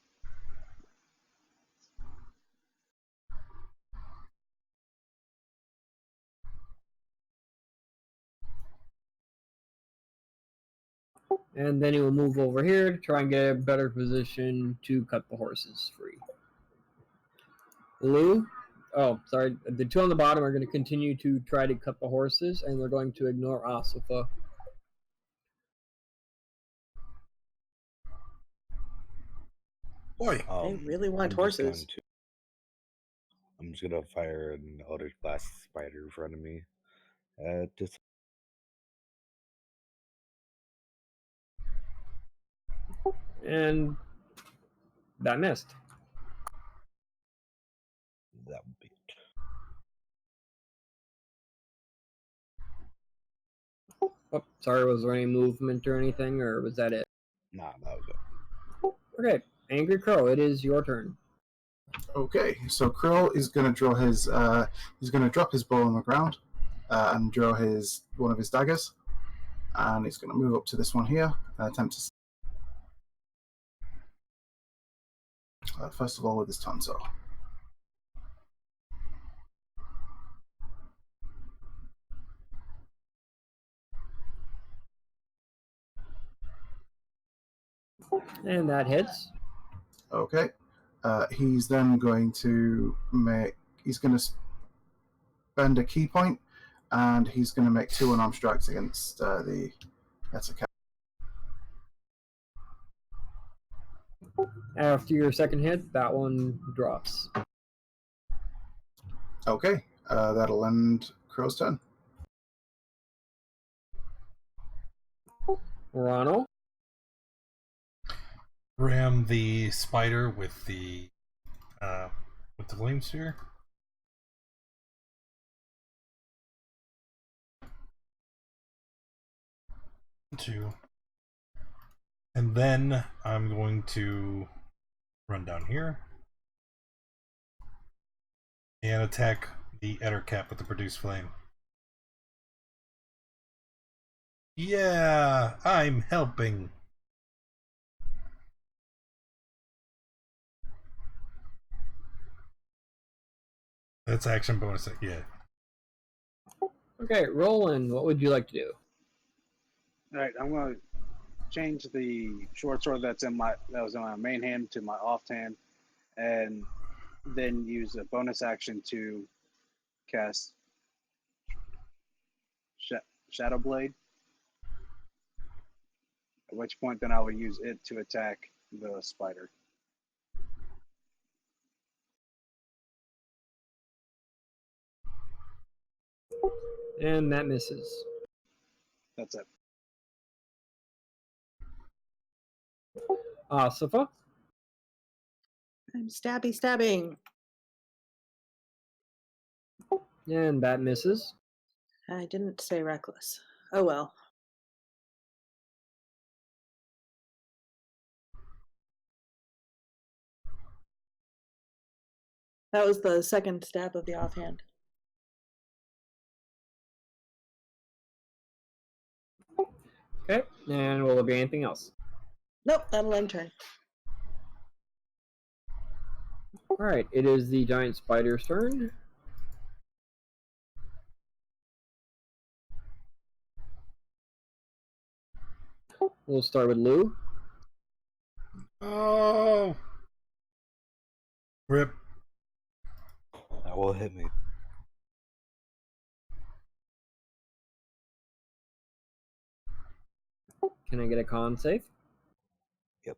And then he will move over here to try and get a better position to cut the horses free. Lou, oh, sorry, the two on the bottom are going to continue to try to cut the horses, and they're going to ignore Asufa. Boy. They really want I'm horses. just gonna fire an Eldritch Blast spider in front of me. Just And that missed. that would be it. Oh, sorry, was there any movement or anything, or was that it? Nah, that was it. Okay, Angry Crow, it is your turn. Okay, so Krill is going to draw his. He's going to drop his bow on the ground and draw one of his daggers. and he's going to move up to this one here and attempt to. First of all, with his tonsil. And that hits. Okay. He's then going to he's going to spend a key point, and he's going to make 2 unarmed strikes against the attacker. After your second hit, that one drops. Okay. That'll end Crow's turn. Ronald. Ram the spider with the flame sphere. Two. And then I'm going to run down here and attack the Ettercap with the produce flame. Yeah, I'm helping. That's action bonus. Yeah. Okay, Roland, what would you like to do? All right, I'm going to change the short sword that was in my main hand to my off hand, and then use a bonus action to cast Shadow Blade. At which point, then I will use it to attack the spider. And that misses. That's it. Asifa. I'm stabbing. And that misses. I didn't say reckless. Oh well. That was the second stab of the offhand. Okay, and will there be anything else? Nope, that'll end turn. Alright, it is the giant spider's turn. We'll start with Lou. Oh! Rip. That will hit me. Can I get a con save? Yep.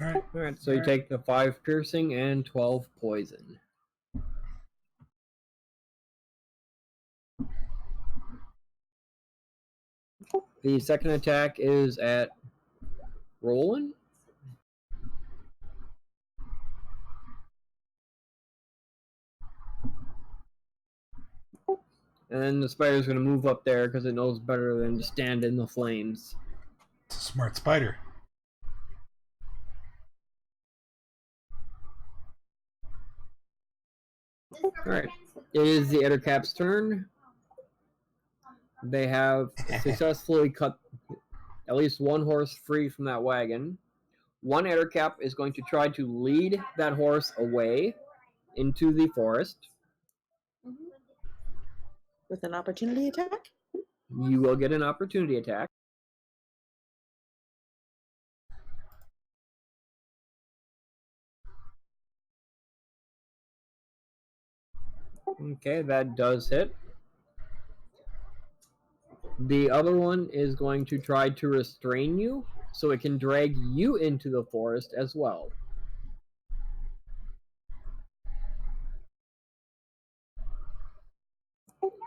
Alright, so you take the 5 piercing and 12 poison. The second attack is at Roland. And then the spider's going to move up there because it knows better than to stand in the flames. It's a smart spider. Alright, it is the Ettercap's turn. They have successfully cut at least one horse free from that wagon. One Ettercap is going to try to lead that horse away into the forest. With an opportunity attack? You will get an opportunity attack. Okay, that does hit. The other one is going to try to restrain you, so it can drag you into the forest as well.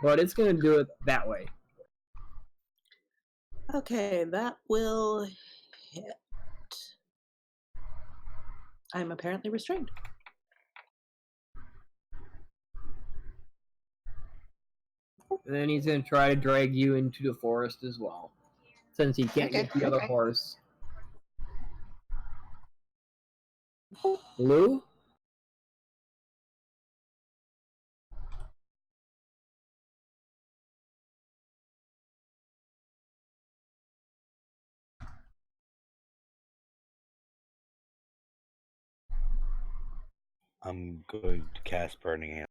But it's going to do it that way. Okay, that will hit. I'm apparently restrained. And then he's going to try to drag you into the forest as well, since he can't get the other horse. Blue? I'm going to cast Burning Hand.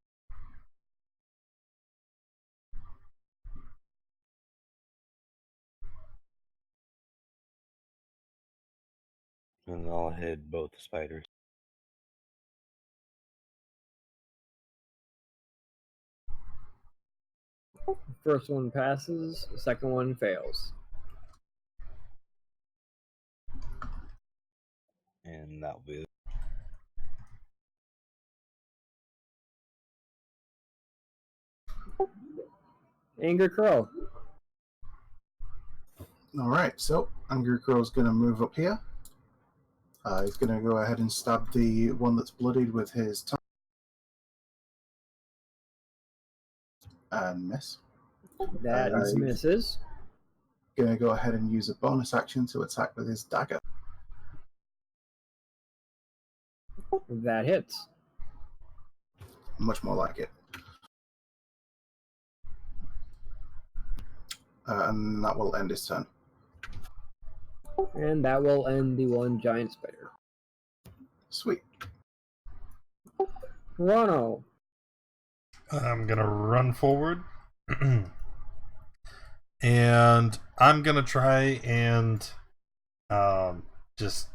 And I'll hit both the spiders. First one passes, the second one fails. And that'll be it. Angry Crow. All right, so Angry Crow's going to move up here. He's going to go ahead and stab the one that's bloodied with his tongue. And miss. That misses. Going to go ahead and use a bonus action to attack with his dagger. That hits. Much more like it. And that will end his turn. And that will end the one giant spider. Sweet. Rono. I'm going to run forward. And I'm going to try and just...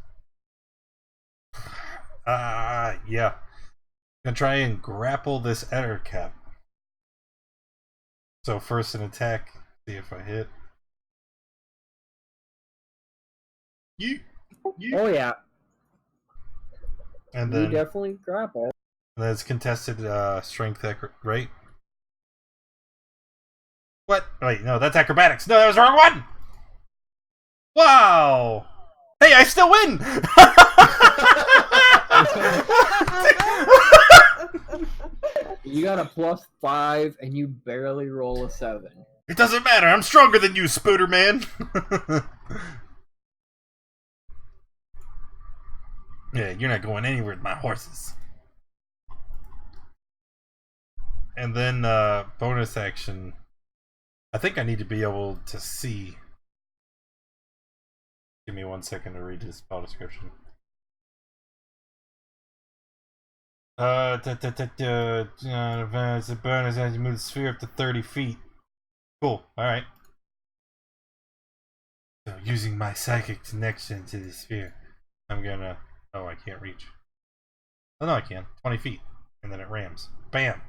yeah. I'm going to try and grapple this Ettercap. So first an attack. See if I hit. Oh, yeah. And You then definitely grapple. that's contested strength, right? What? Wait, no, that's acrobatics. No, that was the wrong one! Wow! Hey, I still win! You got a +5 and you barely roll a 7. It doesn't matter, I'm stronger than you, Spooter Man! Yeah, you're not going anywhere with my horses. And then bonus action. I think I need to be able to see. Give me 1 second to read the spell description. It's a bonus as you move the sphere up to 30 feet. Cool, alright. So using my psychic connection to the sphere, I'm gonna... Oh, I can't reach. Oh, no, I can. 20 feet. And then it rams. Bam!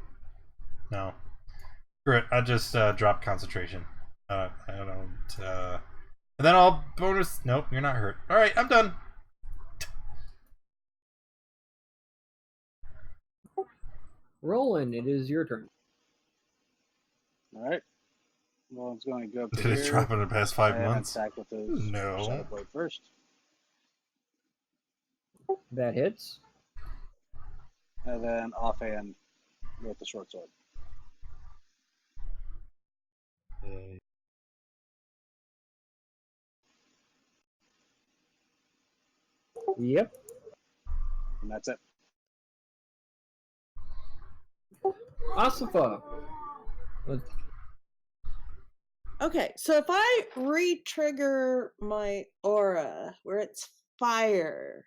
No. Screw it. I just drop concentration. I don't... And then I'll bonus... Nope, you're not hurt. Alright, I'm done. Roland, it is your turn. All right. Well, it's going to go up to Did it here drop in the past 5 and months? attack with his No. shadow blade first. That hits. And then offhand with the short sword. Yep. And that's it. Asifa. Okay, so if I re-trigger my aura where it's fire,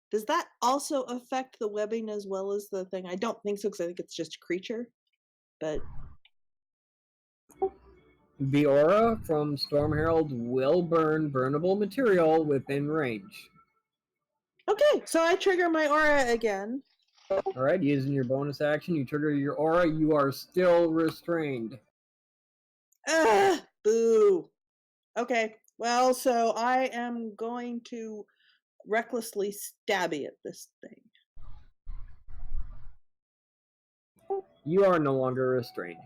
does that also affect the webbing as well as the thing? I don't think so because I think it's just a creature. But The aura from Storm Herald will burn burnable material within range. okay, so I trigger my aura again. Alright, using your bonus action, you trigger your aura, you are still restrained. Ugh, boo. Okay, well, so I am going to recklessly stabby at this thing. You are no longer restrained.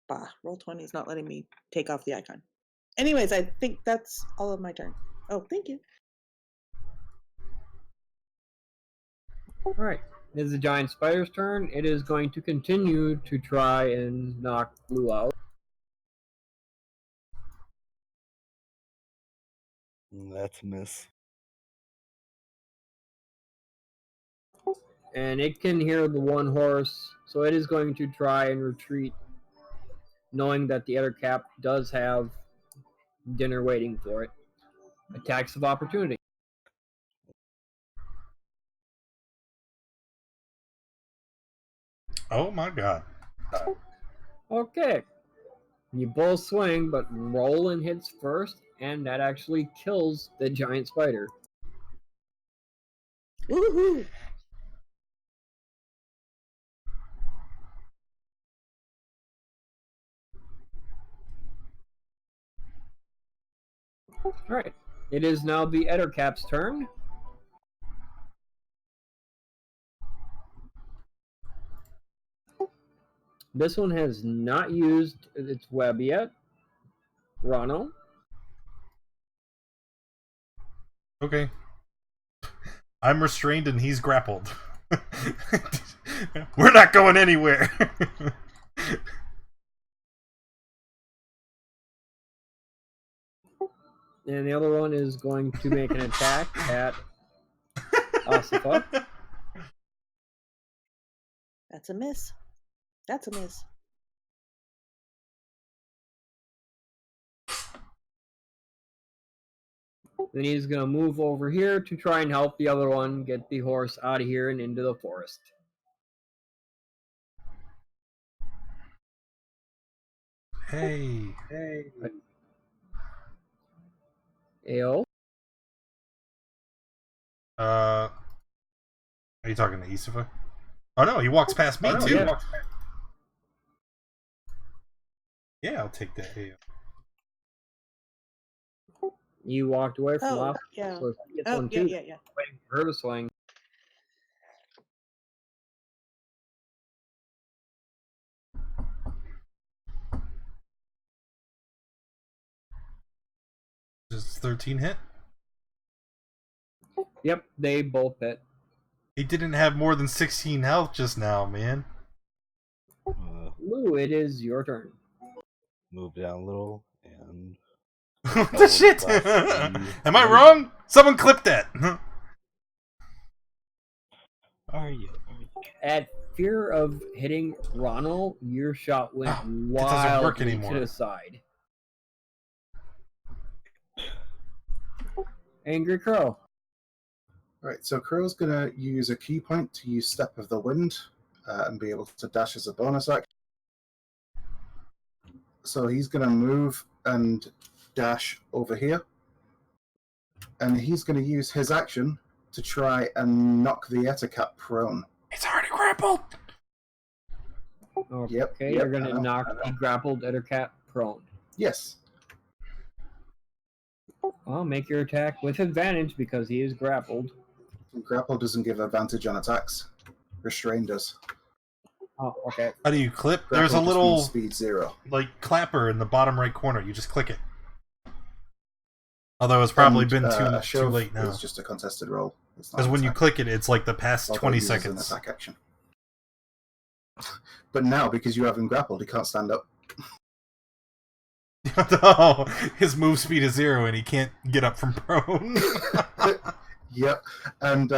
Bah, Roll20 is not letting me take off the icon. Anyways, I think that's all of my turn. Oh, thank you. Alright, it is the giant spider's turn. It is going to continue to try and knock Blue out. That's a miss. And it can hear the one horse, so it is going to try and retreat, knowing that the other cap does have dinner waiting for it. Attacks of opportunity. Oh my god. Okay. You both swing, but Roland hits first, and that actually kills the giant spider. Woohoo! Alright. It is now the Ettercap's turn. This one has not used its web yet. Ronald. Okay. I'm restrained and he's grappled. We're not going anywhere. And the other one is going to make an attack at Asifa. That's a miss. That's a miss. Then he's going to move over here to try and help the other one get the horse out of here and into the forest. Hey. AO. Are you talking to Isifa? Oh no, he walks past me too. Yeah, I'll take that. AO. You walked away from Oh, off. yeah. So he gets Oh, one yeah, too. yeah, yeah. Waiting for her to swing. Does 13 hit? Yep, they both hit. He didn't have more than 16 health just now, man. Lou, it is your turn. Move down a little and. What the shit? Am I wrong? Someone clip that. Are you? At fear of hitting Ronald, your shot went wildly to the side. Angry Crow. Right, so Crow's going to use a key point to use Step of the Wind and be able to dash as a bonus action. So he's going to move and dash over here. And he's going to use his action to try and knock the Ettercap prone. It's already grappled! Okay, Yep, you're going to knock the grappled Ettercap prone. Yes. Well, make your attack with advantage because he is grappled. Grapple doesn't give advantage on attacks. Restrain does. Oh, okay. How do you clip? Grapple There's a just little means speed 0. like clapper in the bottom right corner. You just click it. Although it's probably been too late now. It's just a contested roll. Because when you click it, it's like the past 20 Although it uses seconds. an attack action. But now, because you have him grappled, he can't stand up. No, his move speed is 0 and he can't get up from prone. Yep, and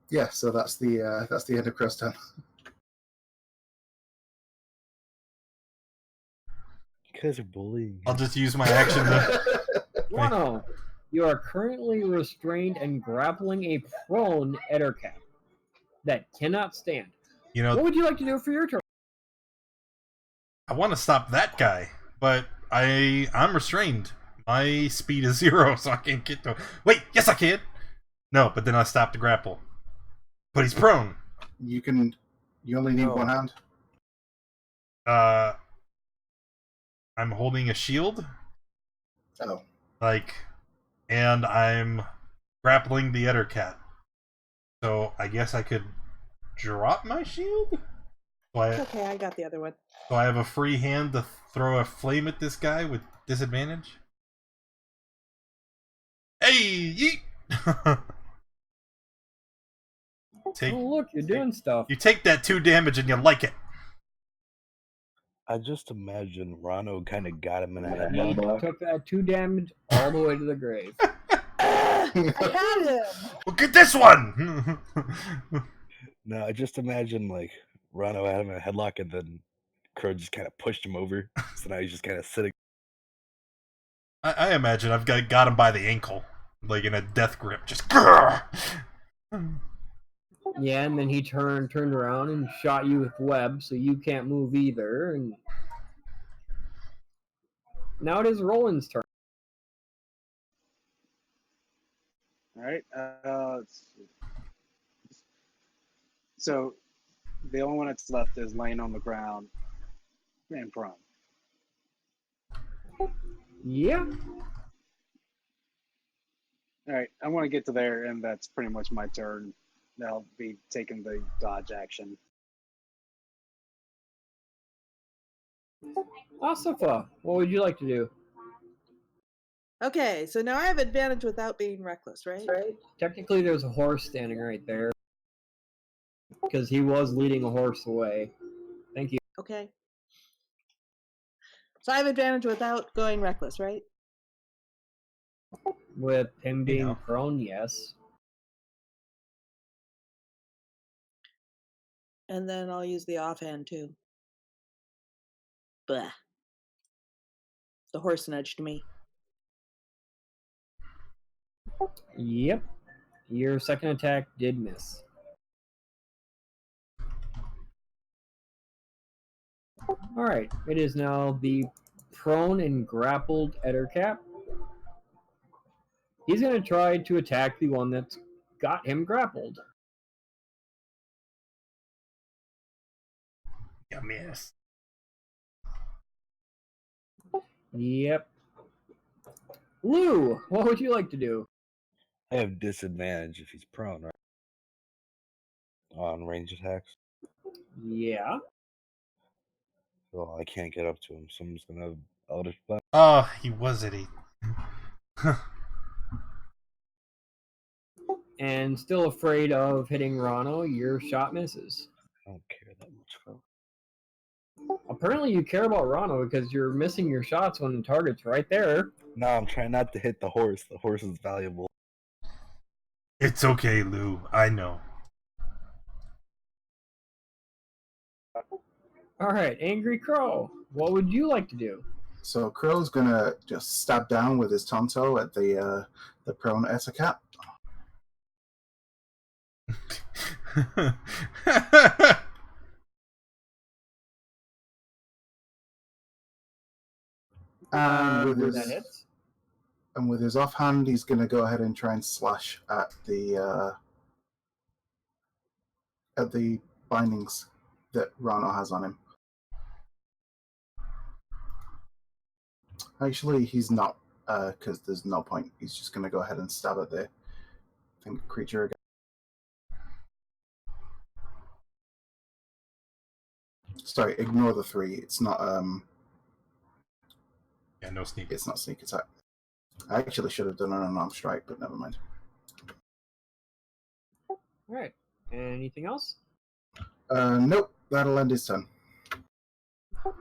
yeah, so that's the end of Crow's turn. You guys are bullying. I'll just use my action to... Wow. You are currently restrained and grappling a prone Ettercap that cannot stand. You know, what would you like to do for your turn? I want to stop that guy, but I'm restrained. My speed is 0, so I can't get to... Wait, yes I can! No, but then I stop the grapple. But he's prone. You only need one hand. I'm holding a shield. Oh. And I'm grappling the Ettercat. So I guess I could drop my shield? Okay, I got the other one. So I have a free hand to throw a flame at this guy with disadvantage? Hey! Yeet! Oh, look, you're doing stuff. You take that 2 damage and you like it. I just imagine Rano kind of got him in a He headlock. took that 2 damage all the way to the grave. I had him. Look at this one. No, I just imagine like Rano had him in a headlock and then Crow just kind of pushed him over. So now he's just kind of sitting. I imagine I've got him by the ankle, like in a death grip, just. Yeah, and then he turned around and shot you with web, so you can't move either. And now it is Roland's turn. All right. So the only one that's left is laying on the ground and prone. Yeah. All right. I want to get to there, and that's pretty much my turn. I'll be taking the dodge action. Asifa, what would you like to do? Okay, so now I have advantage without being reckless, right? Technically, there's a horse standing right there. Because he was leading a horse away. Thank you. Okay. So I have advantage without going reckless, right? With him being prone, yes. And then I'll use the offhand too. Blah. The horse nudged me. Yep. Your second attack did miss. Alright, it is now the prone and grappled Ettercap. He's going to try to attack the one that's got him grappled. You miss. Yep. Lou, what would you like to do? I have disadvantage if he's prone, right? On range attacks. Yeah. So I can't get up to him, so I'm just gonna Eldritch Blast. Oh, he was at 8. And still afraid of hitting Rano, your shot misses. I don't care that much, bro. Apparently you care about Rano because you're missing your shots when the target's right there. No, I'm trying not to hit the horse. The horse is valuable. It's okay, Lou. I know. Alright, Angry Crow, what would you like to do? So Crow's gonna just stab down with his tonto at the prone Ettercap. And with his offhand, he's going to go ahead and try and slash at the bindings that Rano has on him. Actually, he's not, because there's no point. He's just going to go ahead and stab at the creature again. Sorry, ignore the 3. It's not. Yeah, no sneak. It's not sneak attack. I actually should have done an unarmed strike, but never mind. Alright, anything else? Nope, that'll end his turn.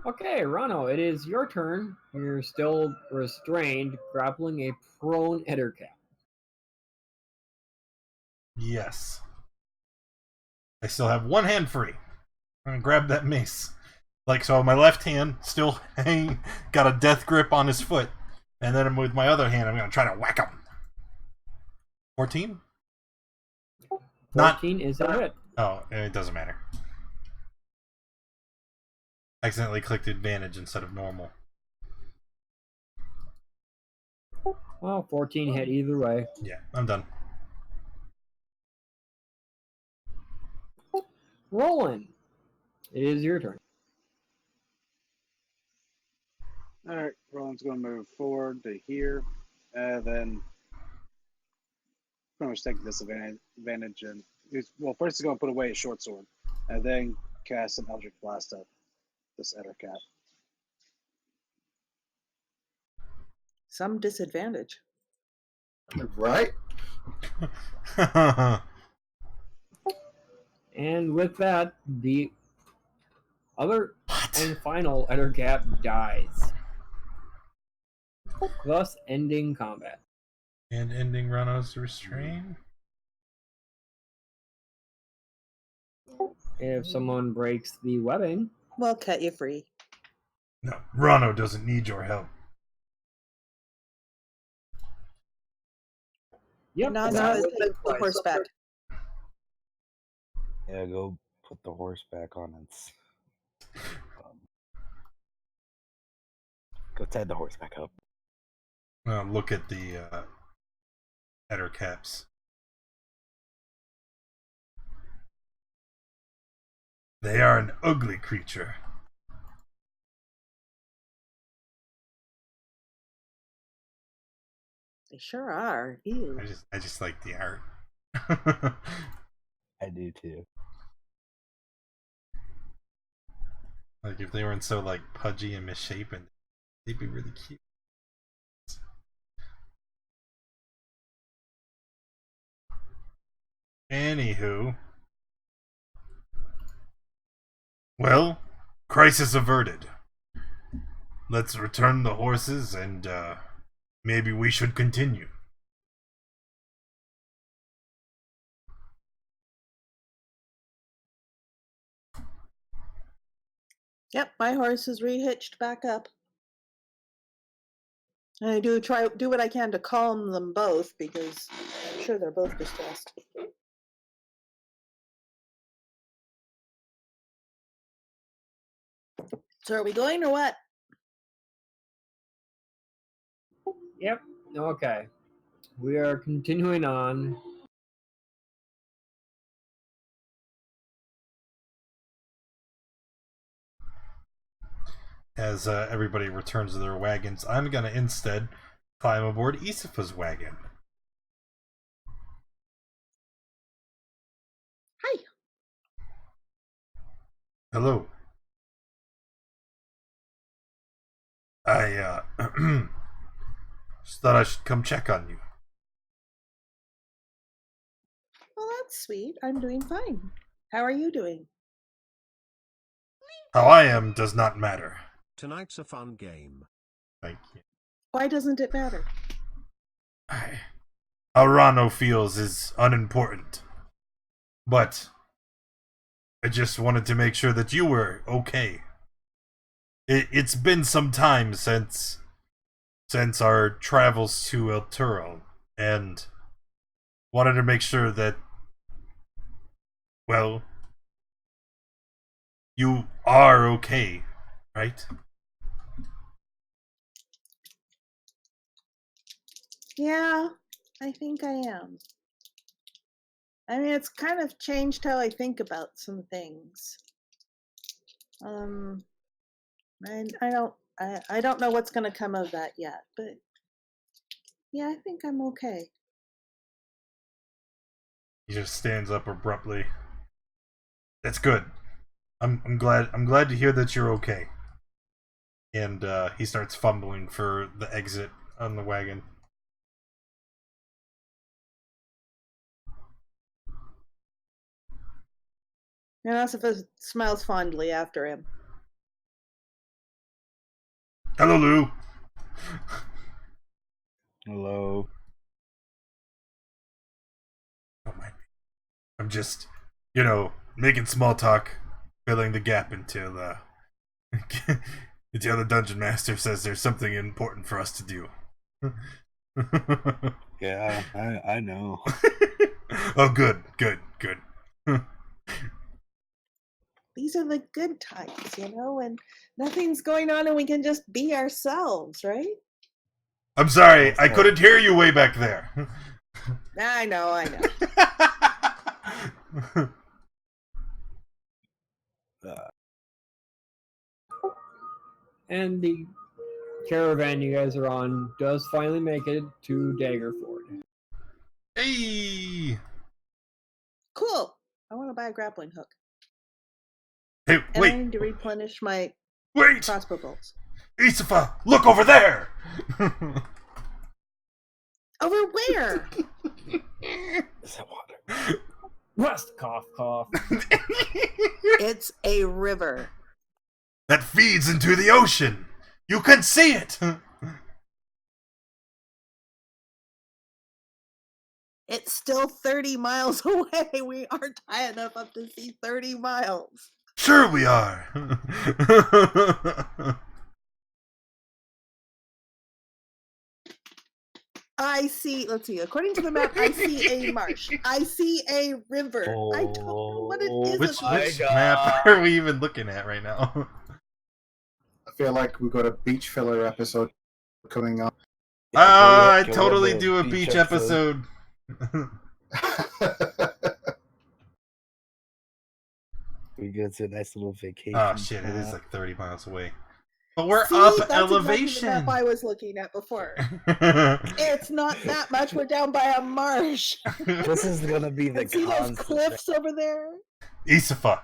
Okay, Rano, it is your turn. You're still restrained, grappling a prone Ettercap. Yes. I still have one hand free. I'm gonna grab that mace. Like, so my left hand still hanging, got a death grip on his foot. And then with my other hand, I'm gonna try to whack him. 14? 14 is a hit. Oh, it doesn't matter. Accidentally clicked advantage instead of normal. Well, 14 hit either way. Yeah, I'm done. Roland, it is your turn. All right, Roland's going to move forward to here, and then pretty much take disadvantage. And well, first he's going to put away his short sword, and then cast an Eldritch Blast at this Ettercap. Some disadvantage. Right? And with that, the other and final Ettercap dies, thus ending combat. And ending Rano's restrain. If someone breaks the webbing, We'll cut you free. No, Rano doesn't need your help. yep, Now that it's would be the twice. horseback. Yeah, go put the horse back on its. Go tie the horse back up. Look at the header caps. They are an ugly creature. They sure are. Ew. I just like the art. I do too. Like if they weren't so like pudgy and misshapen, they'd be really cute. Anywho. Well, crisis averted. Let's return the horses and maybe we should continue. Yep, my horse is rehitched back up. And I do what I can to calm them both because I'm sure they're both distressed. So are we going or what? Yep. Okay. We are continuing on. As everybody returns to their wagons, I'm gonna instead climb aboard Isifa's wagon. Hi. Hello. I just thought I should come check on you. Well, that's sweet. I'm doing fine. How are you doing? How I am does not matter. Tonight's a fun game. Thank you. Why doesn't it matter? How Rano feels is unimportant. But I just wanted to make sure that you were okay. It's been some time since our travels to El Turo, and wanted to make sure that, well, you are okay, right? Yeah, I think I am. I mean, it's kind of changed how I think about some things. I don't know what's going to come of that yet, but yeah, I think I'm okay. He just stands up abruptly. That's good. I'm glad to hear that you're okay. And he starts fumbling for the exit on the wagon. And Asifa smiles fondly after him. Hello, Lou. Hello. Don't mind me. I'm just, making small talk, filling the gap until the dungeon master says there's something important for us to do. Yeah, I know. Oh, good. These are the good times, and nothing's going on and we can just be ourselves, right? I'm sorry, I couldn't hear you way back there. I know. And the caravan you guys are on does finally make it to Daggerford. Hey! Cool. I want to buy a grappling hook. Hey, And wait! I need to replenish my Wait! crossbow bolts. Isifa, look over there! Over where? Is that water? Rust, cough, cough. It's a river. That feeds into the ocean! You can see it! It's still 30 miles away. We aren't high enough up to see 30 miles. Sure we are. I see, let's see, according to the map, I see a marsh. I see a river. I don't know what it is. Which my map are we even looking at right now? I feel like we've got a beach filler episode coming up. I totally do a beach episode. We go to a nice little vacation. Oh shit, it is like 30 miles away. But we're See, up that's elevation. exactly the map I was looking at before. It's not that much. We're down by a marsh. This is gonna be the And see those constant cliffs over there? Isafa.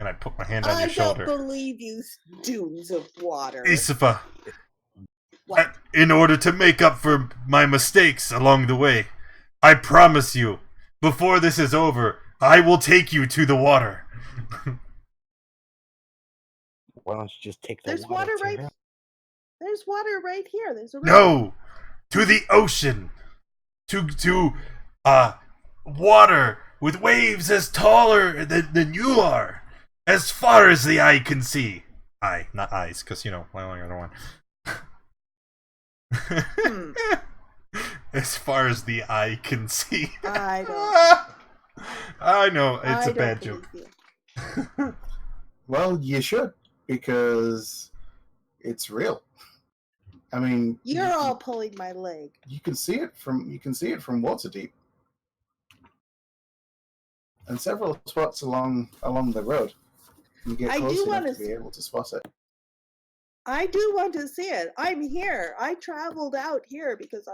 And I put my hand on I your don't shoulder. believe you, dunes of water. Isafa. What? In order to make up for my mistakes along the way, I promise you, before this is over, I will take you to the water. Why don't you just take the There's water to right. him? There's water right here. There's a river. No! To the ocean! To water with waves as taller than you are! As far as the eye can see. Eye, not eyes, because, you know, I only got one. As far as the eye can see. I don't. I know, it's I a bad don't joke. believe you. Well, you should, because it's real. I mean, You're all pulling my leg. you can see it from Waterdeep, and several spots along the road. You get I do close wanna enough to be able to spot it. I do want to see it. I'm here. I traveled out here because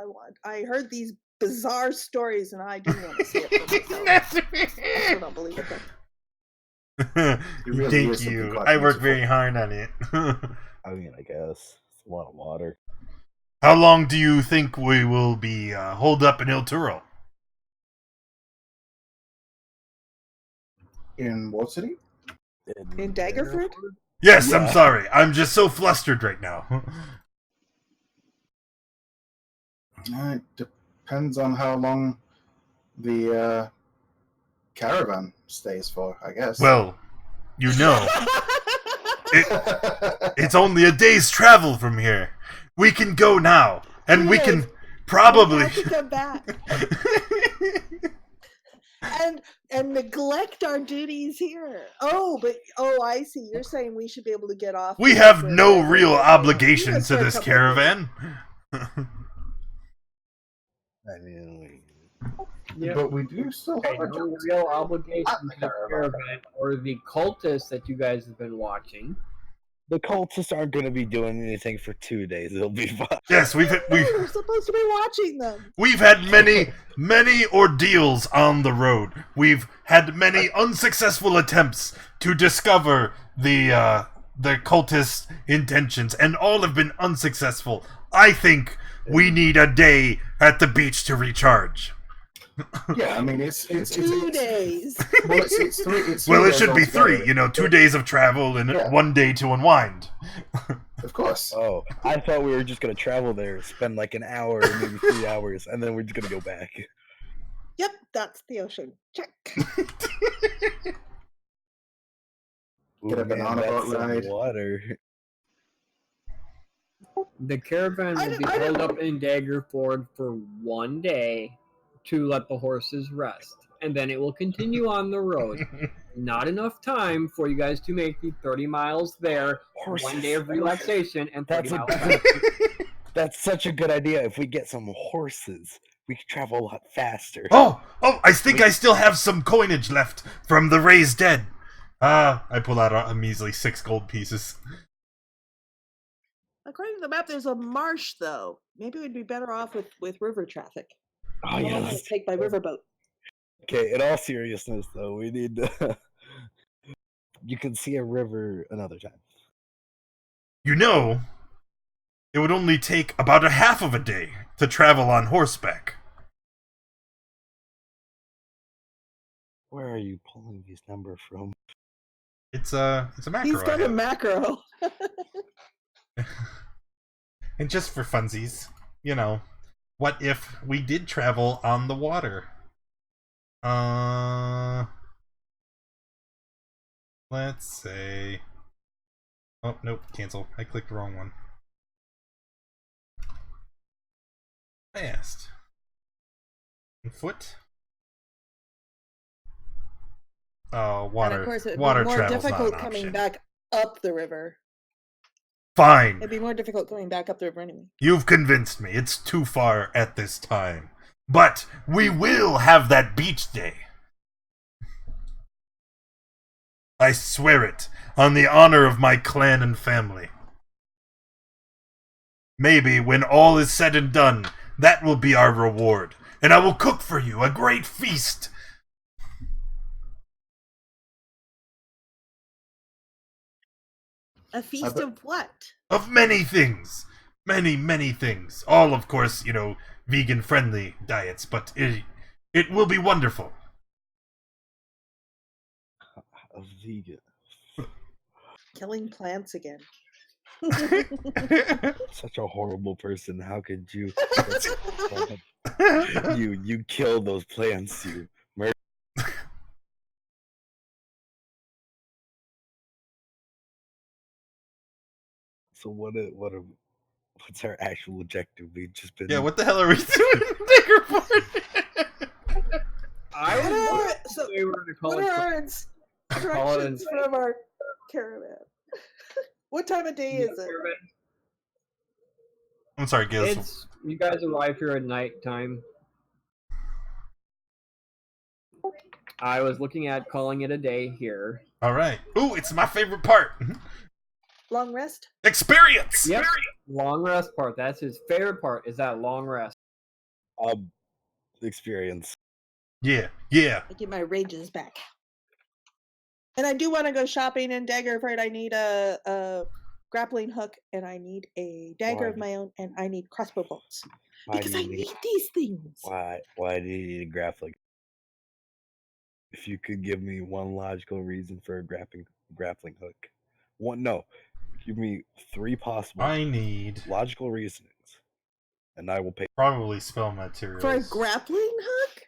I heard these bizarre stories, and I do want to see it for myself. I still don't believe it. Though. really Thank is something you. quite I work beautiful. very hard on it. I mean, I guess it's a lot of water. How long do you think we will be holed up in Il Turo? In Waterdeep? In Daggerford? Yes, Yeah. I'm sorry. I'm just so flustered right now. It depends on how long the caravan stays for, I guess. Well, you know, it's only a day's travel from here. We can go now, and we can probably... We have to come back. And neglect our duties here. Oh, I see. You're saying we should be able to get off. We have no real obligation to this caravan. I mean, Yeah. But we do still have a No job. real obligation At to the the caravan. caravan or the cultists that you guys have been watching. the cultists aren't going to be doing anything for 2 days. It'll be fine. Yes, We're supposed to be watching them. we've had many ordeals on the road. We've had many unsuccessful attempts to discover the cultists' intentions, and all have been unsuccessful. I think we need a day at the beach to recharge. Yeah, I mean it's 2 days. Well, it's three. It's Well, 3 it days should be altogether. 3. You know, 2 days of travel and Yeah. 1 day to unwind. Of course. Oh, I thought we were just going to travel there, spend like an hour, maybe 3 hours, and then we're just going to go back. Yep, that's the ocean. Check. Get a banana that's boat some ride. water. The caravan will be held up in Daggerford for 1 day to let the horses rest, and then it will continue on the road. Not enough time for you guys to make the 30 miles there, 1 day of relaxation, and 30 miles back. That's such a good idea. If we get some horses, we could travel a lot faster. Oh, I think I still have some coinage left from the raised dead. I pull out a measly 6 gold pieces. According to the map, there's a marsh, though. Maybe we'd be better off with river traffic. Oh, I don't yeah, want to let's- take my riverboat. Okay, in all seriousness, though, we need to... You can see a river another time. You know, it would only take about a half of a day to travel on horseback. Where are you pulling these numbers from? It's a macro. He's got I a have. macro. And just for funsies, you know, what if we did travel on the water? Let's say... Oh, nope, cancel. I clicked the wrong one. Fast. Foot? Water. And of course, it'd Water be more travel's not difficult an coming option. back up the river. Fine. It'd be more difficult coming back up the river anyway. You've convinced me. It's too far at this time. But we will have that beach day. I swear it, on the honor of my clan and family. Maybe when all is said and done, that will be our reward, and I will cook for you a great feast. A feast of what? Of many things. Many things. All, of course, vegan-friendly diets, but it will be wonderful. A vegan. Killing plants again. Such a horrible person. How could you? you kill those plants. You murder. So what's our actual objective? We've just been. Yeah, what the hell are we doing in Digger Park? What are our instructions from our caravan? What time of day is it? I'm sorry, Giz. You guys arrived here at night time. I was looking at calling it a day here. All right. Ooh, it's my favorite part. Long rest? Experience! Yep. Long rest part. That's his favorite part, is that long rest. Experience. Yeah. I get my rages back. And I do want to go shopping in Daggerford. I need a grappling hook, and I need a dagger of my own, and I need crossbow bolts. Because I need these things. Why do you need a grappling? If you could give me one logical reason for a grappling hook. Give me 3 possible logical reasonings, and I will pay. Probably spell materials. For a grappling hook?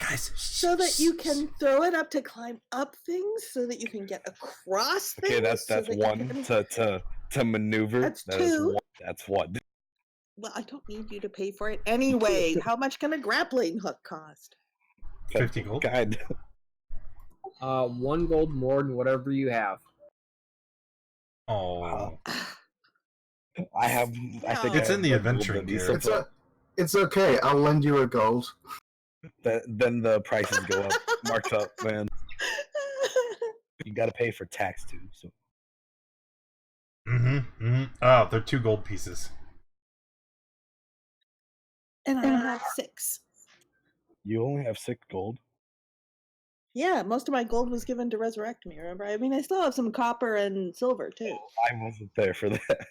Guys, so that you can throw it up to climb up things, so that you can get across things. Okay, that's one to maneuver. That's 2. That's one. Well, I don't need you to pay for it anyway. How much can a grappling hook cost? 50 gold. God. 1 gold more than whatever you have. Oh. I think it's in the adventuring gear. It's okay. I'll lend you a gold. Then the prices go up, marked up, man. You got to pay for tax too. So. Oh, they're 2 gold pieces. And I have 6. You only have 6 gold? Yeah, most of my gold was given to resurrect me, remember? I mean, I still have some copper and silver, too. I wasn't there for that.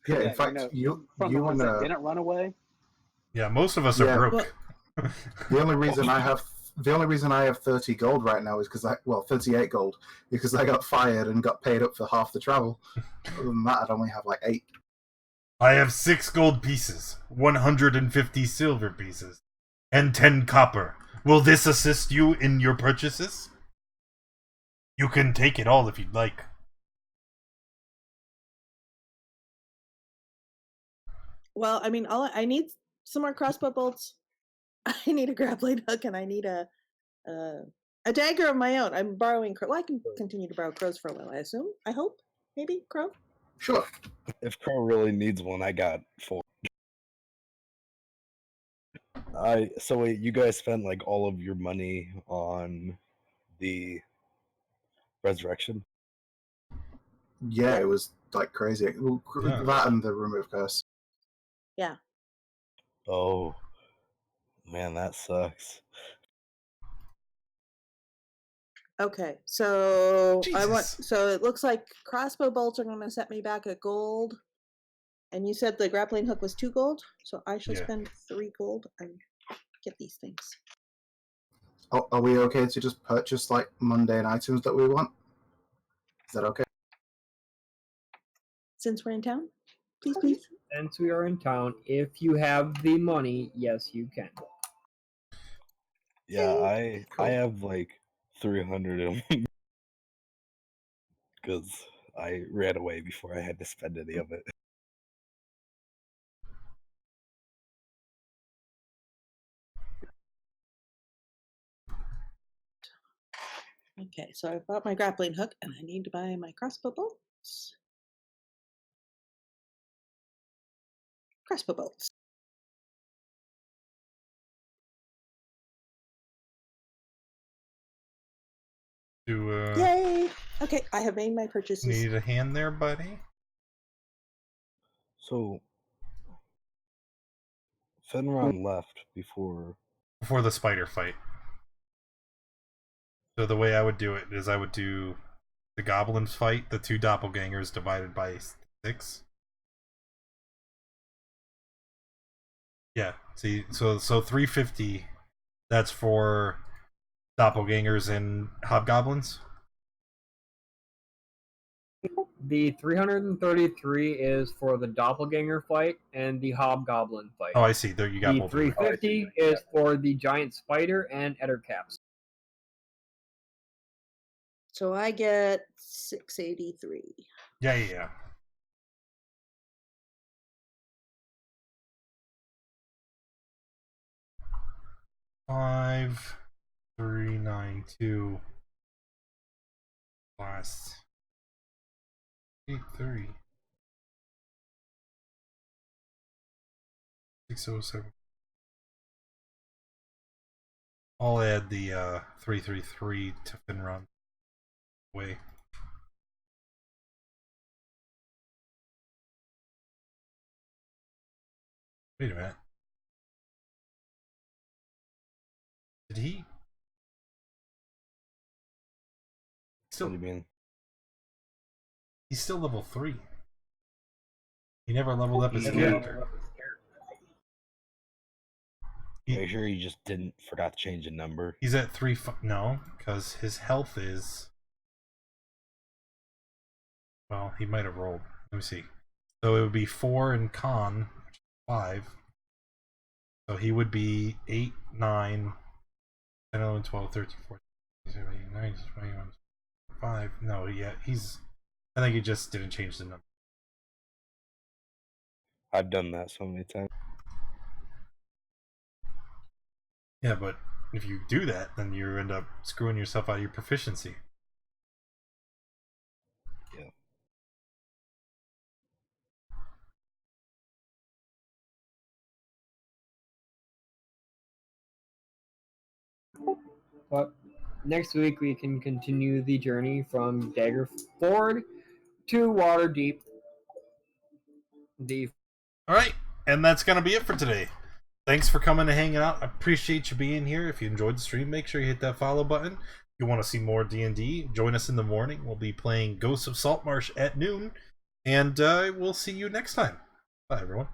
Yeah, in fact, you and didn't run away. Yeah, most of us are broke. Well, the only reason I have 30 gold right now is because 38 gold, because I got fired and got paid up for half the travel. Other than that, I'd only have like 8. I have 6 gold pieces, 150 silver pieces, and 10 copper. Will this assist you in your purchases? You can take it all if you'd like. Well, I mean, I need some more crossbow bolts. I need a grappling hook, and I need a dagger of my own. I'm borrowing crow. Well, I can continue to borrow crows for a while, I assume. I hope. Maybe crow. Sure. If Crow really needs one, I got 4. So wait, you guys spent like all of your money on the resurrection? Yeah, it was like crazy. That and the remove curse. Yeah. Oh, man, that sucks. Okay, so Jesus. So it looks like crossbow bolts are going to set me back at gold, and you said the grappling hook was 2 gold, so I shall spend 3 gold and get these things. Are we okay to just purchase like mundane items that we want? Is that okay? Since we're in town? Please, please. Since we are in town, if you have the money, yes, you can. Yeah, Hey, I have like 300 of them because I ran away before I had to spend any of it. Okay, so I bought my grappling hook and I need to buy my crossbow bolts. Crossbow bolts. Do Yay! Okay, I have made my purchases. need a hand there, buddy? So Fenron left before. Before the spider fight. So the way I would do it is I would do the goblins fight, the two doppelgangers divided by 6. Yeah. See, so 350. That's for doppelgangers and hobgoblins. The 333 is for the doppelganger fight and the hobgoblin fight. Oh, I see. There you got The both. of them. 350 is for the giant spider and ettercaps. So I get 683. Yeah. 5392 plus 83 607. I'll add the 333 to Finron. Way. Wait a minute. Did he? Still, What do you mean? he's still level 3. He never leveled up his character. Make sure you just forgot to change the number. He's at 3. No, because his health is. Well, he might have rolled. Let me see. So it would be 4 in con, 5. So he would be 8, 9, 10, 11, 12, 13, 14, 17, 18, 19, 21, 5. No, yeah, he's. I think he just didn't change the number. I've done that so many times. Yeah, but if you do that, then you end up screwing yourself out of your proficiency. Yeah. But next week we can continue the journey from Dagger Ford to Waterdeep. Alright, and that's going to be it for today. Thanks for coming and hanging out. I appreciate you being here. If you enjoyed the stream, make sure you hit that follow button. If you want to see more D&D, join us in the morning. We'll be playing Ghosts of Saltmarsh at noon. And we'll see you next time. Bye, everyone.